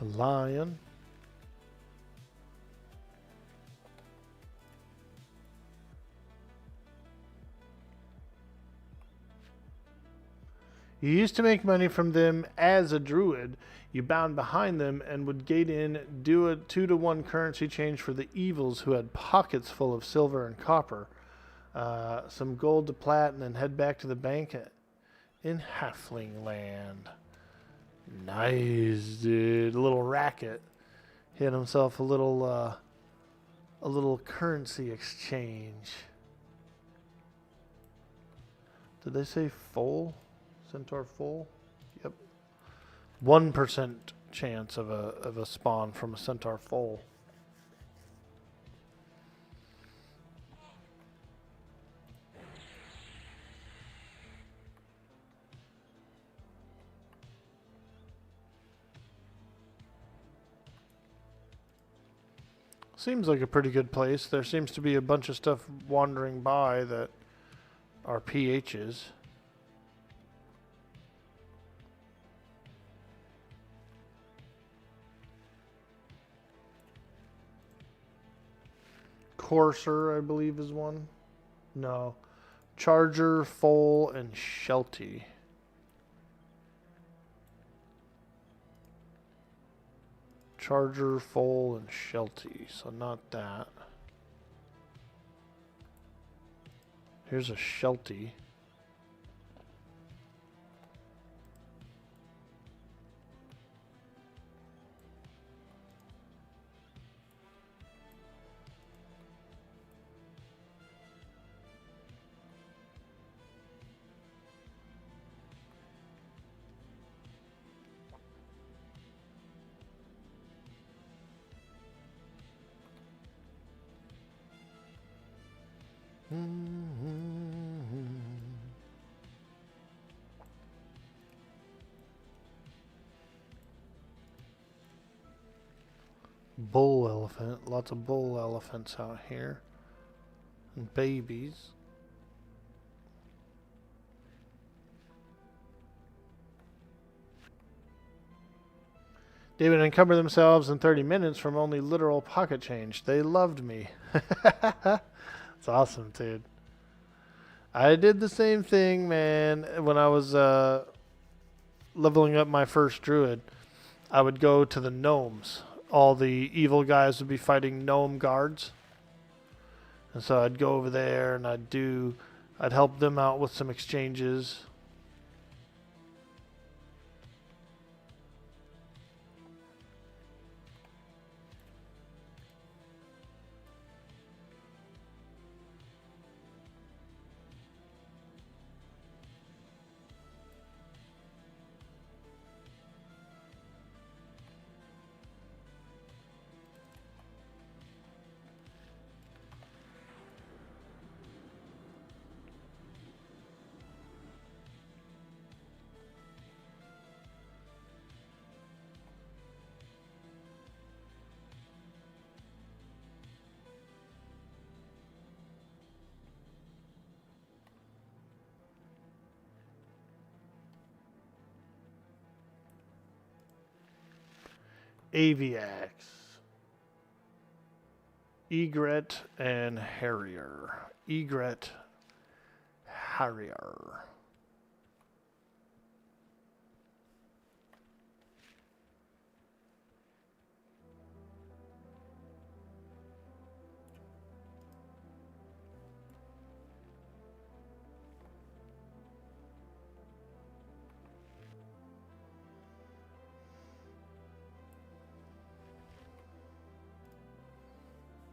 S2: A lion. You used to make money from them as a druid. You bound behind them and would gate in, do a 2-to-1 currency change for the evils who had pockets full of silver and copper. Some gold to plat, and then head back to the bank in Halfling Land. Nice, dude. A little racket. He had himself a little currency exchange. Did they say full? Centaur full? Yep. 1% chance of a spawn from a centaur full. Seems like a pretty good place. There seems to be a bunch of stuff wandering by that are PHs. Courser, I believe, is one. No. Charger, Foal, and Sheltie. Charger, Foal, and Sheltie. So not that. Here's a Sheltie. Bull elephant. Lots of bull elephants out here. And babies. They would encumber themselves in 30 minutes from only literal pocket change. They loved me. It's awesome, dude. I did the same thing, man, when I was leveling up my first druid. I would go to the gnomes. All the evil guys would be fighting gnome guards. And so I'd go over there and I'd help them out with some exchanges. Aviax, Egret, and Harrier. Egret, Harrier.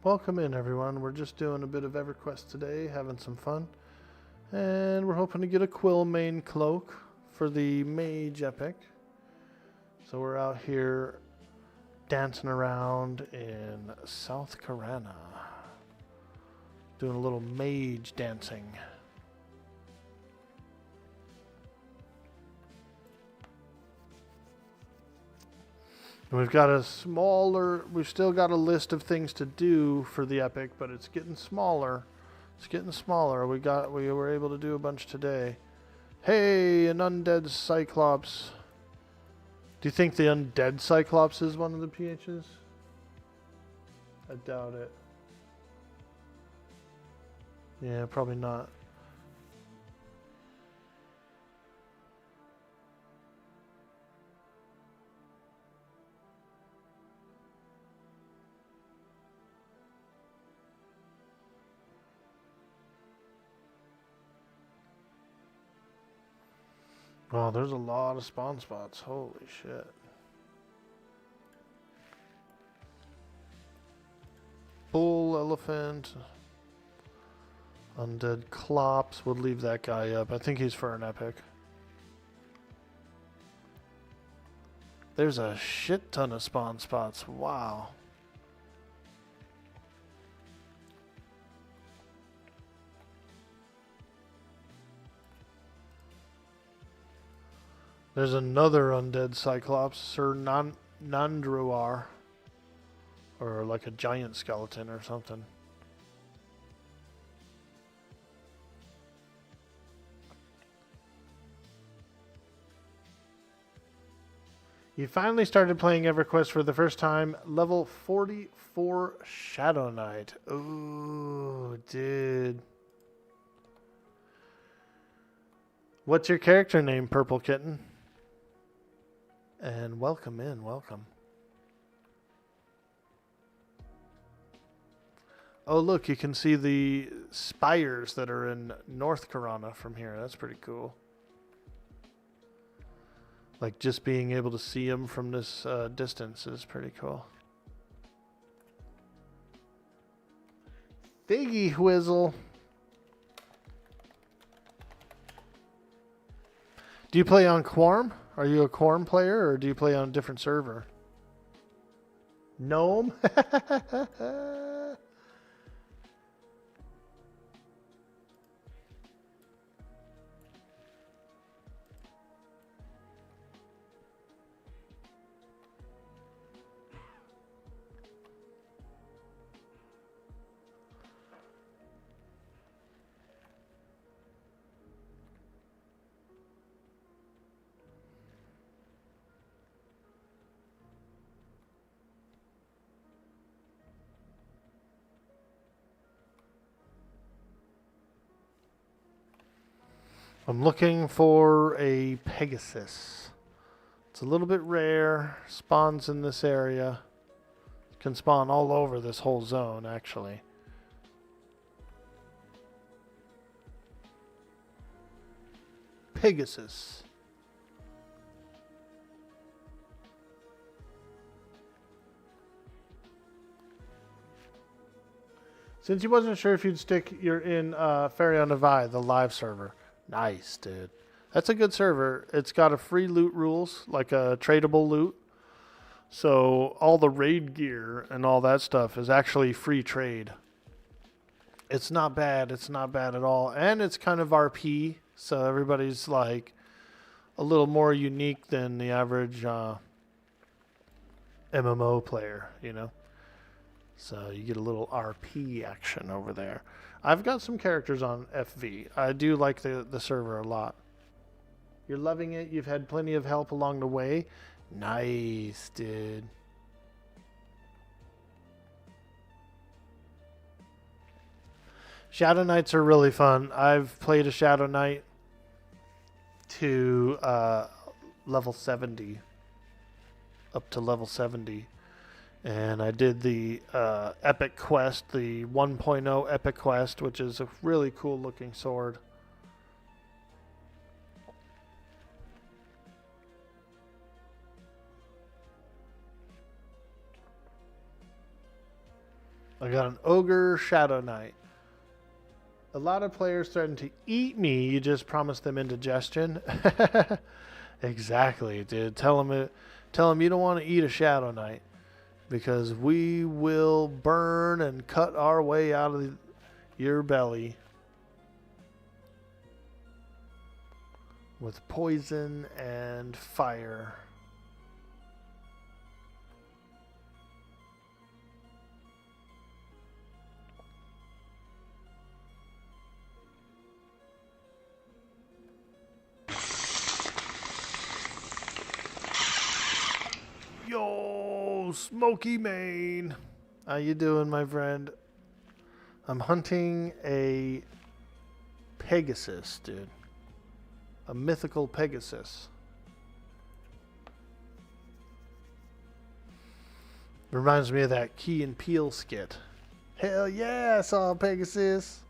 S2: Welcome in, everyone. We're just doing a bit of EverQuest today, having some fun. And we're hoping to get a Quillmane cloak for the Mage Epic. So we're out here dancing around in South Carolina, doing a little mage dancing. And we've still got a list of things to do for the epic, but it's getting smaller. It's getting smaller. We were able to do a bunch today. Hey, an undead Cyclops. Do you think the undead Cyclops is one of the PHs? I doubt it. Yeah, probably not. Oh, there's a lot of spawn spots. Holy shit. Bull, elephant, undead clops. Would leave that guy up. I think he's for an epic. There's a shit ton of spawn spots. Wow. There's another undead cyclops, Sir Nandruar. Or like a giant skeleton or something. You finally started playing EverQuest for the first time. Level 44 Shadow Knight. Ooh, dude. What's your character name, Purple Kitten? And welcome in, welcome. Oh, look, you can see the spires that are in North Karana from here. That's pretty cool. Like, just being able to see them from this distance is pretty cool. Figgy Whizzle. Do you play on Quarm? Are you a Quarm player, or do you play on a different server? Gnome? I'm looking for a Pegasus. It's a little bit rare. Spawns in this area. Can spawn all over this whole zone, actually. Pegasus. Since you wasn't sure if you'd stick, you're in Fairy on Nevi, the live server. Nice, dude. That's a good server. It's got a free loot rules, like a tradable loot. So all the raid gear and all that stuff is actually free trade. It's not bad. It's not bad at all. And it's kind of RP, so everybody's like a little more unique than the average MMO player, you know? So you get a little RP action over there. I've got some characters on FV. I do like the server a lot. You're loving it. You've had plenty of help along the way. Nice, dude. Shadow Knights are really fun. I've played a Shadow Knight to level 70. Up to level 70. And I did the Epic Quest, the 1.0 Epic Quest, which is a really cool looking sword. I got an Ogre Shadow Knight. A lot of players threaten to eat me. You just promise them indigestion. Exactly, dude. Tell them you don't want to eat a Shadow Knight. Because we will burn and cut our way out of your belly with poison and fire. Yo, Smoky Mane. How you doing, my friend? I'm hunting a Pegasus, dude. A mythical Pegasus. Reminds me of that Key and Peele skit. Hell yeah, I saw a Pegasus.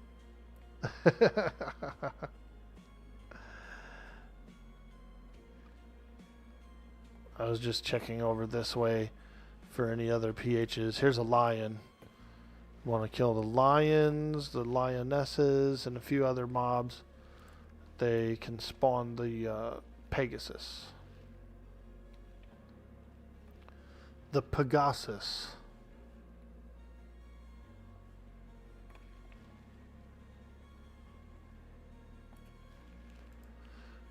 S2: I was just checking over this way for any other PHs. Here's a lion. Want to kill the lions, the lionesses, and a few other mobs. They can spawn the Pegasus. The Pegasus.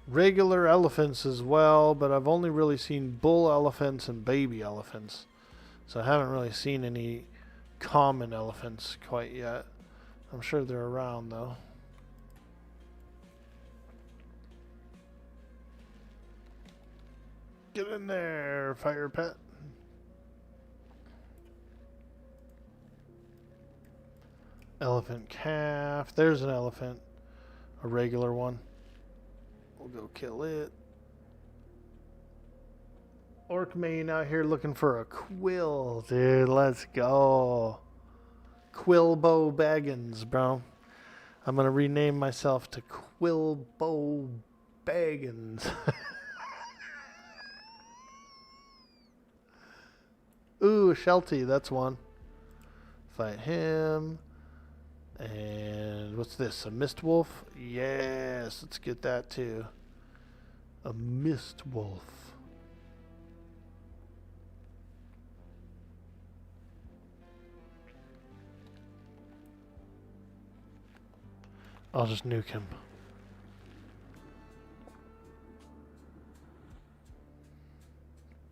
S2: Regular elephants as well, but I've only really seen bull elephants and baby elephants. So I haven't really seen any common elephants quite yet. I'm sure they're around though. Get in there, fire pet. Elephant calf. There's an elephant. A regular one. We'll go kill it. Orc-mane out here looking for a quill. Dude, let's go. Quilbo Baggins, bro. I'm going to rename myself to Quilbo Baggins. Ooh, Shelty, that's one. Fight him. And what's this? A mist wolf? Yes, let's get that too. A mist wolf. I'll just nuke him.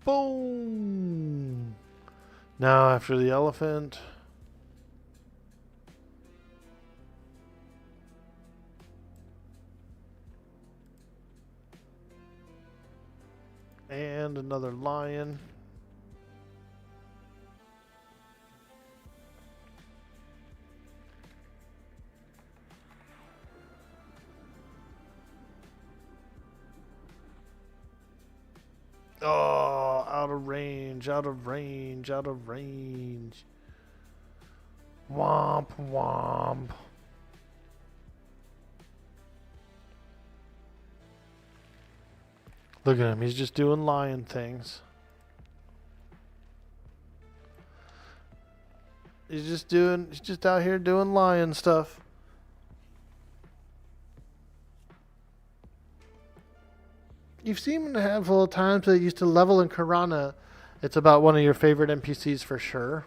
S2: Boom! Now after the elephant. And another lion. Oh, out of range, out of range, out of range. Womp womp. Look at him, he's just doing lion things. He's just out here doing lion stuff. You've seen him a handful of times. They used to level in Karana. It's about one of your favorite NPCs for sure.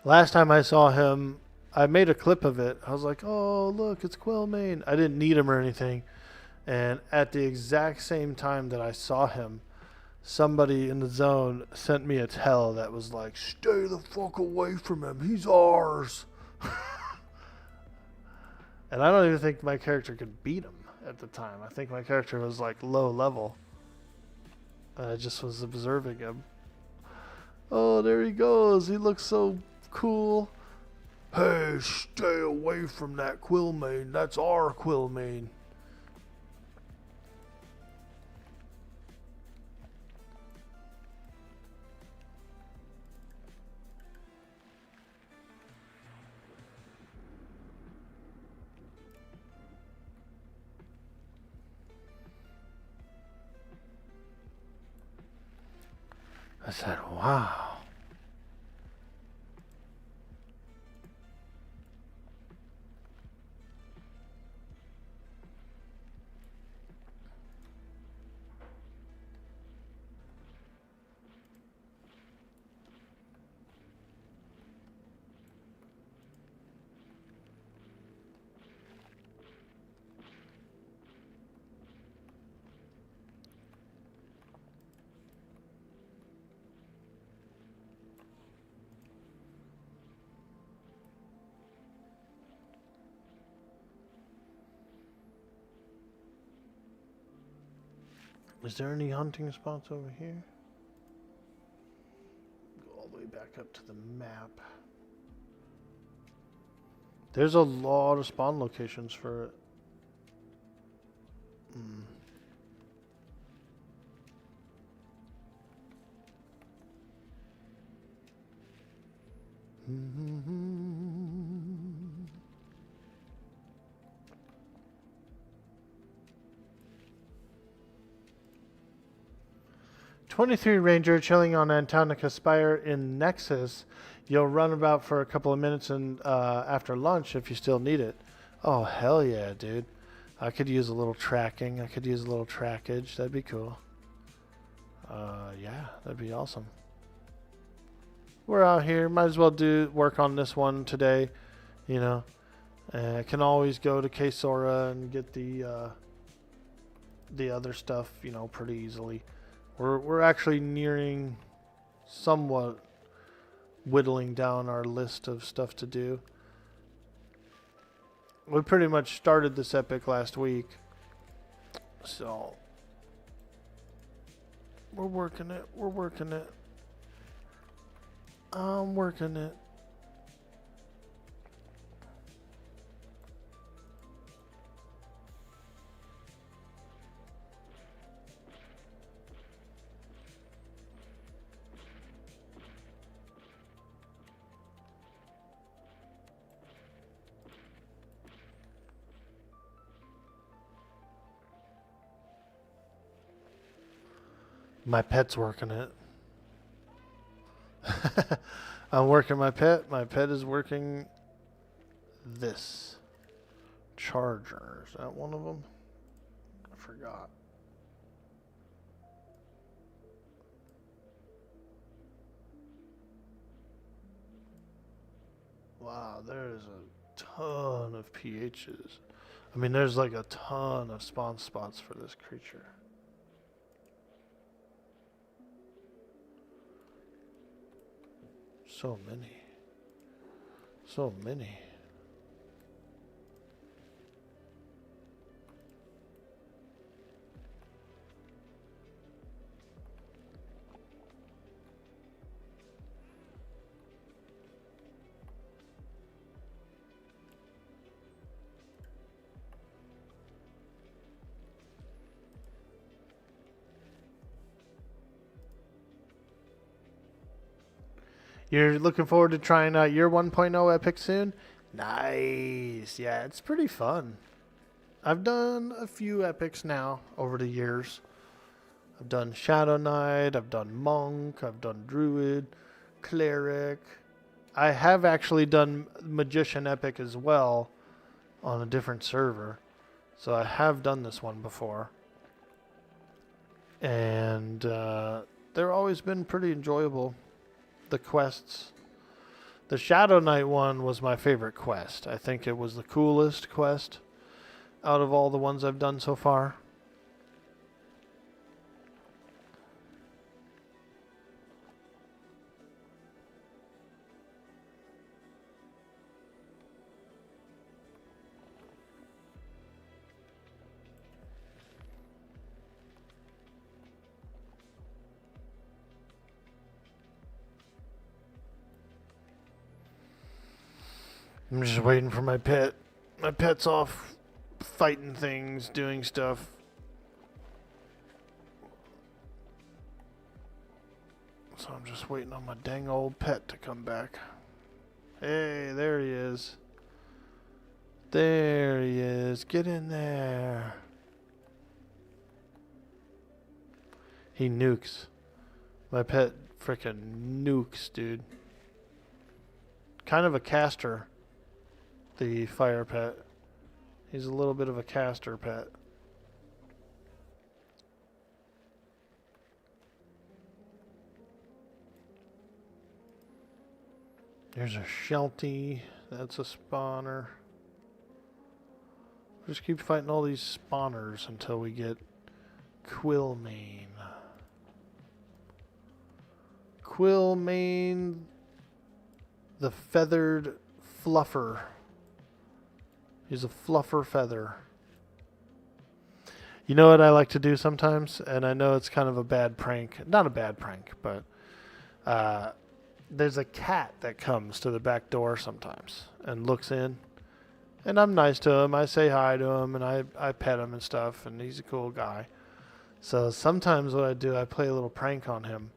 S2: Last time I saw him, I made a clip of it. I was like, oh, look, it's Quillmane. I didn't need him or anything. And at the exact same time that I saw him, somebody in the zone sent me a tell that was like, stay the fuck away from him. He's ours. And I don't even think my character could beat him at the time. I think my character was like low level. I just was observing him. Oh, there he goes. He looks so cool. Hey, stay away from that Quillmane. That's our Quillmane. I said, wow. Is there any hunting spots over here? Go all the way back up to the map. There's a lot of spawn locations for it. 23 Ranger chilling on Antonica Spire in Nexus. You'll run about for a couple of minutes and after lunch if you still need it. Oh, hell yeah, dude. I could use a little tracking. I could use a little trackage. That'd be cool. Yeah, that'd be awesome. We're out here. Might as well work on this one today. You know. I can always go to Kesora and get the other stuff, you know, pretty easily. We're actually nearing somewhat whittling down our list of stuff to do. We pretty much started this epic last week. So we're working it. We're working it. I'm working it. My pet's working it. I'm working my pet. My pet is working this charger. Is that one of them? I forgot. Wow, there's a ton of pHs. I mean, there's like a ton of spawn spots for this creature. So many. So many. You're looking forward to trying out your 1.0 epic soon? Nice. Yeah, it's pretty fun. I've done a few epics now over the years. I've done Shadow Knight, I've done Monk, I've done Druid, Cleric. I have actually done Magician epic as well on a different server. So I have done this one before. And they've always been pretty enjoyable. The quests. The Shadow Knight one was my favorite quest. I think it was the coolest quest out of all the ones I've done so far. I'm just waiting for my pet. My pet's off fighting things, doing stuff. So I'm just waiting on my dang old pet to come back. Hey, there he is. There he is. Get in there. He nukes. My pet frickin' nukes, dude. Kind of a caster. The fire pet. He's a little bit of a caster pet. There's a Sheltie. That's a spawner. Just keep fighting all these spawners until we get Quillmane. Quillmane, the feathered fluffer. He's a fluffer feather. You know what I like to do sometimes? And I know it's kind of a bad prank. Not a bad prank, but there's a cat that comes to the back door sometimes and looks in. And I'm nice to him. I say hi to him and I pet him and stuff. And he's a cool guy. So sometimes what I do, I play a little prank on him.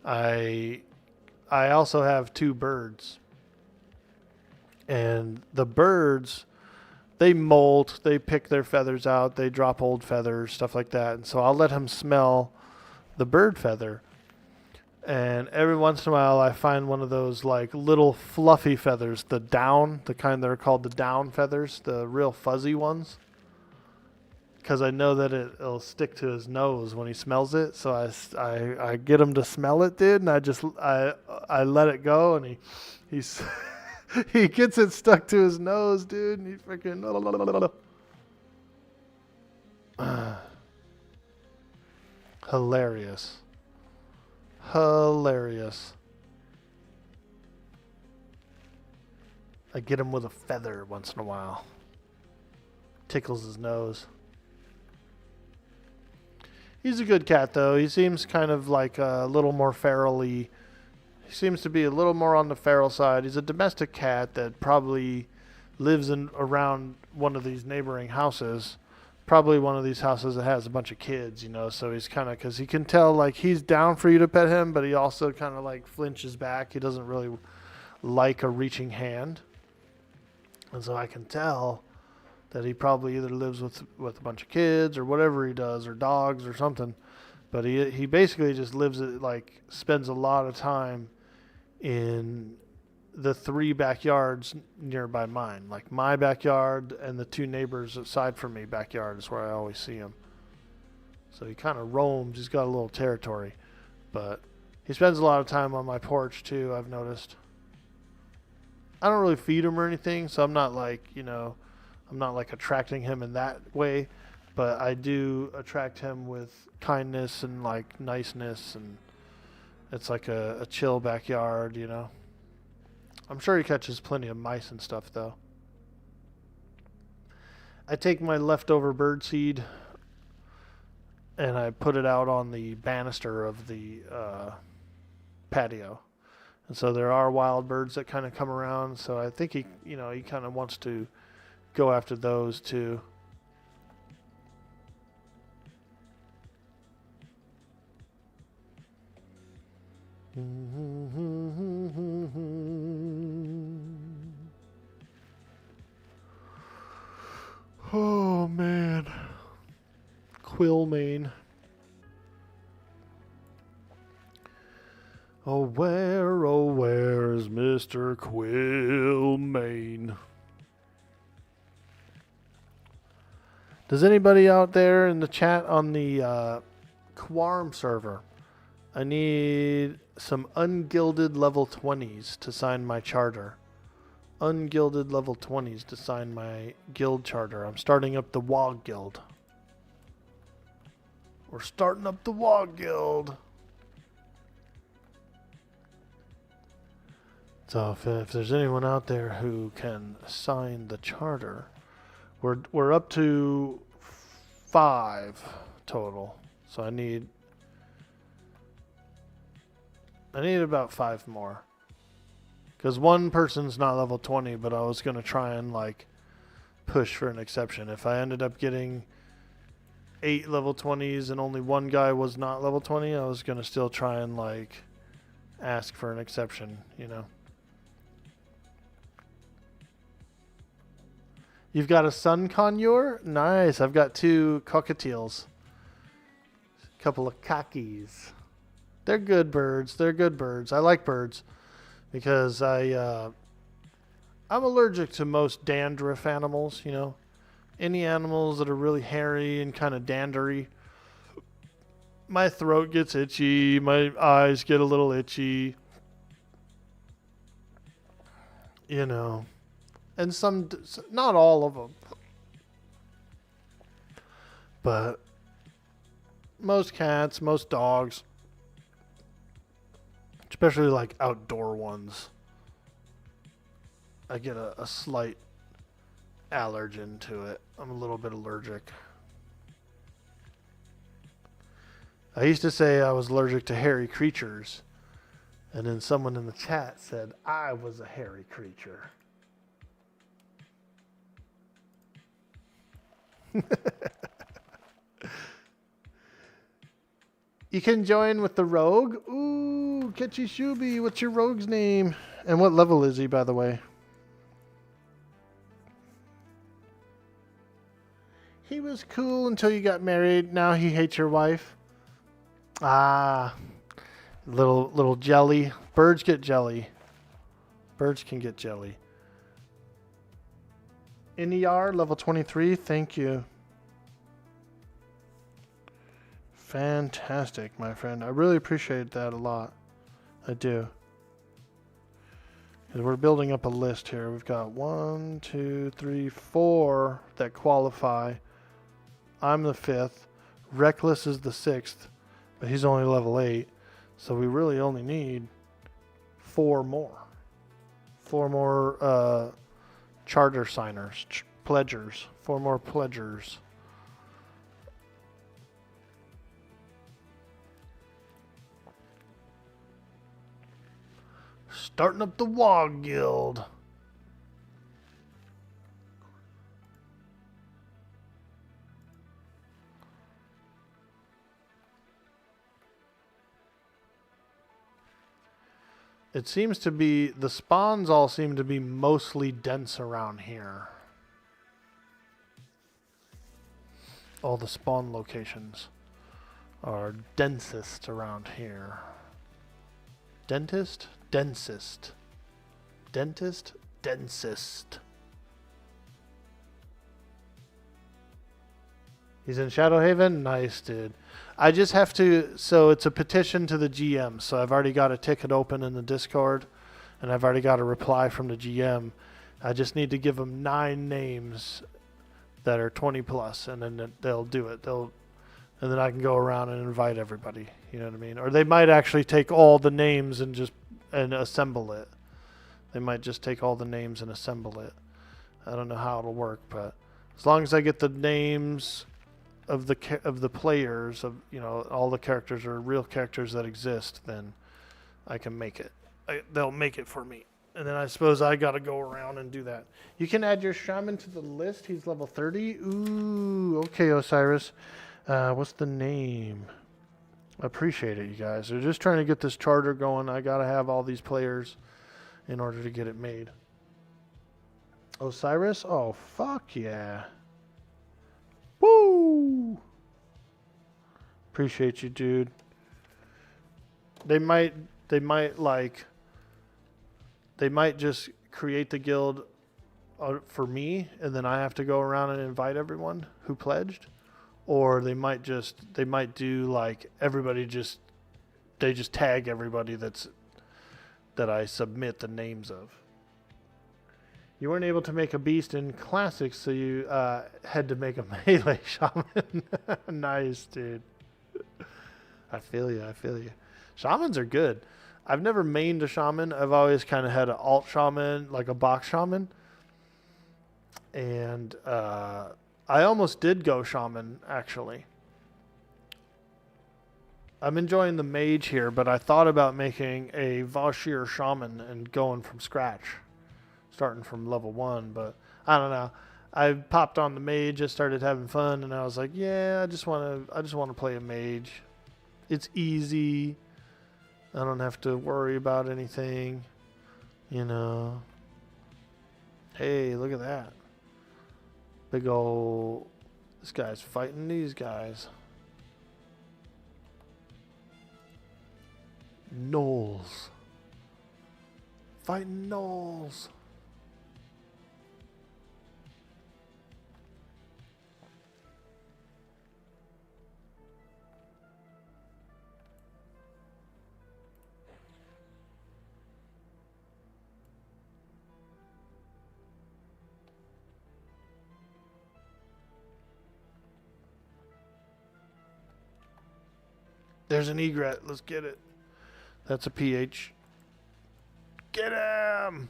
S2: I also have 2 birds. And the birds, they pick their feathers out, they drop old feathers, stuff like that. And so I'll let him smell the bird feather. And every once in a while I find one of those like little fluffy feathers, the down, the kind that are called the down feathers, the real fuzzy ones. Because I know that it'll stick to his nose when he smells it. So I get him to smell it, dude, and I let it go, and he's he gets it stuck to his nose, dude, and he freaking hilarious. Hilarious. I get him with a feather once in a while. Tickles his nose. He's a good cat, though. He seems kind of like a little more ferally. He seems to be a little more on the feral side. He's a domestic cat that probably lives around one of these neighboring houses. Probably one of these houses that has a bunch of kids, you know. So he's kind of, because he can tell, like, he's down for you to pet him, but he also kind of, like, flinches back. He doesn't really like a reaching hand. And so I can tell that he probably either lives with a bunch of kids or whatever he does, or dogs or something. But he basically just lives it, like, spends a lot of time in the 3 backyards nearby mine. Like my backyard and the 2 neighbors aside from me backyard is where I always see him. So he kind of roams. He's got a little territory. But he spends a lot of time on my porch too, I've noticed. I don't really feed him or anything, so I'm not like, you know, I'm not like attracting him in that way, but I do attract him with kindness and like niceness, and it's like a chill backyard, you know. I'm sure he catches plenty of mice and stuff though. I take my leftover bird seed and I put it out on the banister of the patio. And so there are wild birds that kind of come around, so I think he kind of wants to go after those too. Oh man, Quillmane. Oh where's Mr. Quillmane? Does anybody out there in the chat on the Quarm server? I need some ungilded level 20s to sign my charter. Ungilded level 20s to sign my guild charter. I'm starting up the WoG guild. We're starting up the WoG guild. So if there's anyone out there who can sign the charter, we're up to 5 total. So I need about 5 more. Because one person's not level 20, but I was going to try and like push for an exception. If I ended up getting 8 level 20s and only one guy was not level 20, I was going to still try and like ask for an exception, you know. You've got a sun conure? Nice. I've got 2 cockatiels. A couple of cockies. They're good birds. They're good birds. I like birds because I'm allergic to most dandruff animals, you know. Any animals that are really hairy and kind of dandery. My throat gets itchy. My eyes get a little itchy. You know. And some, not all of them. But most cats, most dogs, especially like outdoor ones, I get a slight allergen to it. I'm a little bit allergic. I used to say I was allergic to hairy creatures, and then someone in the chat said I was a hairy creature. You can join with the rogue. Ooh, Ketchy Shubi, what's your rogue's name? And what level is he, by the way? He was cool until you got married. Now he hates your wife. Ah, little jelly. Birds get jelly. Birds can get jelly. NER level 23. Thank you. Fantastic, my friend. I really appreciate that a lot. I do. 'Cause we're building up a list here. We've got 1, 2, 3, 4 that qualify. I'm the 5th. Reckless is the 6th, but he's only level 8. So we really only need 4 more. 4 more charter signers, pledgers. 4 more pledgers. Starting up the Wog Guild. It seems to be, the spawns all seem to be mostly dense around here. All the spawn locations are densest around here. Dentist? Densest. Dentist? Densest. He's in Shadowhaven? Nice, dude. I just have to, so it's a petition to the GM, so I've already got a ticket open in the Discord, and I've already got a reply from the GM. I just need to give them 9 names that are 20 plus, and then they'll do it. And then I can go around and invite everybody, you know what I mean? Or they might actually take all the names and just assemble it. They might just take all the names and assemble it. I don't know how it'll work, but as long as I get the names of the players, of, you know, all the characters are real characters that exist, then I can make it. They'll make it for me. And then I suppose I got to go around and do that. You can add your shaman to the list. He's level 30. Ooh, okay, Osiris. What's the name? I appreciate it, you guys. They're just trying to get this charter going. I got to have all these players in order to get it made. Osiris? Oh, fuck yeah. Woo! Appreciate you, dude. They might just create the guild for me, and then I have to go around and invite everyone who pledged, or they might do like everybody they just tag everybody that I submit the names of. You weren't able to make a beast in classics, so you had to make a melee shaman. Nice, dude. I feel you. Shamans are good. I've never mained a shaman. I've always kind of had an alt shaman, like a box shaman. And I almost did go shaman, actually. I'm enjoying the mage here, but I thought about making a Vashir shaman and going from scratch. Starting from level 1, but I don't know. I popped on the mage, just started having fun, and I was like, yeah, I just want to play a mage. It's easy. I don't have to worry about anything, you know. Hey, look at that. Big ol', this guy's fighting these guys. Gnolls. Fighting gnolls. There's an egret. Let's get it. That's a PH. Get him!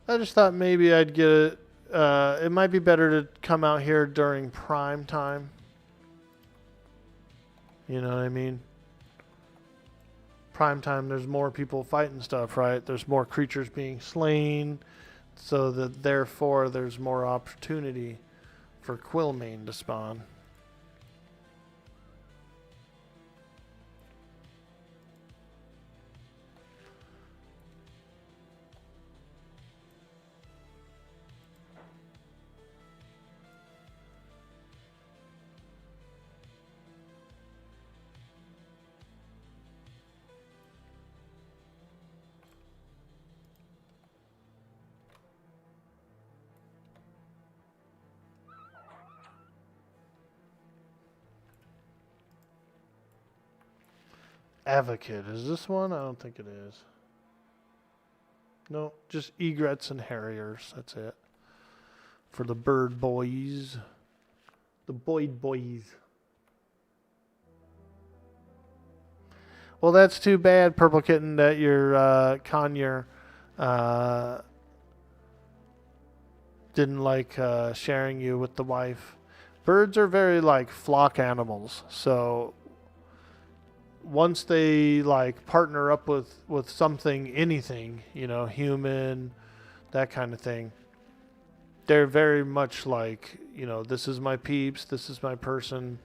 S2: I just thought maybe I'd get it. It might be better to come out here during prime time. You know what I mean? Prime time, there's more people fighting stuff, right? There's more creatures being slain, so that therefore there's more opportunity for Quillmane to spawn. Advocate. Is this one? I don't think it is. No, just egrets and harriers. That's it. For the bird boys. The Boyd boys. Well, that's too bad, Purple Kitten, that your conure didn't like sharing you with the wife. Birds are very like flock animals, so once they like partner up with something, anything, you know, human, that kind of thing, they're very much like, you know, this is my peeps, this is my person,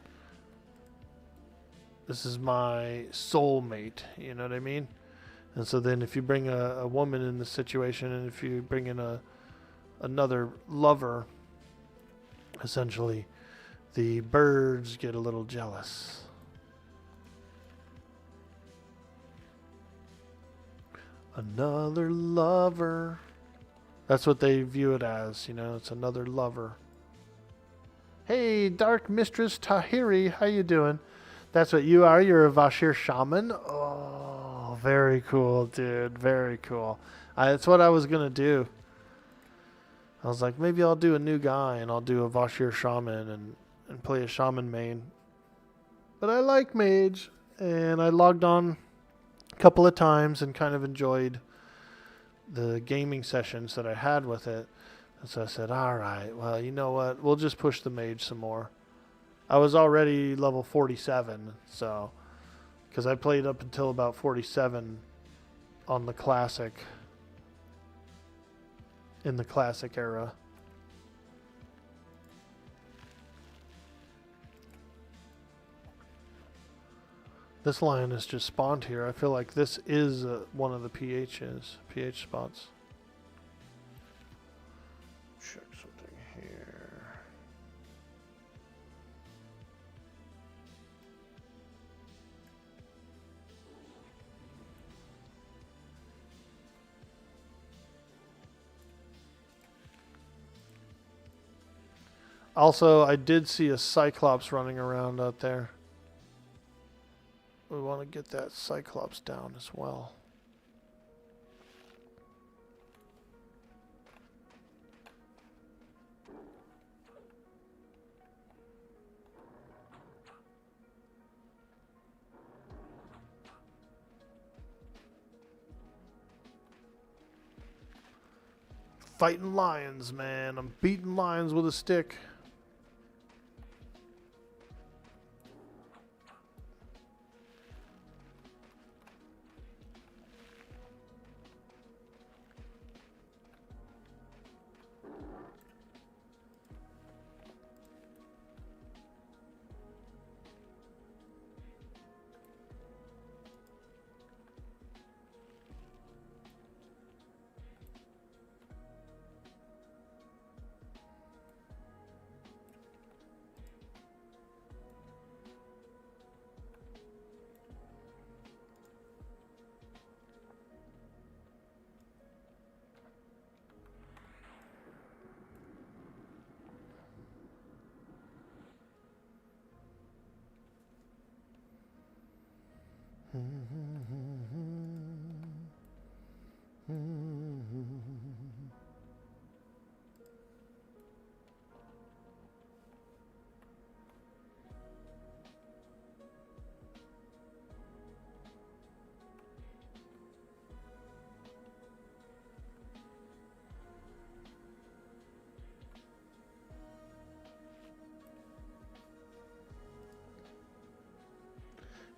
S2: this is my soulmate, you know what I mean? And so then if you bring a woman in the situation, and if you bring in another lover, essentially, the birds get a little jealous. Another lover. That's what they view it as, you know, it's another lover. Hey, Dark Mistress Tahiri, how you doing? That's what you are. You're a Vashir shaman. Oh, very cool, dude. Very cool. That's what I was going to do. I was like, maybe I'll do a new guy and I'll do a Vashir shaman and play a shaman main. But I like mage, and I logged on a couple of times and kind of enjoyed the gaming sessions that I had with it. And so I said, all right, well, you know what? We'll just push the mage some more. I was already level 47, so, because I played up until about 47 on the classic, in the classic era. This lion has just spawned here. I feel like this is one of the pH spots. Check something here. Also, I did see a Cyclops running around out there. We want to get that Cyclops down as well. Fighting lions, man. I'm beating lions with a stick.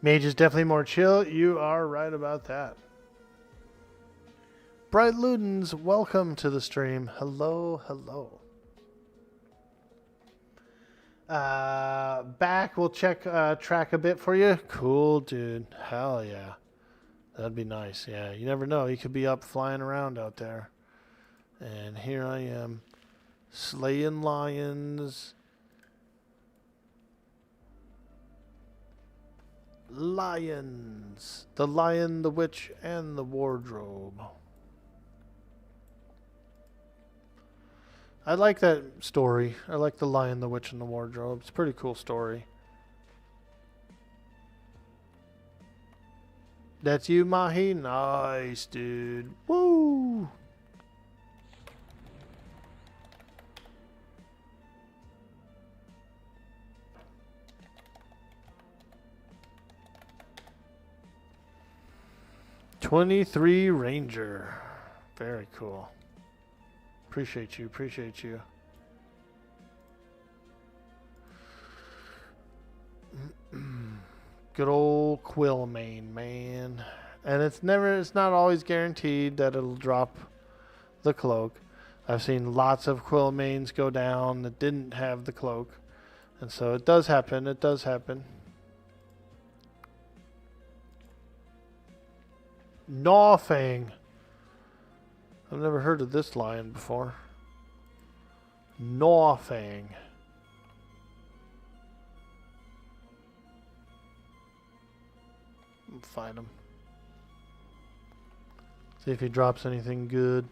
S2: Mage is definitely more chill. You are right about that. Bright Ludens, welcome to the stream. Hello, hello. Back, we'll check track a bit for you. Cool, dude. Hell yeah. That'd be nice. Yeah, you never know. You could be up flying around out there. And here I am, slaying lions. Lions. The Lion, the Witch, and the Wardrobe. I like that story. I like the Lion, the Witch, and the Wardrobe. It's a pretty cool story. That's you, Mahi? Nice, dude. Woo! '23 Ranger. Very cool. Appreciate you. Appreciate you. Good old Quillmane, man. And it's not always guaranteed that it'll drop the cloak. I've seen lots of Quillmanes go down that didn't have the cloak. And so it does happen. It does happen. Gnawfang. I've never heard of this lion before. Gnawfang. Find him. See if he drops anything good.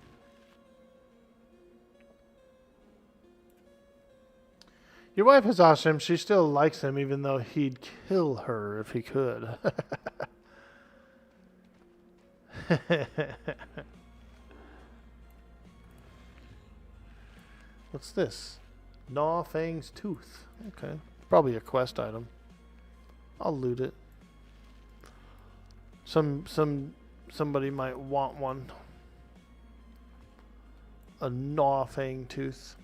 S2: Your wife is awesome. She still likes him even though he'd kill her if he could. What's this? Gnawfang's tooth. Okay. Probably a quest item. I'll loot it. Somebody might want one. A Gnawfang tooth.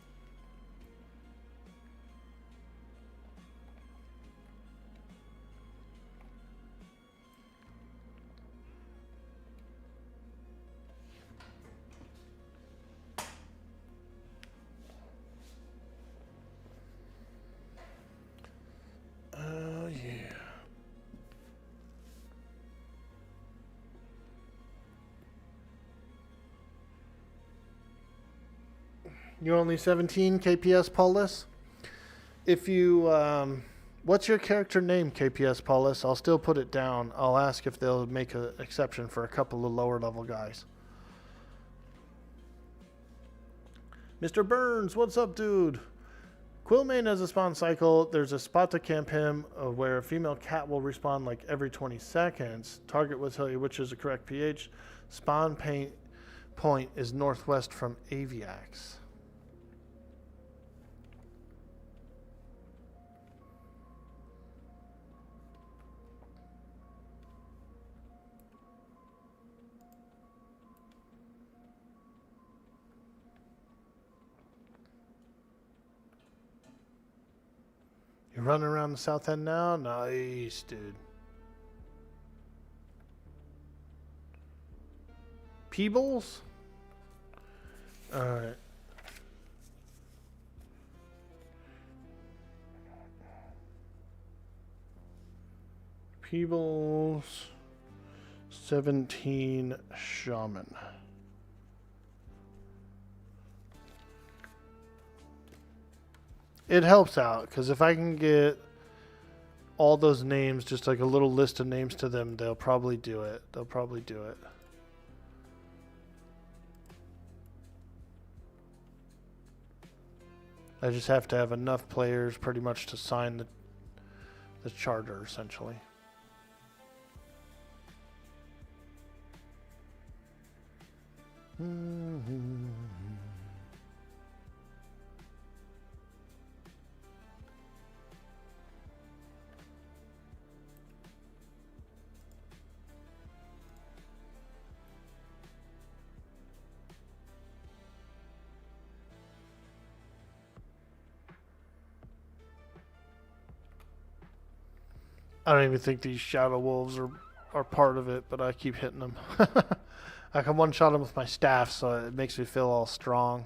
S2: Oh yeah. You're only 17, KPS Paulus? If you, what's your character name, KPS Paulus? I'll still put it down. I'll ask if they'll make an exception for a couple of lower level guys. Mr. Burns, what's up, dude? Quillmane has a spawn cycle. There's a spot to camp him where a female cat will respawn like every 20 seconds. Target will tell you which is the correct pH. Spawn point is northwest from Aviax. You're running around the south end now? Nice, dude. Peebles? Alright. Peebles. 17 Shaman. It helps out, because if I can get all those names, just like a little list of names to them, they'll probably do it. They'll probably do it. I just have to have enough players pretty much to sign the charter, essentially. I don't even think these shadow wolves are part of it, but I keep hitting them. I can one-shot them with my staff, so it makes me feel all strong.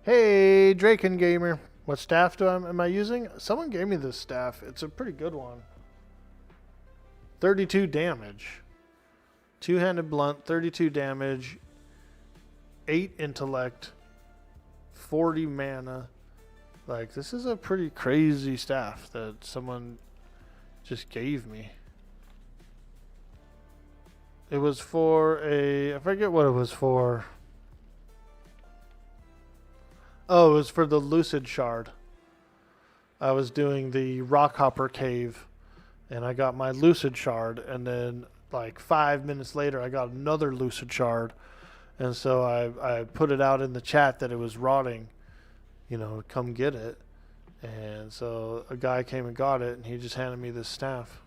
S2: Hey, Draken Gamer. What staff am I using? Someone gave me this staff. It's a pretty good one. 32 damage. Two-handed blunt, 32 damage, 8 intellect, 40 mana, Like, this is a pretty crazy staff that someone just gave me. It was for I forget what it was for. Oh, it was for the Lucid Shard. I was doing the Rockhopper Cave, and I got my Lucid Shard, and then like 5 minutes later, I got another Lucid Shard, and so I put it out in the chat that it was rotting, come get it. And so a guy came and got it, and he just handed me this staff.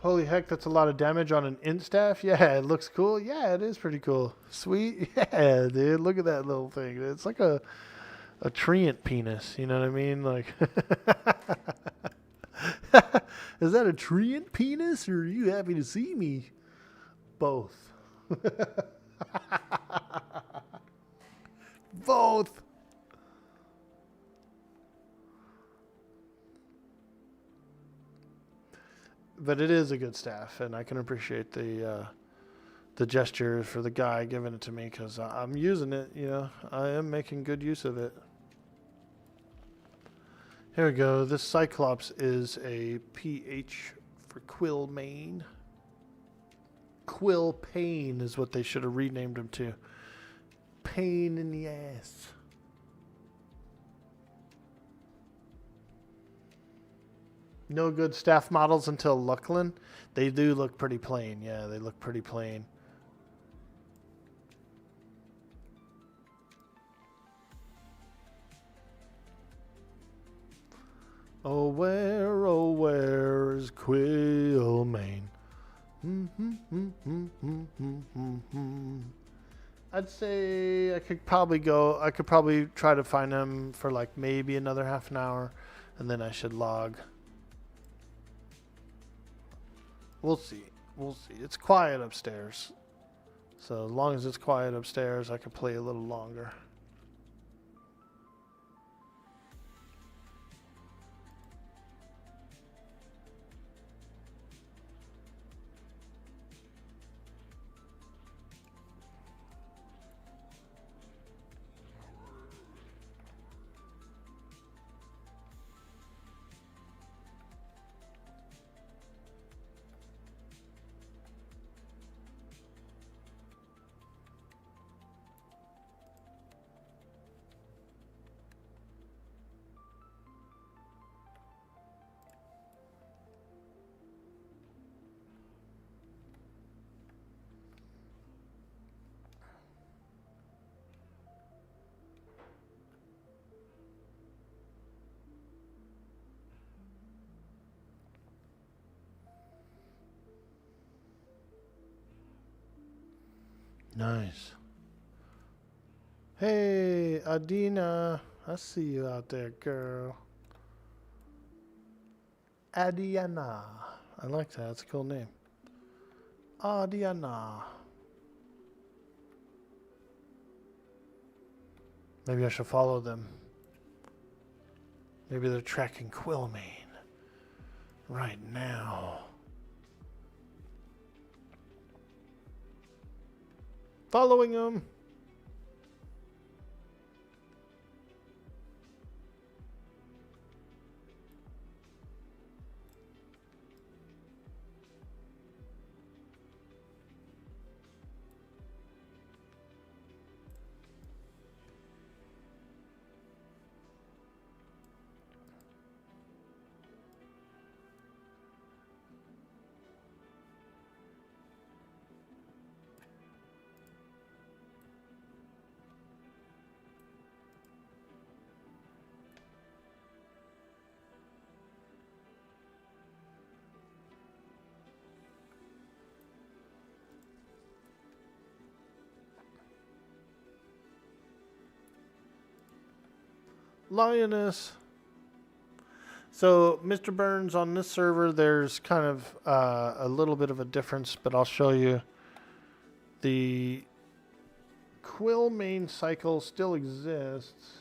S2: Holy heck, that's a lot of damage on an int staff. Yeah, it looks cool. Yeah, it is pretty cool. Sweet. Yeah, dude, look at that little thing. It's like a treant penis. You know what I mean? Like, is that a treant penis, or are you happy to see me? Both. Both. But it is a good staff, and I can appreciate the gesture for the guy giving it to me, because I'm using it. I am making good use of it. Here we go. This Cyclops is a PH for Quillmane. Quill Pain is what they should have renamed him to. Pain in the ass. No good staff models until Lucklin. They do look pretty plain. Yeah, they look pretty plain. Oh, where is Quillmane? I'd say I could probably try to find him for like maybe another half an hour, and then I should log. We'll see. It's quiet upstairs. So as long as it's quiet upstairs, I can play a little longer. Nice. Hey, Adina. I see you out there, girl. Adiana. I like that. That's a cool name. Adiana. Maybe I should follow them. Maybe they're tracking Quillmane right now. Following them. Lioness. So, Mr. Burns, on this server, there's kind of a little bit of a difference, but I'll show you. The Quillmane cycle still exists,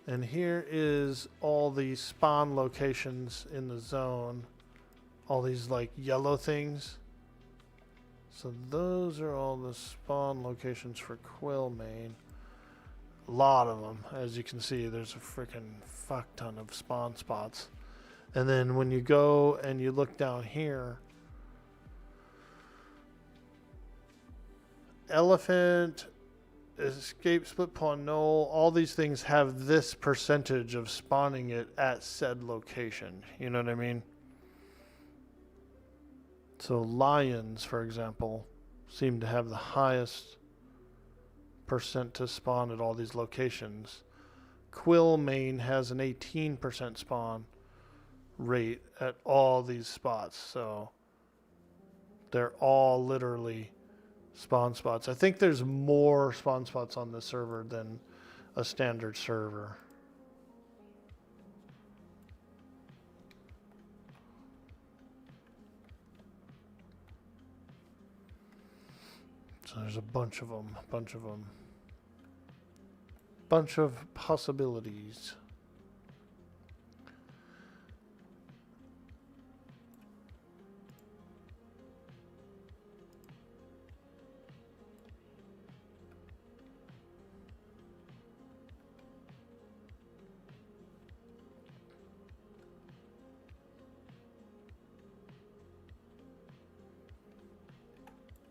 S2: and here is all the spawn locations in the zone. All these like yellow things. So those are all the spawn locations for Quillmane. A lot of them. As you can see, there's a freaking fuck ton of spawn spots. And then when you go and you look down here, Elephant, Escape, Split Pawn Knoll, all these things have this percentage of spawning it at said location. You know what I mean? So lions, for example, seem to have the highest percent to spawn at all these locations. Quillmane has an 18% spawn rate at all these spots. So they're all literally spawn spots. I think there's more spawn spots on this server than a standard server. So there's a bunch of them, bunch of possibilities.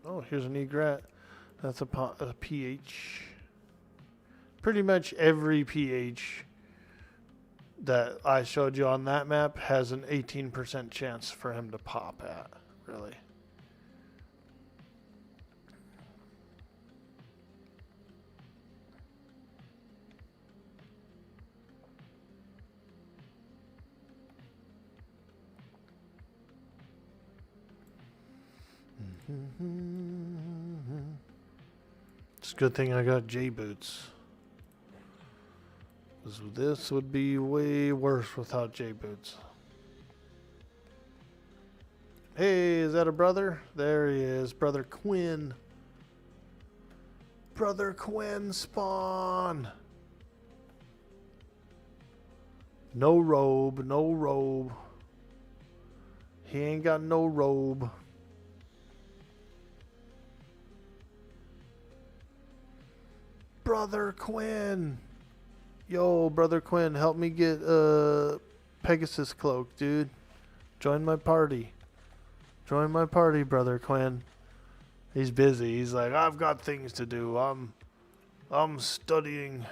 S2: Oh, here's an egret. That's a pH. Pretty much every pH that I showed you on that map has an 18% chance for him to pop at, really. It's a good thing I got J boots. This would be way worse without J boots. Hey, is that a brother? There he is, Brother Quinn. Brother Quinn spawn. No robe, no robe. He ain't got no robe. Brother Quinn. Yo, Brother Quinn, help me get a Pegasus cloak, dude. Join my party. Join my party, Brother Quinn. He's busy. He's like, I've got things to do. I'm studying.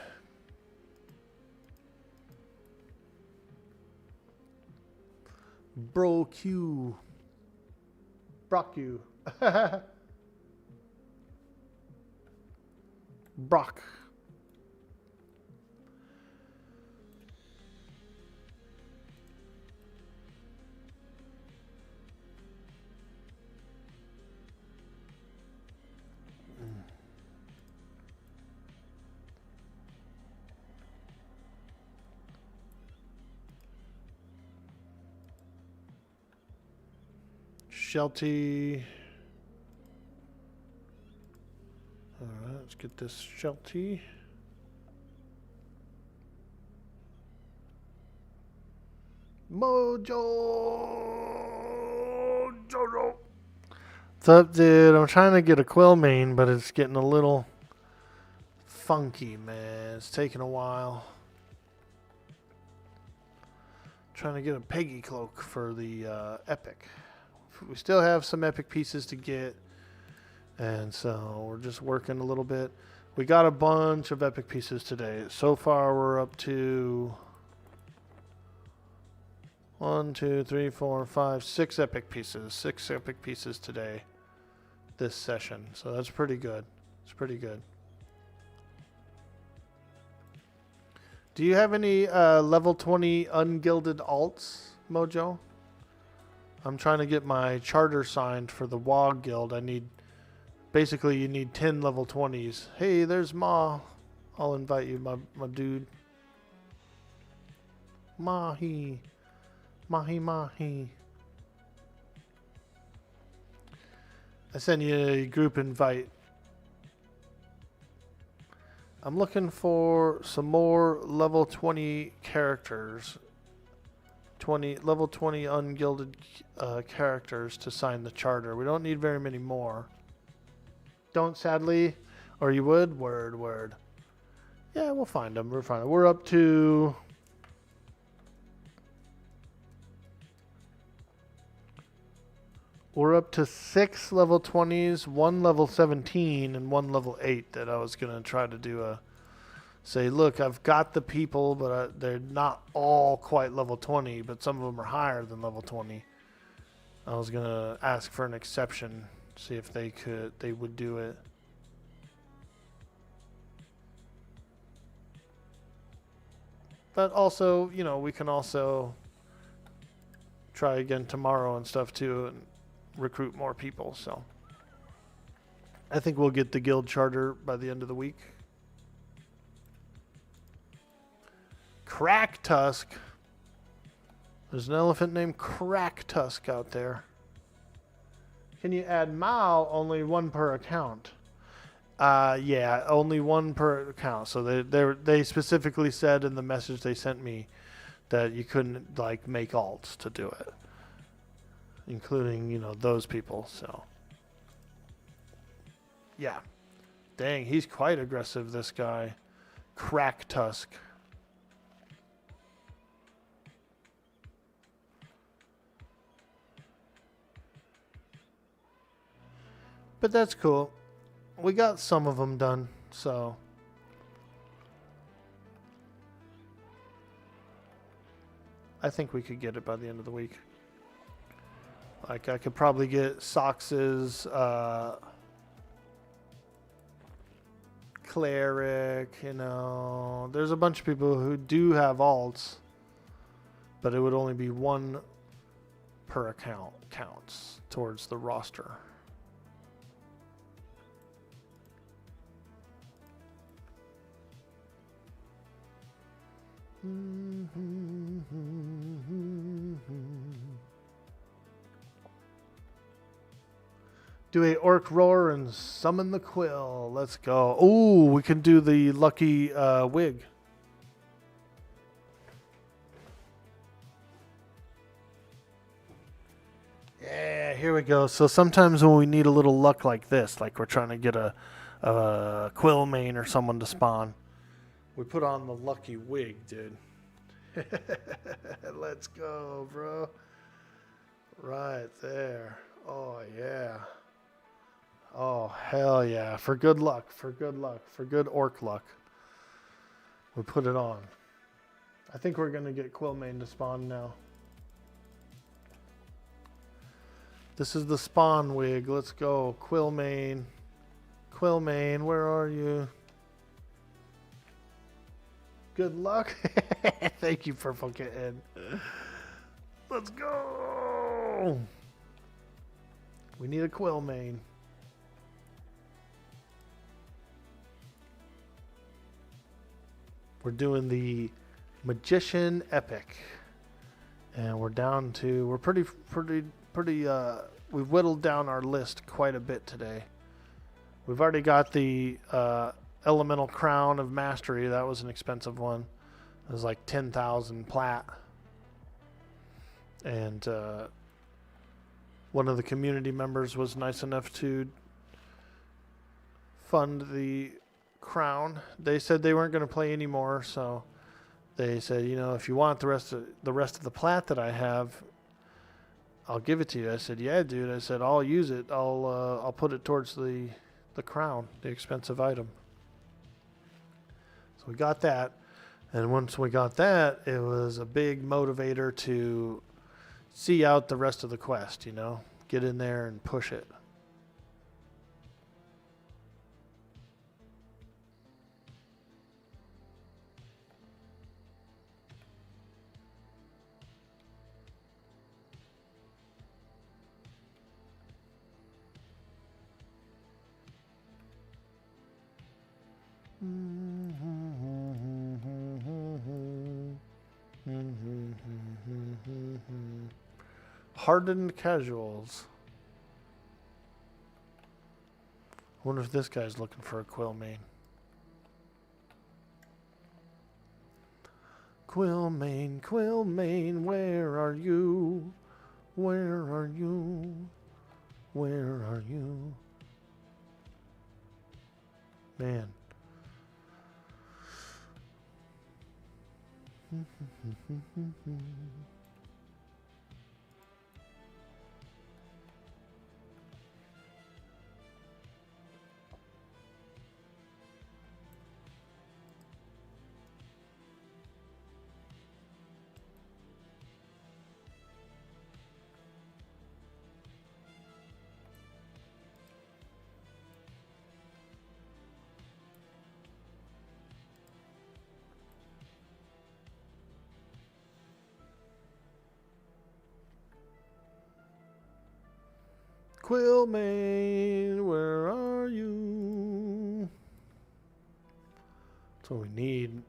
S2: Bro Q. Brock Q. Brock. Shelty. Alright, let's get this Shelty. Mojo Jojo. What's up, dude? I'm trying to get a Quillmane, but it's getting a little funky, man. It's taking a while. Trying to get a Peggy cloak for the epic. We still have some epic pieces to get, and so we're just working a little bit. We got a bunch of epic pieces today. So far, we're up to 1, 2, 3, 4, 5, 6 epic pieces. 6 epic pieces today, this session. So that's pretty good. It's pretty good. Do you have any level 20 ungilded alts, Mojo? I'm trying to get my charter signed for the WoG guild. Basically you need 10 level 20s. Hey, there's Ma. I'll invite you, my dude. Mahi. Mahi Mahi. I sent you a group invite. I'm looking for some more level 20 characters. Level 20 ungilded characters to sign the charter. We don't need very many more. don't sadly, or you would. Word. Yeah, we'll find them. We'll find them. We're up to. We're up to 6 level 20s, 1 level 17, and 1 level 8 that I was going to try to do a... Say, look, I've got the people, but they're not all quite level 20, but some of them are higher than level 20. I was going to ask for an exception, see if they would do it. But also, you know, we can also try again tomorrow and stuff too, and recruit more people. So I think we'll get the guild charter by the end of the week. Crack Tusk. There's an elephant named Crack Tusk out there. Can you add Mao? Only 1 per account. Yeah, only 1 per account. So they specifically said in the message they sent me that you couldn't like make alts to do it, including, you know, those people. So yeah, dang, he's quite aggressive, this guy, Crack Tusk. But that's cool. We got some of them done, so I think we could get it by the end of the week. Like, I could probably get Sox's cleric, you know. There's a bunch of people who do have alts, but it would only be 1 per account counts towards the roster. Do a orc roar and summon the quill. Let's go. Ooh, we can do the lucky wig. Yeah, here we go. So sometimes when we need a little luck like this, like we're trying to get a quill main or someone to spawn, we put on the lucky wig, dude. Let's go, bro. Right there. Oh, yeah. Oh, hell yeah. For good luck. For good luck. For good orc luck. We put it on. I think we're going to get Quillmane to spawn now. This is the spawn wig. Let's go. Quillmane. Quillmane, where are you? Good luck. Thank you for fucking in. Let's go. We need a Quillmane. We're doing the Magician Epic. And we're down to, we're pretty, we've whittled down our list quite a bit today. We've already got the Elemental Crown of Mastery. That was an expensive one. It was like 10,000 plat. And one of the community members was nice enough to fund the crown. They said they weren't going to play anymore, so they said, you know, if you want the rest of the plat that I have, I'll give it to you. I said, yeah, dude. I said, I'll use it. I'll put it towards the crown, the expensive item. So we got that, and once we got that, it was a big motivator to see out the rest of the quest, you know, get in there and push it. Hardened casuals. I wonder if this guy's looking for a Quillmane. Quillmane, Quillmane, where are you? Where are you? Where are you? Man. Quillmane, where are you? That's what we need.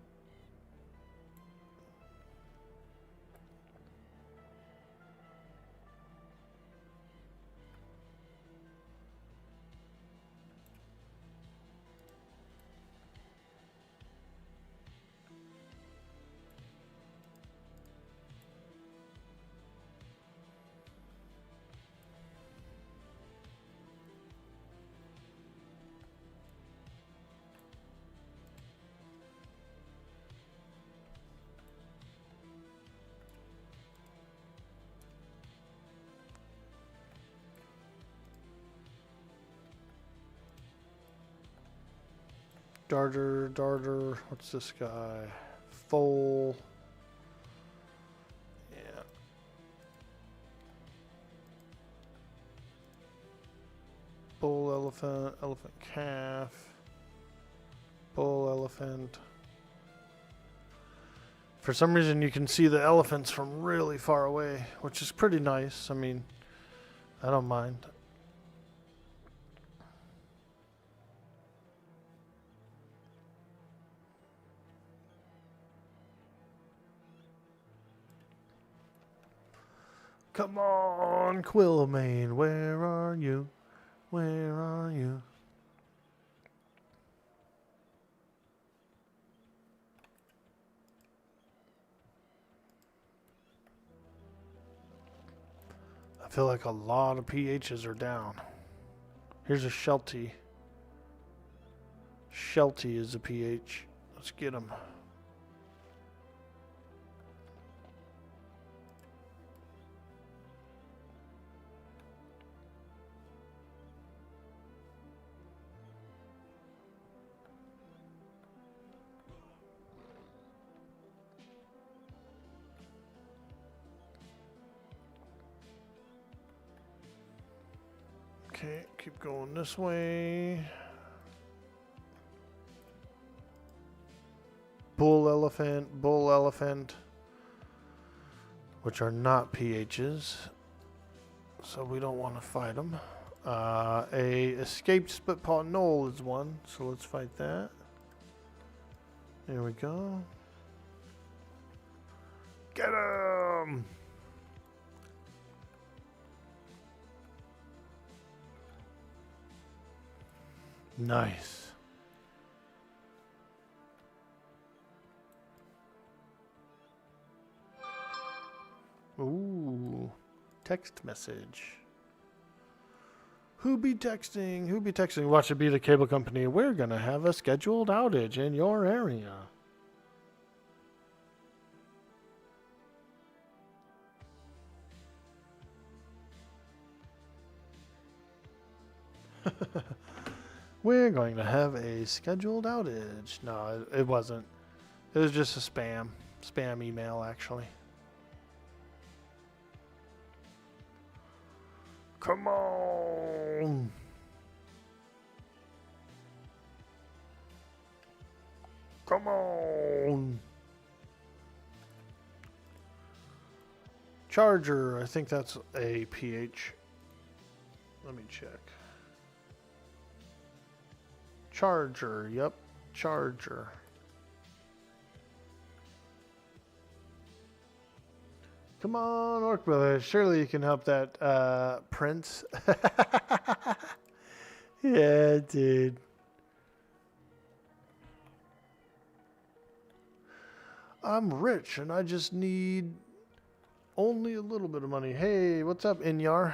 S2: Darter, what's this guy? Foal. Yeah. Bull elephant, elephant calf. Bull elephant. For some reason you can see the elephants from really far away, which is pretty nice. I mean, I don't mind. Come on, Quillmane, where are you? Where are you? I feel like a lot of PHs are down. Here's a Sheltie. Sheltie is a PH. Let's get him. Okay, keep going this way. Bull elephant, which are not PHs, so we don't want to fight them. A escaped split-paw knoll is one, so let's fight that. There we go. Get him! Nice. Ooh, text message. Who be texting? Who be texting? Watch it be the cable company. We're gonna have a scheduled outage in your area. We're going to have a scheduled outage. No, it wasn't. It was just a spam email, actually. Come on. Come on. Charger, I think that's a PH. Let me check. Charger, yep, charger. Come on, Orc Brother, surely you can help that prince. Yeah, dude. I'm rich and I just need only a little bit of money. Hey, what's up, Inyar?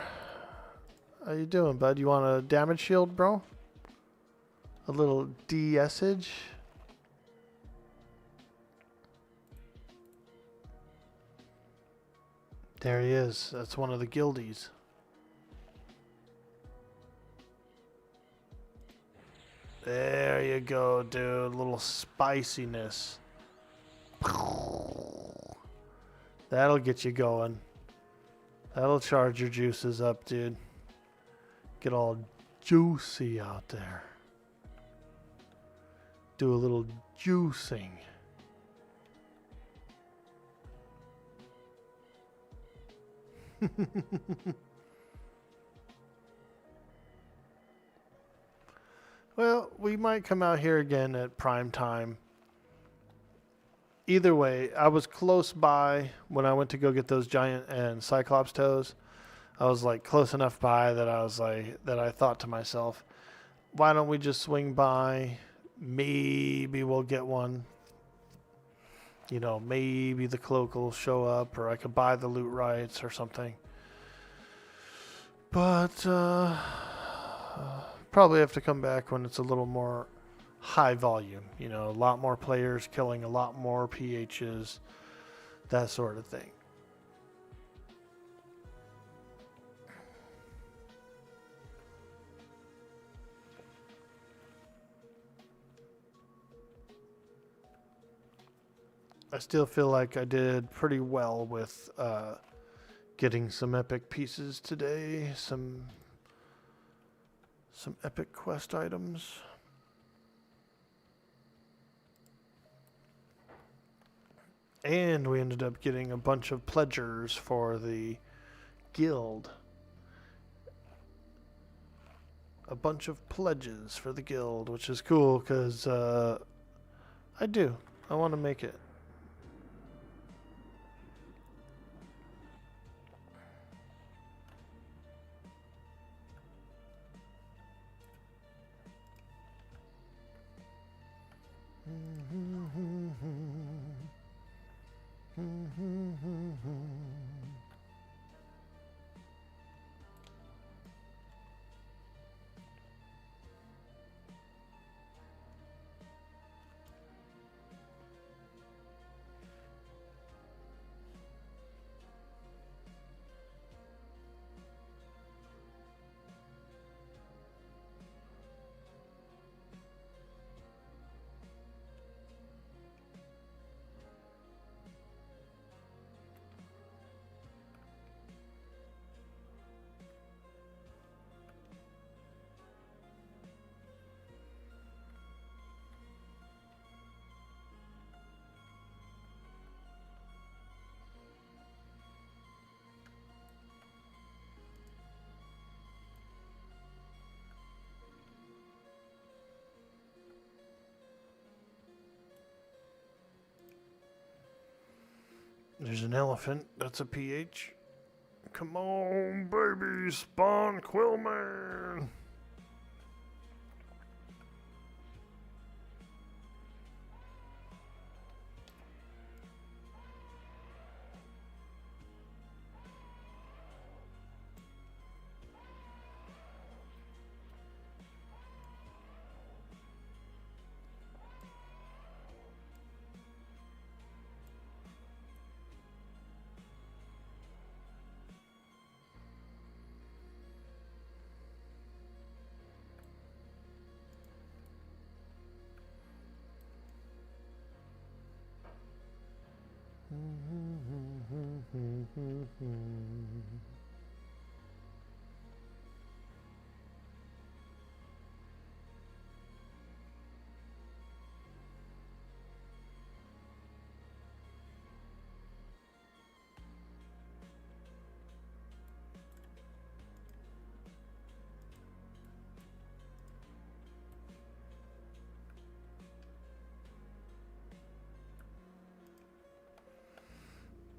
S2: How you doing, bud? You want a damage shield, bro? a little de-essage. There he is. That's one of the guildies. There you go, dude. A little spiciness. That'll get you going. That'll charge your juices up, dude. Get all juicy out there. Do a little juicing. Well, we might come out here again at prime time. Either way, I was close by when I went to go get those giant and cyclops toes. I was like close enough by that I thought to myself, why don't we just swing by? Maybe we'll get one. You know, maybe the cloak will show up, or I could buy the loot rights or something. But probably have to come back when it's a little more high volume. You know, a lot more players killing a lot more PHs, that sort of thing. I still feel like I did pretty well with getting some epic pieces today, some epic quest items. And we ended up getting a bunch of pledgers for the guild. A bunch of pledges for the guild, which is cool because I want to make it. There's an elephant. That's a PH. Come on, baby. Spawn Quillman.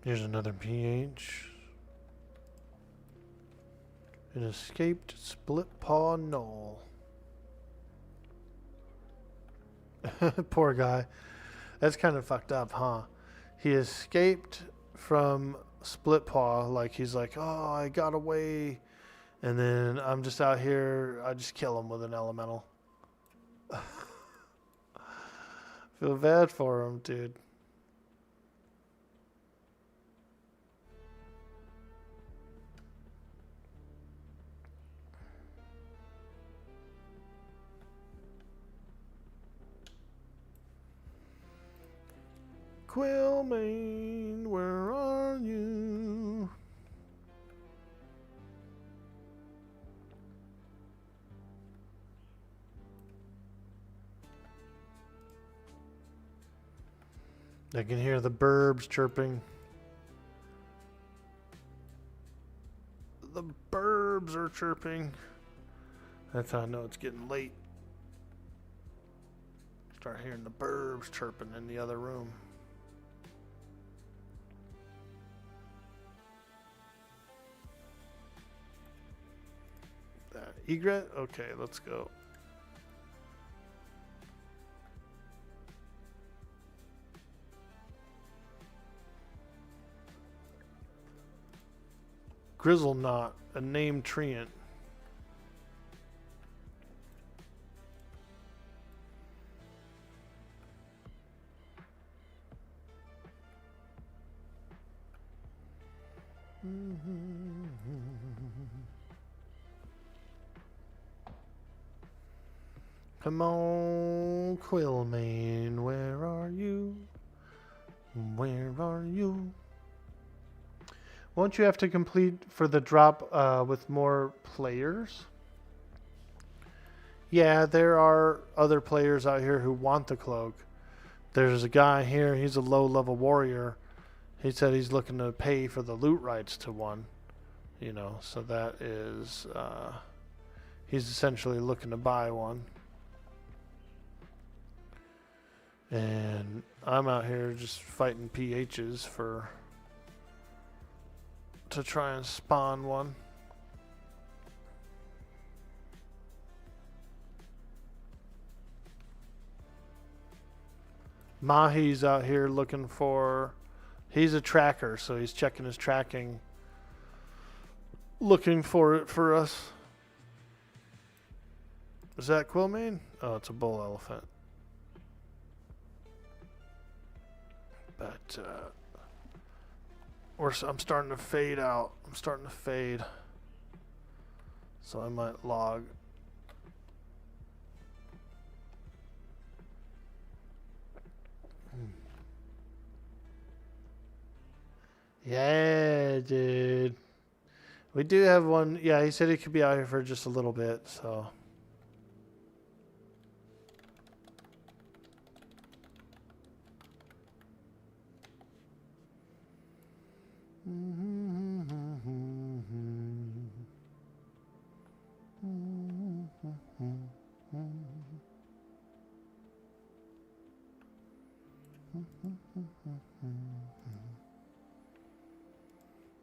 S2: Here's another PH. An escaped split paw gnoll. Poor guy. That's kind of fucked up, huh? He escaped from split paw, like he's like, oh, I got away, and then I'm just out here, I just kill him with an elemental. Feel bad for him, dude. Quillmane, where are you? I can hear the birds chirping. The birds are chirping. That's how I know it's getting late. Start hearing the birds chirping in the other room. Egret? Okay, let's go. Grizzle Knot, a named treant. Come on, Quillmane, where are you? Where are you? Won't you have to complete for the drop with more players? Yeah, there are other players out here who want the cloak. There's a guy here, he's a low-level warrior. He said he's looking to pay for the loot rights to one. You know, so that is... he's essentially looking to buy one. And I'm out here just fighting PHs to try and spawn one. Mahi's out here looking for... He's a tracker, so he's checking his tracking. Looking for it for us. Is that Quillmane? Oh, it's a bull elephant. But I'm starting to fade out. I'm starting to fade. So I might log. Yeah, dude. We do have one. Yeah, he said he could be out here for just a little bit, so.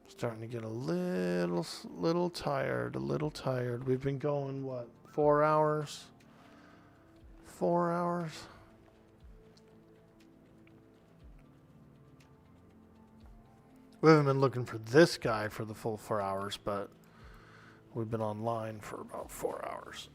S2: Starting to get a little tired. We've been going, what, 4 hours? 4 hours? We haven't been looking for this guy for the full 4 hours, but we've been online for about 4 hours.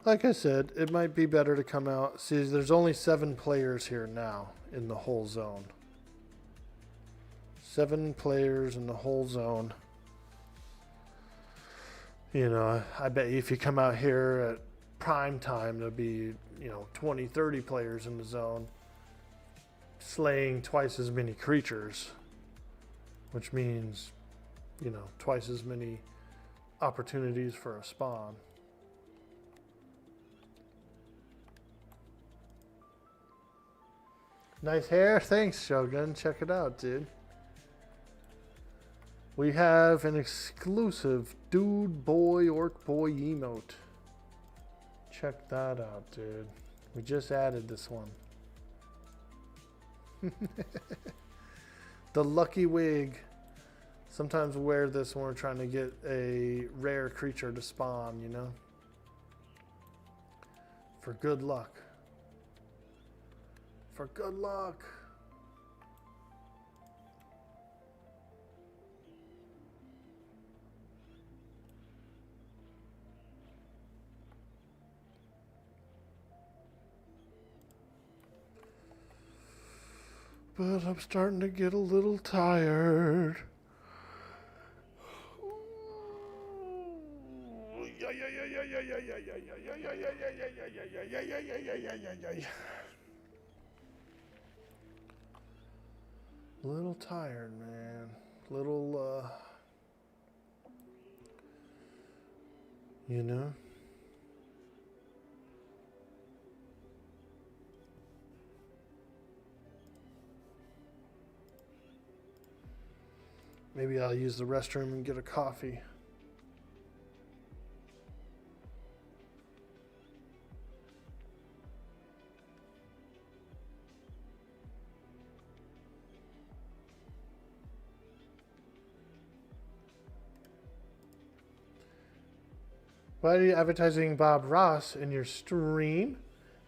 S2: Like I said, it might be better to come out. See, there's only 7 players here now in the whole zone. 7 players in the whole zone. You know, I bet if you come out here at prime time, there'll be, 20, 30 players in the zone. Slaying twice as many creatures. Which means, twice as many opportunities for a spawn. Nice hair. Thanks, Shogun. Check it out, dude. We have an exclusive dude boy orc boy emote. Check that out, dude. We just added this one. The lucky wig. Sometimes we wear this when we're trying to get a rare creature to spawn, For good luck. for good luck. But I'm starting to get a little tired. A little tired, man. Little, you know? Maybe I'll use the restroom and get a coffee. Why are you advertising Bob Ross in your stream?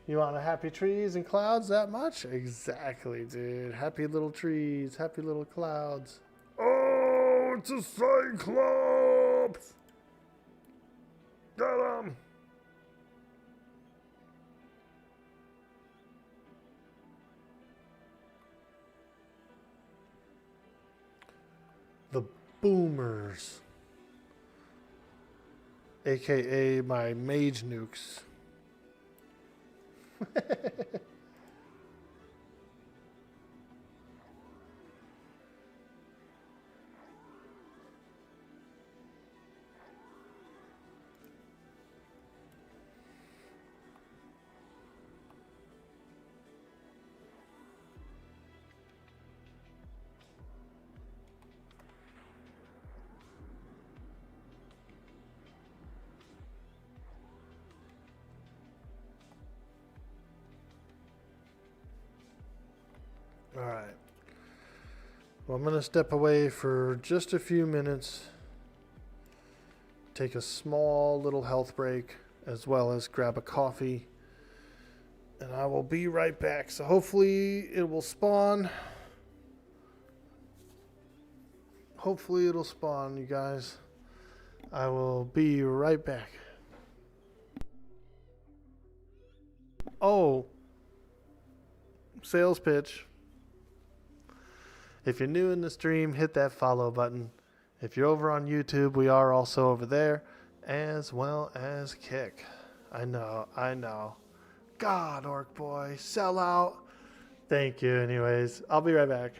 S2: You want a happy trees and clouds that much? Exactly, dude. Happy little trees, happy little clouds. Oh, it's a Cyclops! Get him! The Boomers. AKA my mage nukes. All right. Well, I'm going to step away for just a few minutes, take a small little health break, as well as grab a coffee, and I will be right back. So hopefully it will spawn. Hopefully it'll spawn, you guys. I will be right back. Oh, sales pitch. If you're new in the stream, hit that follow button. If you're over on YouTube, we are also over there, as well as Kick. I know. God, Orc Boy, sell out. Thank you anyways. I'll be right back.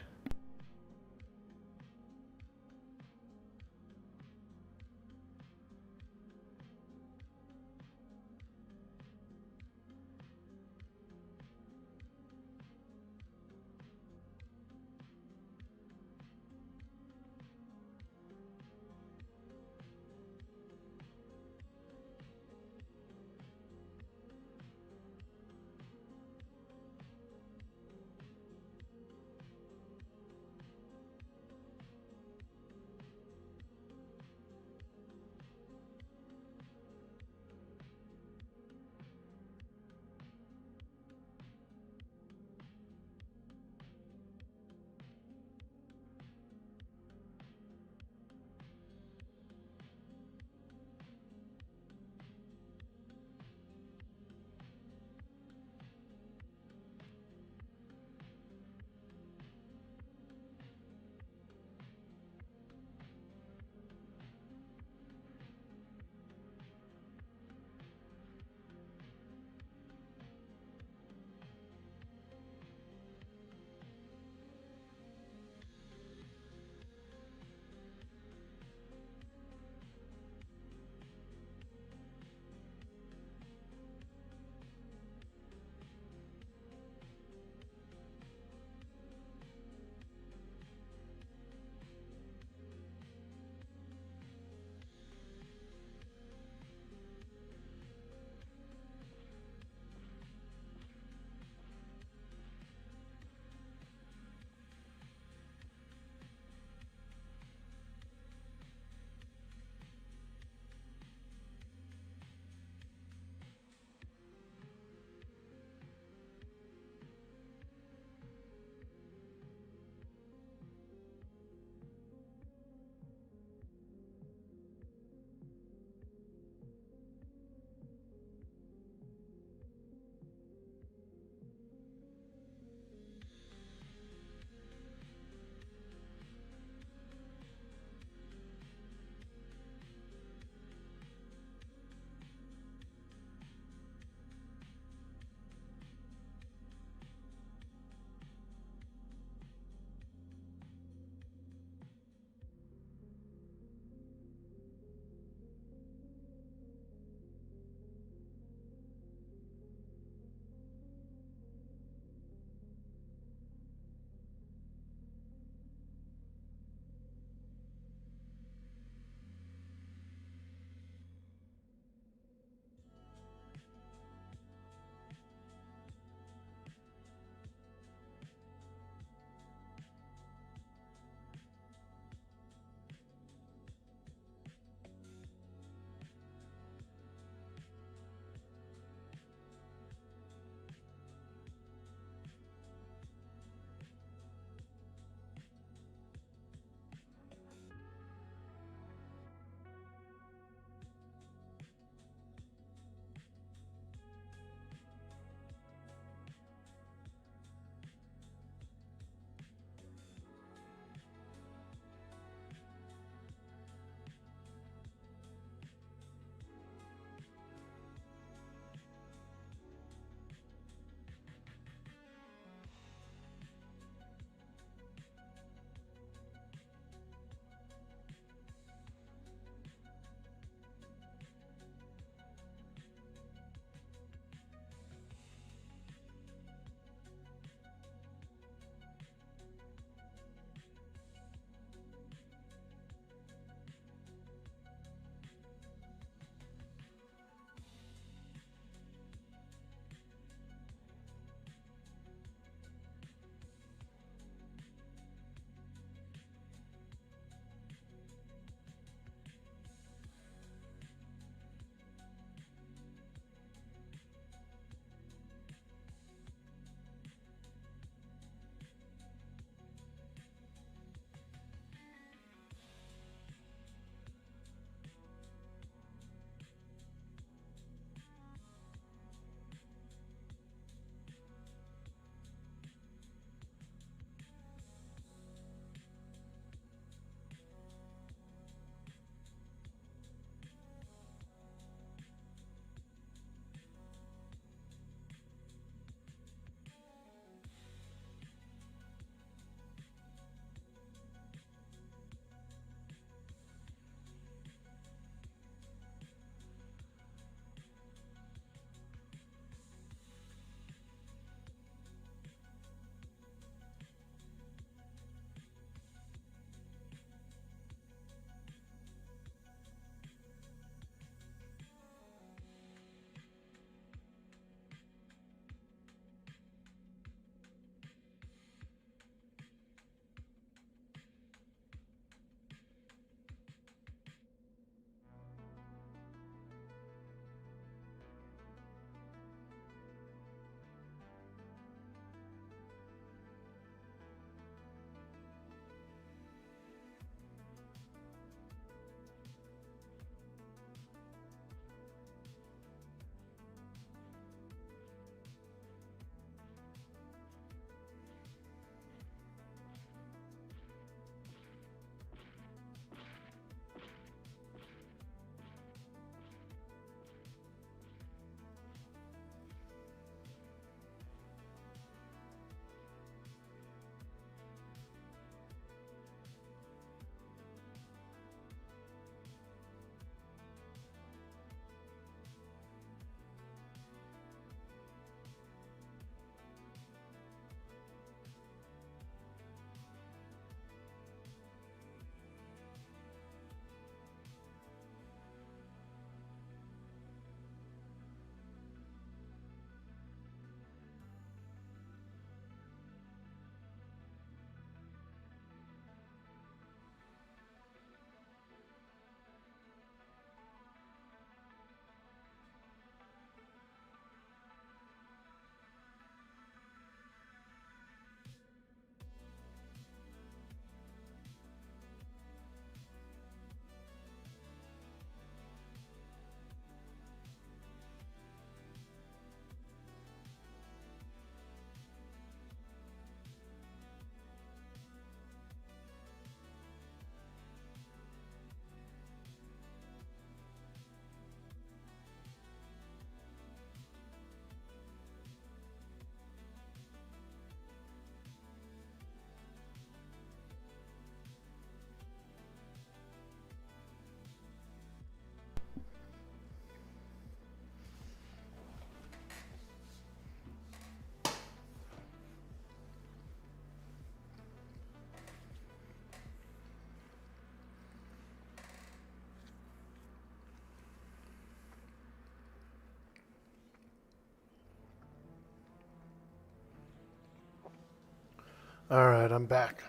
S2: All right, I'm back.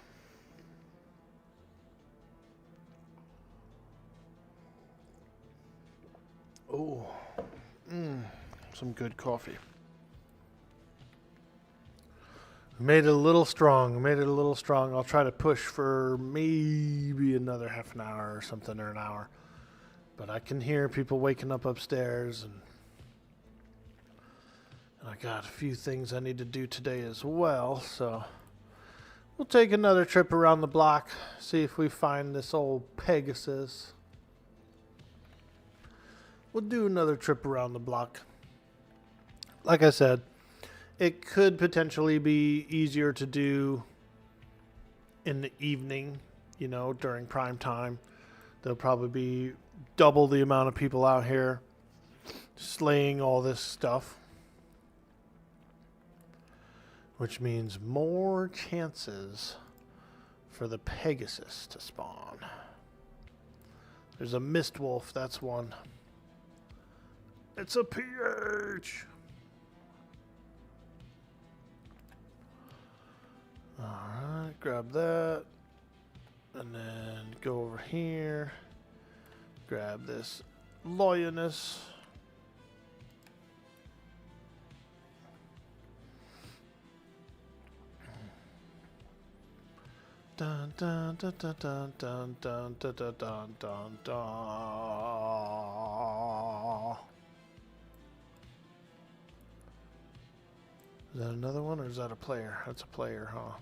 S2: Oh, some good coffee. Made it a little strong. I'll try to push for maybe another half an hour or something, or an hour. But I can hear people waking up upstairs, and I got a few things I need to do today as well. So we'll take another trip around the block, see if we find this old Pegasus. We'll do another trip around the block. Like I said, it could potentially be easier to do in the evening, during prime time. There'll probably be double the amount of people out here slaying all this stuff, which means more chances for the Pegasus to spawn. There's a mist wolf, that's one. It's a PH. Alright, grab that. And then go over here. Grab this Loyalness. Dun dun dun dun dun dun dun dun dun dun dun dun. Is that another one, or is that a player? That's a player, huh?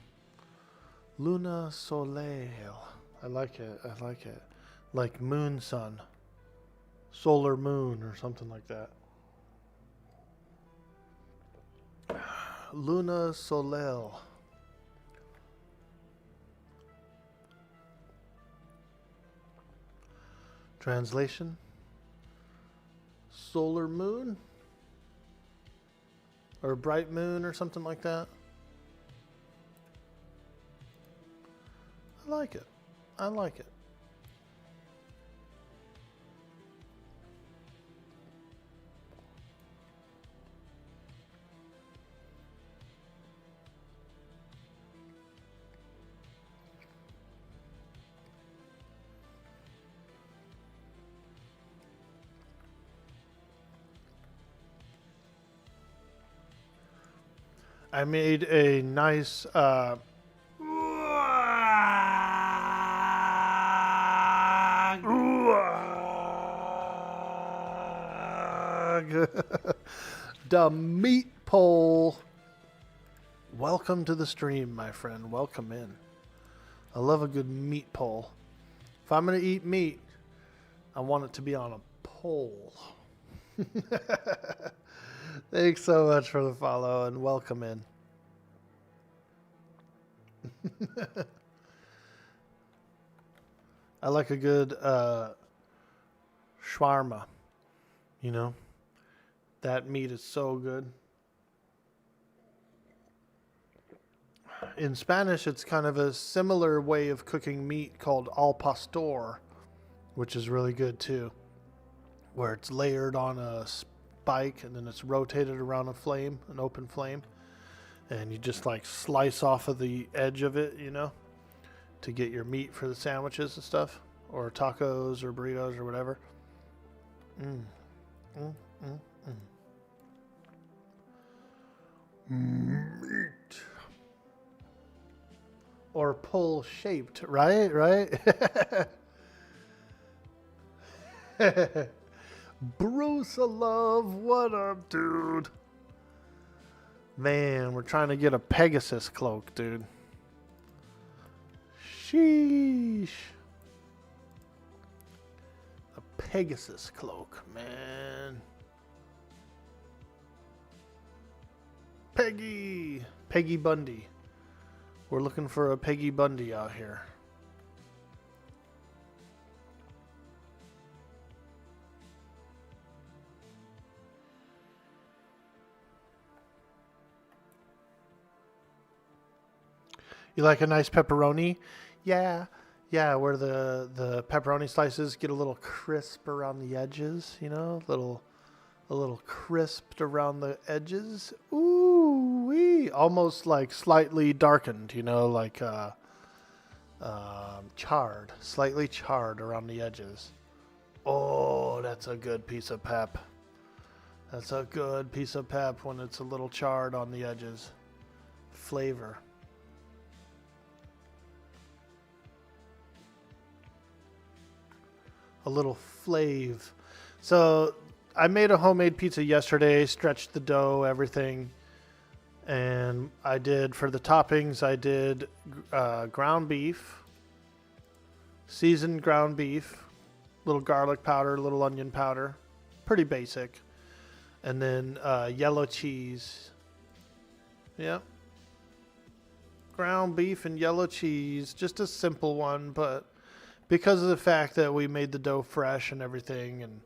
S2: Luna Soleil. I like it. Like moon sun. Solar moon or something like that. Luna Soleil. Translation? Solar moon? Or bright moon or something like that. I like it. I made a nice the meat pole. Welcome to the stream, my friend. Welcome in. I love a good meat pole. If I'm going to eat meat, I want it to be on a pole. Thanks so much for the follow and welcome in. I like a good shawarma. That meat is so good. In Spanish, it's kind of a similar way of cooking meat called al pastor, which is really good too, where it's layered on a spike and then it's rotated around a flame, an open flame, and you just like slice off of the edge of it, to get your meat for the sandwiches and stuff, or tacos or burritos or whatever. Meat. Or pole shaped, right? Bruce Love, what up, dude? Man, we're trying to get a Pegasus cloak, dude. Sheesh. A Pegasus cloak, man. Peggy Bundy. We're looking for a Peggy Bundy out here. You like a nice pepperoni? Yeah, where the pepperoni slices get a little crisp around the edges, a little crisped around the edges. Ooh, Ooh-wee, almost like slightly darkened, you know, like charred, slightly charred around the edges. Oh, that's a good piece of pep. That's a good piece of pep when it's a little charred on the edges. Flavor. A little flave. So I made a homemade pizza yesterday, stretched the dough, everything. And I did, for the toppings, I did ground beef, seasoned ground beef, little garlic powder, little onion powder, pretty basic. And then yellow cheese. Yep. Ground beef and yellow cheese, just a simple one, but because of the fact that we made the dough fresh and everything, and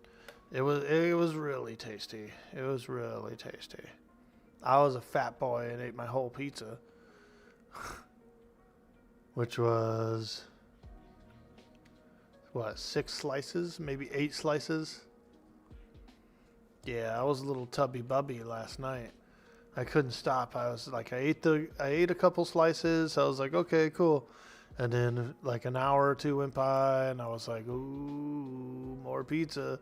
S2: it was really tasty. It was really tasty. I was a fat boy and ate my whole pizza, which was, what, 6 slices, maybe 8 slices? Yeah, I was a little tubby bubby last night. I couldn't stop. I was like, I ate a couple slices. I was like, okay, cool. And then like an hour or two went by, and I was like, ooh, more pizza.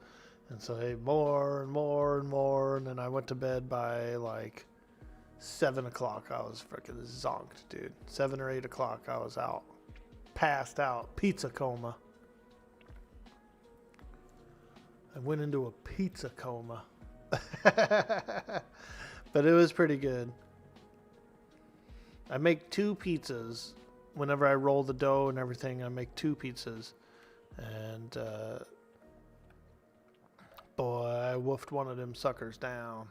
S2: And so I ate more and more and more, and then I went to bed by like 7 o'clock. I was freaking zonked, dude. 7 or 8 o'clock, I was out. Passed out. Pizza coma. I went into a pizza coma. But it was pretty good. I make 2 pizzas. Whenever I roll the dough and everything, I make 2 pizzas. And boy, I woofed one of them suckers down.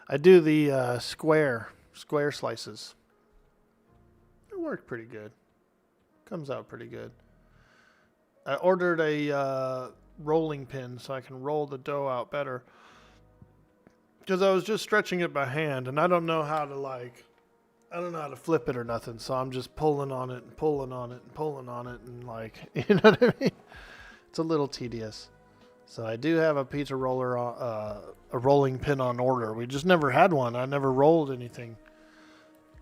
S2: I do the square slices. It worked pretty good. Comes out pretty good. I ordered a rolling pin so I can roll the dough out better. Because I was just stretching it by hand, and I don't know how to flip it or nothing, so I'm just pulling on it and pulling on it and pulling on it, and like, you know what I mean? It's a little tedious. So I do have a pizza roller, a rolling pin on order. We just never had one. I never rolled anything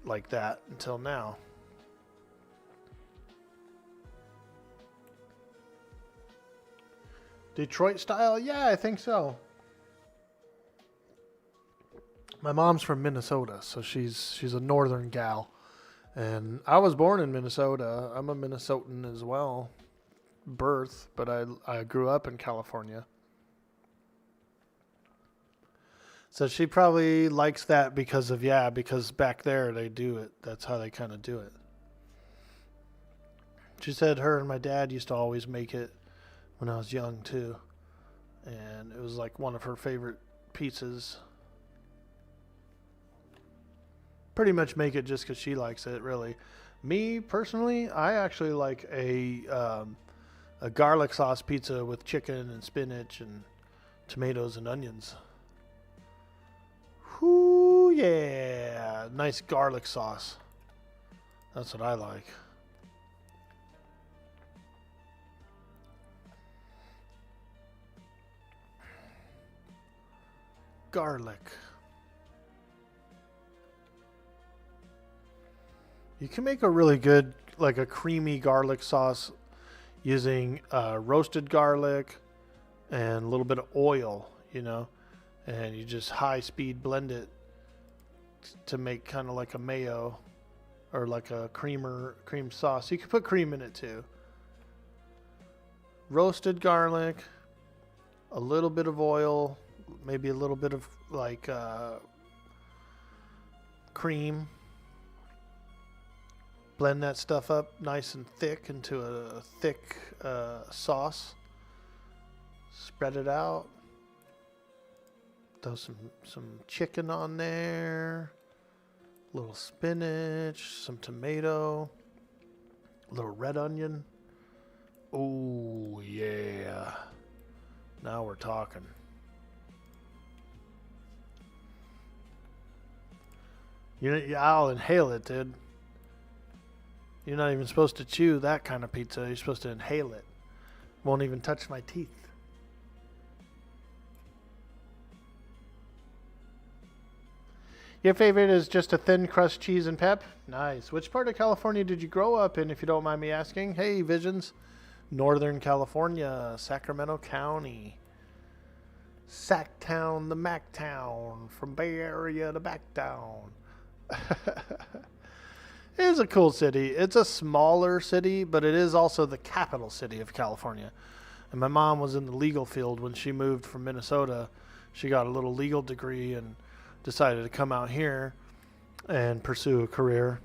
S2: like that until now. Detroit style? Yeah, I think so. My mom's from Minnesota, so she's a northern gal. And I was born in Minnesota. I'm a Minnesotan as well. Birth, but I grew up in California. So she probably likes that because back there they do it. That's how they kind of do it. She said her and my dad used to always make it when I was young too. And it was like one of her favorite pizzas. Pretty much make it just because she likes it, really. Me, personally, I actually like a garlic sauce pizza with chicken and spinach and tomatoes and onions. Whoo, yeah. Nice garlic sauce. That's what I like. Garlic. You can make a really good, like a creamy garlic sauce using roasted garlic and a little bit of oil, you know, and you just high speed blend it to make kind of like a mayo or like a cream sauce. You can put cream in it too. Roasted garlic, a little bit of oil, maybe a little bit of like cream. Blend that stuff up nice and thick into a thick sauce. Spread it out. Throw some chicken on there. A little spinach, some tomato, a little red onion. Oh yeah. Now we're talking. I'll inhale it, dude. You're not even supposed to chew that kind of pizza. You're supposed to inhale it. Won't even touch my teeth. Your favorite is just a thin crust cheese and pep? Nice. Which part of California did you grow up in, if you don't mind me asking? Hey, Visions. Northern California, Sacramento County. Sacktown, the Mactown. From Bay Area to Backtown. It is a cool city. It's a smaller city, but it is also the capital city of California. And my mom was in the legal field when she moved from Minnesota. She got a little legal degree and decided to come out here and pursue a career.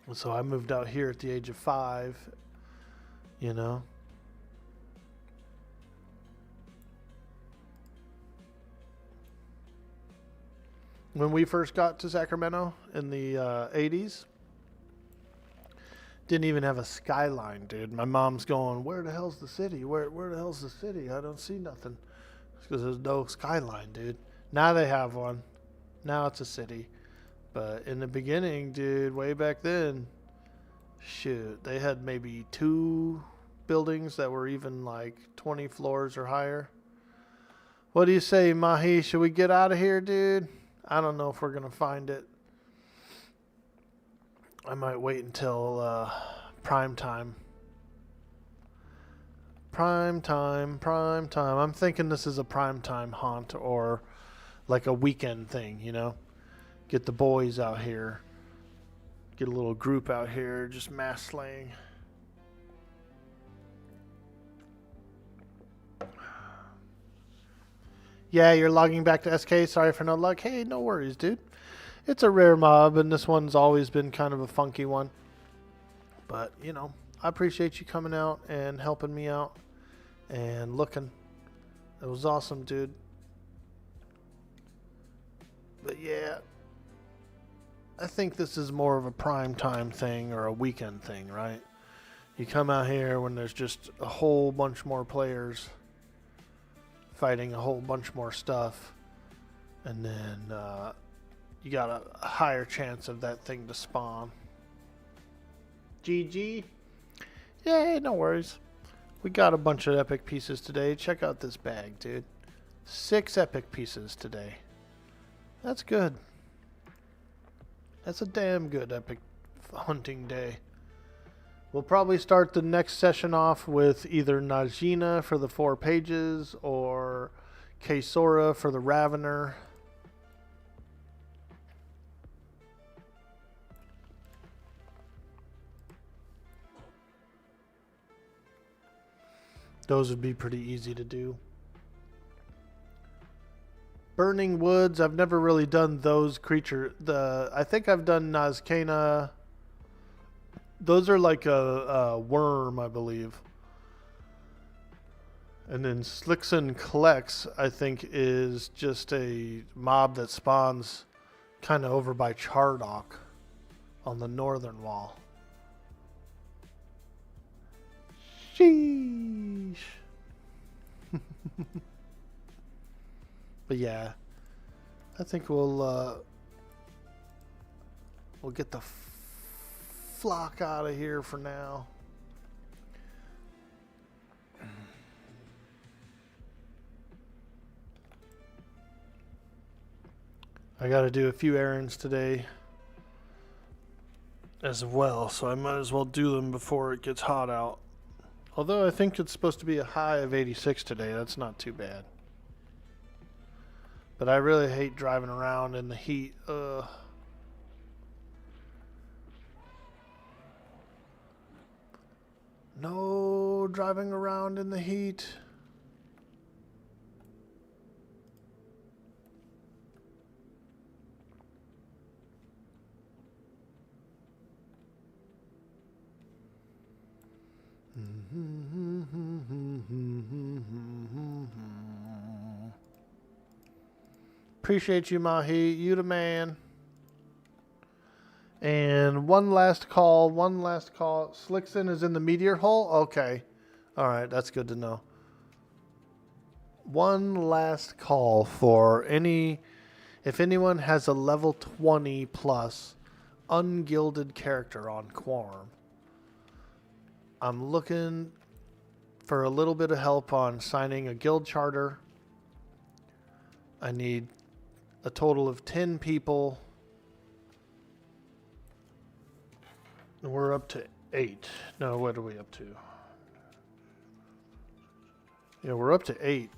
S2: And so I moved out here at the age of 5, you know. When we first got to Sacramento in the 80s, didn't even have a skyline, dude. My mom's going, where the hell's the city? Where the hell's the city? I don't see nothing. Because there's no skyline, dude. Now they have one. Now it's a city. But in the beginning, dude, way back then, shoot, they had maybe 2 buildings that were even like 20 floors or higher. What do you say, Mahi? Should we get out of here, dude? I don't know if we're going to find it. I might wait until prime time. Prime time. I'm thinking this is a prime time haunt or like a weekend thing, you know? Get the boys out here. Get a little group out here just mass slaying. Yeah, you're logging back to SK. Sorry for no luck. Hey, no worries, dude. It's a rare mob, and this one's always been kind of a funky one. But, you know, I appreciate you coming out and helping me out and looking. It was awesome, dude. But, yeah, I think this is more of a prime time thing or a weekend thing, right? You come out here when there's just a whole bunch more players fighting a whole bunch more stuff, and then you got a higher chance of that thing to spawn. GG. Yeah, no worries. We got a bunch of epic pieces today. Check out this bag, dude. 6 epic pieces today. That's good. That's a damn good epic hunting day. We'll probably start the next session off with either Najina for the 4 pages or Kaysora for the Ravener. Those would be pretty easy to do. Burning Woods, I've never really done those creature. I think I've done Nazkana. Those are like a worm, I believe. And then Slixen Collects, I think, is just a mob that spawns kind of over by Chardock on the northern wall. Sheesh. But yeah, I think we'll get the flock out of here for now. I got to do a few errands today as well, so I might as well do them before it gets hot out. Although I think it's supposed to be a high of 86 today. That's not too bad. But I really hate driving around in the heat. No driving around in the heat. Appreciate you, Mahi. You the man. And one last call. Slixen is in the meteor hole? Okay. Alright, that's good to know. One last call for if anyone has a level 20 plus ungilded character on Quarm. I'm looking for a little bit of help on signing a guild charter. I need a total of 10 people. And we're up to 8. No, what are we up to? Yeah, we're up to 8.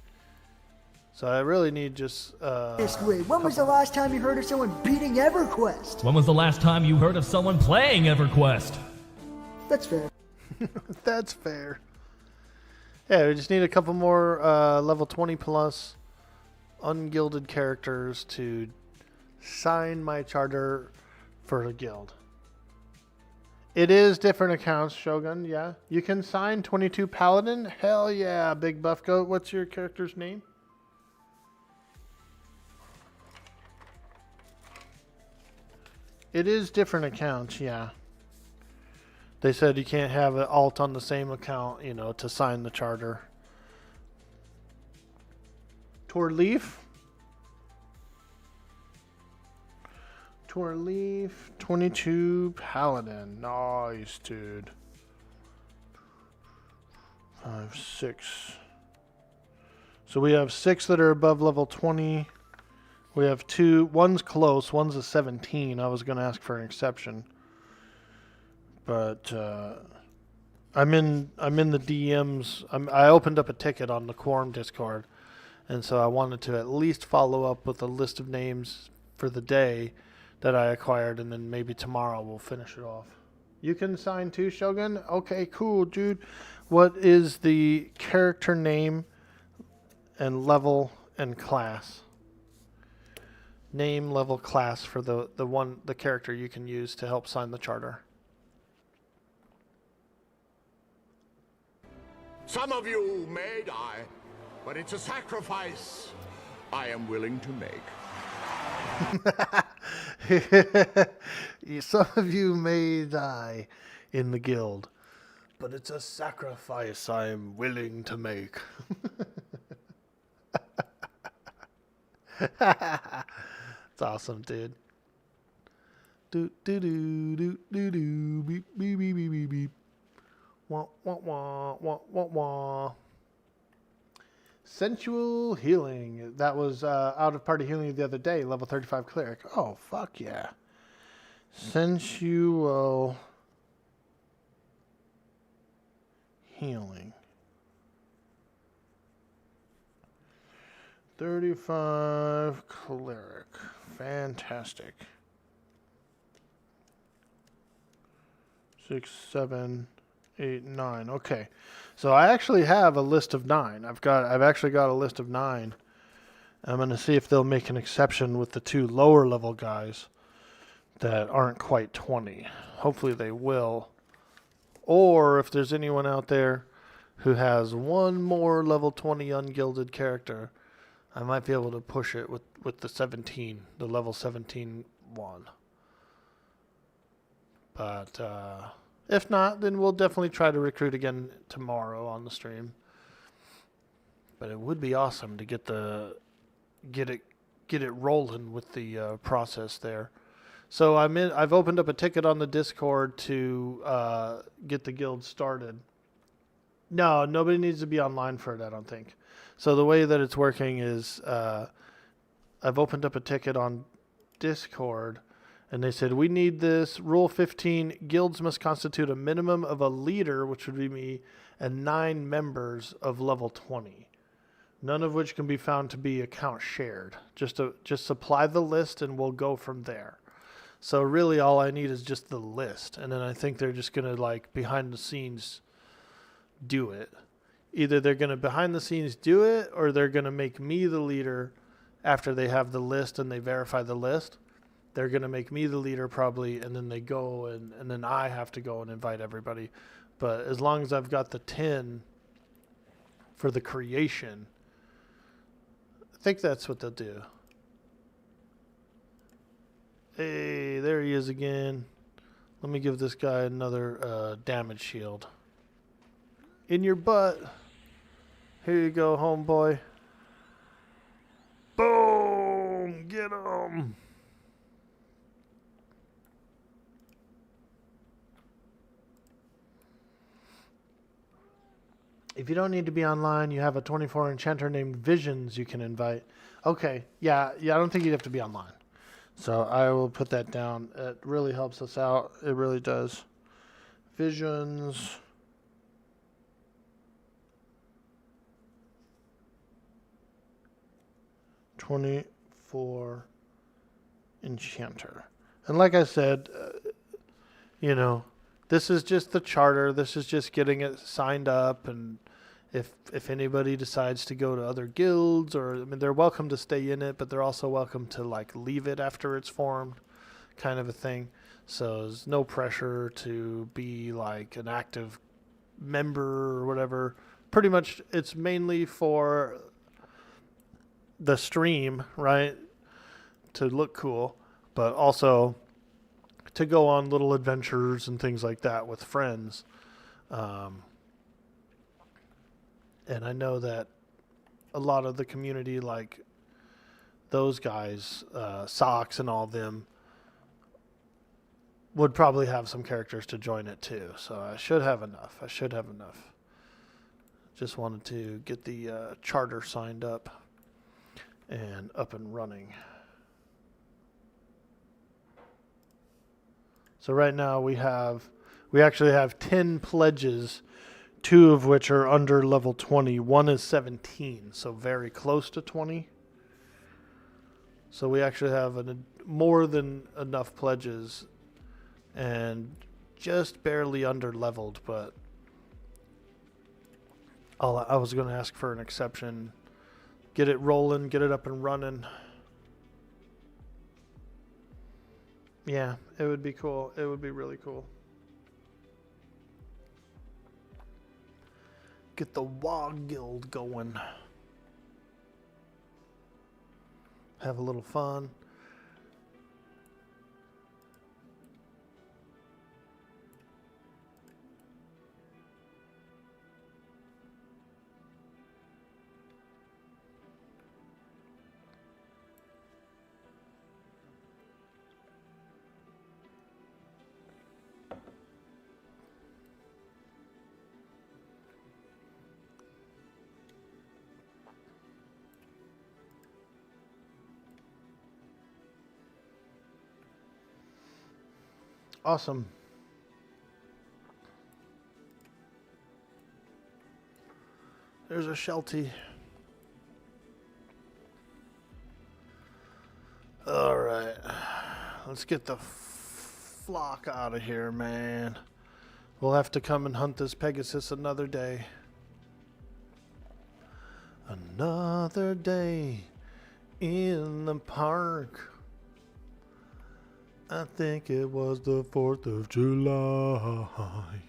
S2: So I really need just...
S6: When was the last time you heard of someone beating EverQuest?
S7: When was the last time you heard of someone playing EverQuest?
S6: That's fair.
S2: That's fair. Yeah, we just need a couple more level 20 plus ungilded characters to sign my charter for the guild. It is different accounts, Shogun, yeah. You can sign 22 Paladin. Hell yeah, Big Buff Goat. What's your character's name? It is different accounts, yeah. They said you can't have an alt on the same account, you know, to sign the charter. Torleaf. Torleaf, 22 Paladin. Nice, dude. 5, 6. So we have 6 that are above level 20. We have 2. One's close. One's a 17. I was going to ask for an exception. But I'm in the DMs. I opened up a ticket on the Quarm Discord, and so I wanted to at least follow up with a list of names for the day that I acquired, and then maybe tomorrow we'll finish it off. You can sign too, Shogun? Okay, cool, dude. What is the character name and level and class? Name, level, class for the character you can use to help sign the charter.
S8: Some of you may die, but it's a sacrifice I am willing to make.
S2: Some of you may die in the guild, but it's a sacrifice I am willing to make. It's awesome, dude. Do do do do do do beep beep beep beep beep beep. Wah wah wah wah wah wah. Sensual healing. That was out of party healing the other day. Level 35 cleric. Oh fuck yeah. Sensual healing. 35 cleric. Fantastic. 6, 7, 8, 9. Okay. So I actually have a list of 9. I've actually got a list of 9. I'm going to see if they'll make an exception with the 2 lower level guys that aren't quite 20. Hopefully they will. Or if there's anyone out there who has one more level 20 ungilded character, I might be able to push it with the 17, the level 17 one. But if not, then we'll definitely try to recruit again tomorrow on the stream. But it would be awesome to get it rolling with the process there. So I've opened up a ticket on the Discord to get the guild started. No, nobody needs to be online for it, I don't think. So the way that it's working is I've opened up a ticket on Discord, and they said, we need this. Rule 15, guilds must constitute a minimum of a leader, which would be me, and 9 members of level 20. None of which can be found to be account shared. Just supply the list, and we'll go from there. So really all I need is just the list. And then I think they're just going to, like, behind the scenes do it. Either they're going to behind the scenes do it, or they're going to make me the leader after they have the list and they verify the list. They're going to make me the leader probably, and then they go and then I have to go and invite everybody. But as long as I've got the 10 for the creation, I think that's what they'll do. Hey, there he is again. Let me give this guy another damage shield. In your butt. Here you go, homeboy. Boom! Get him! If you don't need to be online, you have a 24 enchanter named Visions you can invite. Okay, yeah, I don't think you'd have to be online. So I will put that down. It really helps us out. It really does. Visions. '24 enchanter. And like I said, this is just the charter. This is just getting it signed up, and if anybody decides to go to other guilds, or I mean, they're welcome to stay in it, but they're also welcome to like leave it after it's formed, kind of a thing. So there's no pressure to be like an active member or whatever. Pretty much, it's mainly for the stream, right? To look cool, but also to go on little adventures and things like that with friends. And I know that a lot of the community, like those guys, Socks and all of them, would probably have some characters to join it too. So I should have enough. Just wanted to get the charter signed up and up and running. So right now we actually have 10 pledges, 2 of which are under level 20. One is 17, so very close to 20. So we actually have more than enough pledges and just barely under leveled, but I was going to ask for an exception. Get it rolling, get it up and running. Yeah, it would be cool. It would be really cool. Get the WoG Guild going. Have a little fun. Awesome. There's a Sheltie. All right. Let's get the flock out of here, man. We'll have to come and hunt this Pegasus another day. Another day in the park. I think it was the 4th of July.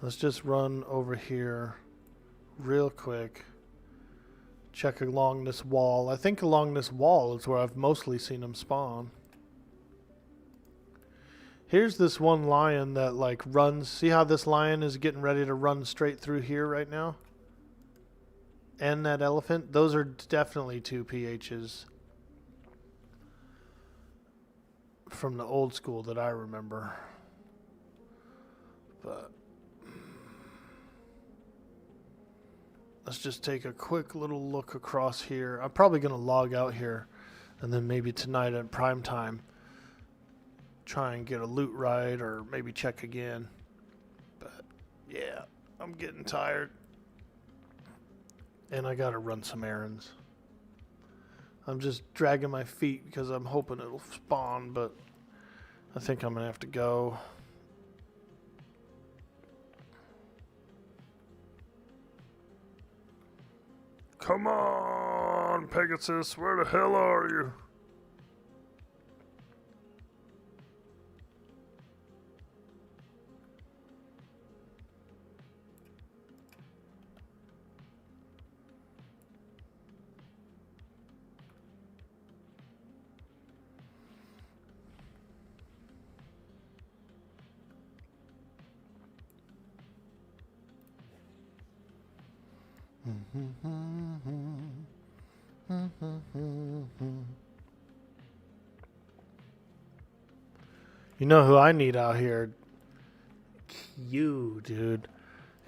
S2: Let's just run over here real quick. Check along this wall. I think along this wall is where I've mostly seen them spawn. Here's this one lion that like runs. See how this lion is getting ready to run straight through here right now? And that elephant. Those are definitely 2 PHs. From the old school that I remember. But let's just take a quick little look across here. I'm probably going to log out here and then maybe tonight at prime time try and get a loot ride or maybe check again. But yeah, I'm getting tired. And I got to run some errands. I'm just dragging my feet because I'm hoping it'll spawn, but I think I'm going to have to go. Come on, Pegasus, where the hell are you? You know who I need out here? You, dude.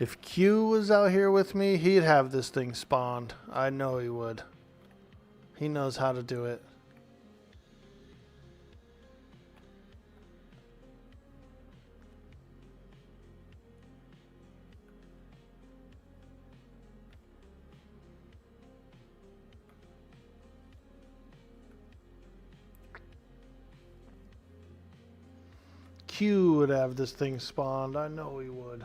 S2: If Q was out here with me, he'd have this thing spawned. I know he would. He knows how to do it. Q would have this thing spawned. I know he would.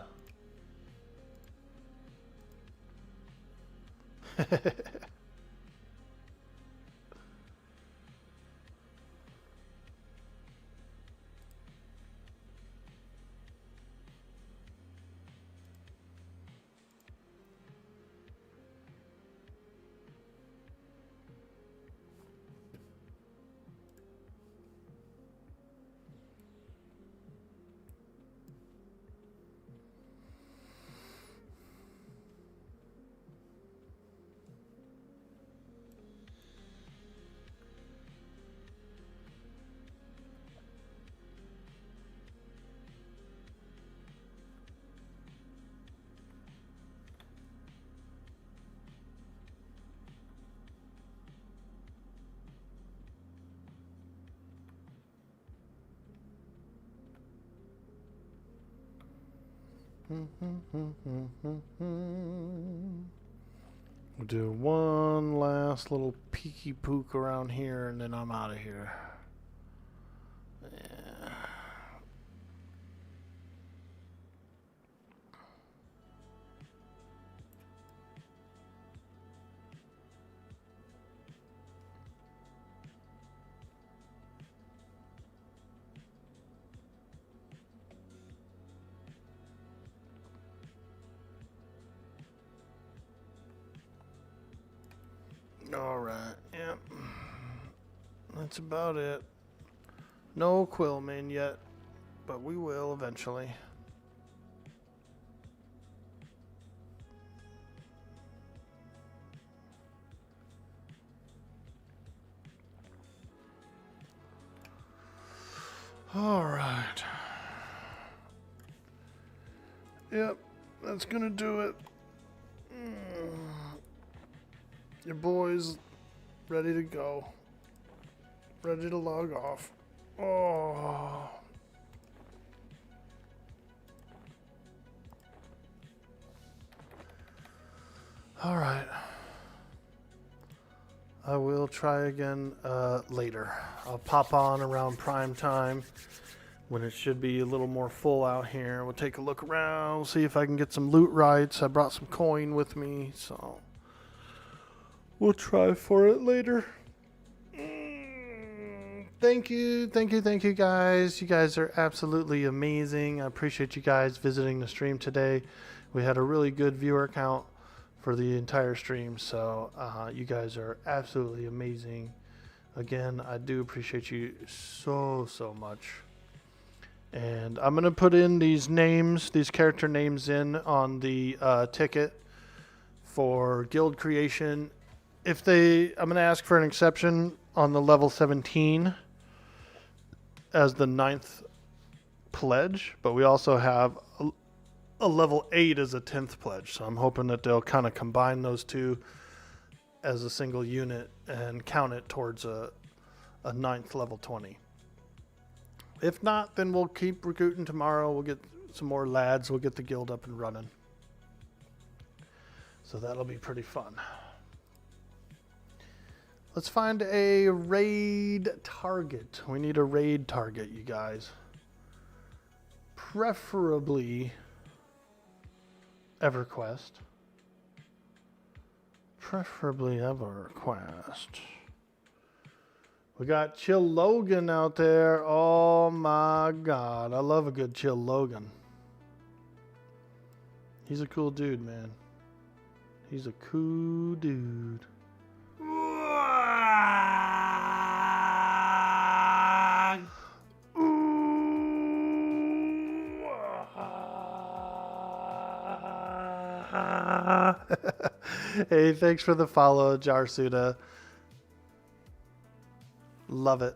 S2: We'll do one last little peeky pook around here and then I'm out of here. Yeah. All right, yep. That's about it. No Quillman yet, but we will eventually. All right. Yep, that's gonna do it. Your boy's ready to go. Ready to log off. Oh. All right. I will try again later. I'll pop on around prime time when it should be a little more full out here. We'll take a look around, see if I can get some loot rights. I brought some coin with me, so we'll try for it later. Thank you guys. You guys are absolutely amazing. I appreciate you guys visiting the stream today. We had a really good viewer count for the entire stream, so you guys are absolutely amazing. Again, I do appreciate you so much. And I'm gonna put in these names, these character names in on the ticket for guild creation. I'm gonna ask for an exception on the level 17 as the 9th pledge, but we also have a level 8 as a 10th pledge. So I'm hoping that they'll kind of combine those two as a single unit and count it towards a 9th level 20. If not, then we'll keep recruiting tomorrow. We'll get some more lads. We'll get the guild up and running. So that'll be pretty fun. Let's find a raid target. We need a raid target, you guys. Preferably EverQuest. Preferably EverQuest. We got Chill Logan out there. Oh my God. I love a good Chill Logan. He's a cool dude, man. He's a cool dude. Hey, thanks for the follow, Jarsuda. Love it.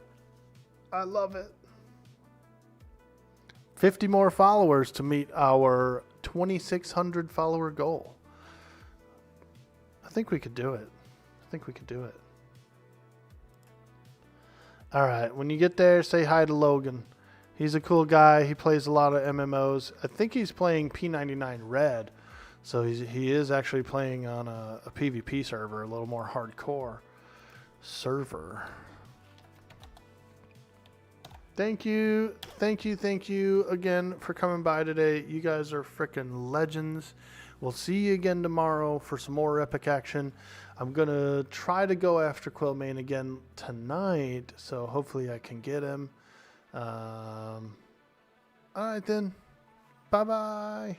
S2: I love it. 50 more followers to meet our 2,600 follower goal. I think we could do it. All right, when you get there, say hi to Logan. He's a cool guy. He plays a lot of MMOs. I think he's playing P99 Red, so he is actually playing on a PvP server, a little more hardcore server. Thank you again for coming by today. You guys are freaking legends. We'll see you again tomorrow for some more epic action. I'm going to try to go after Quillmane again tonight, so hopefully I can get him. All right then. Bye-bye.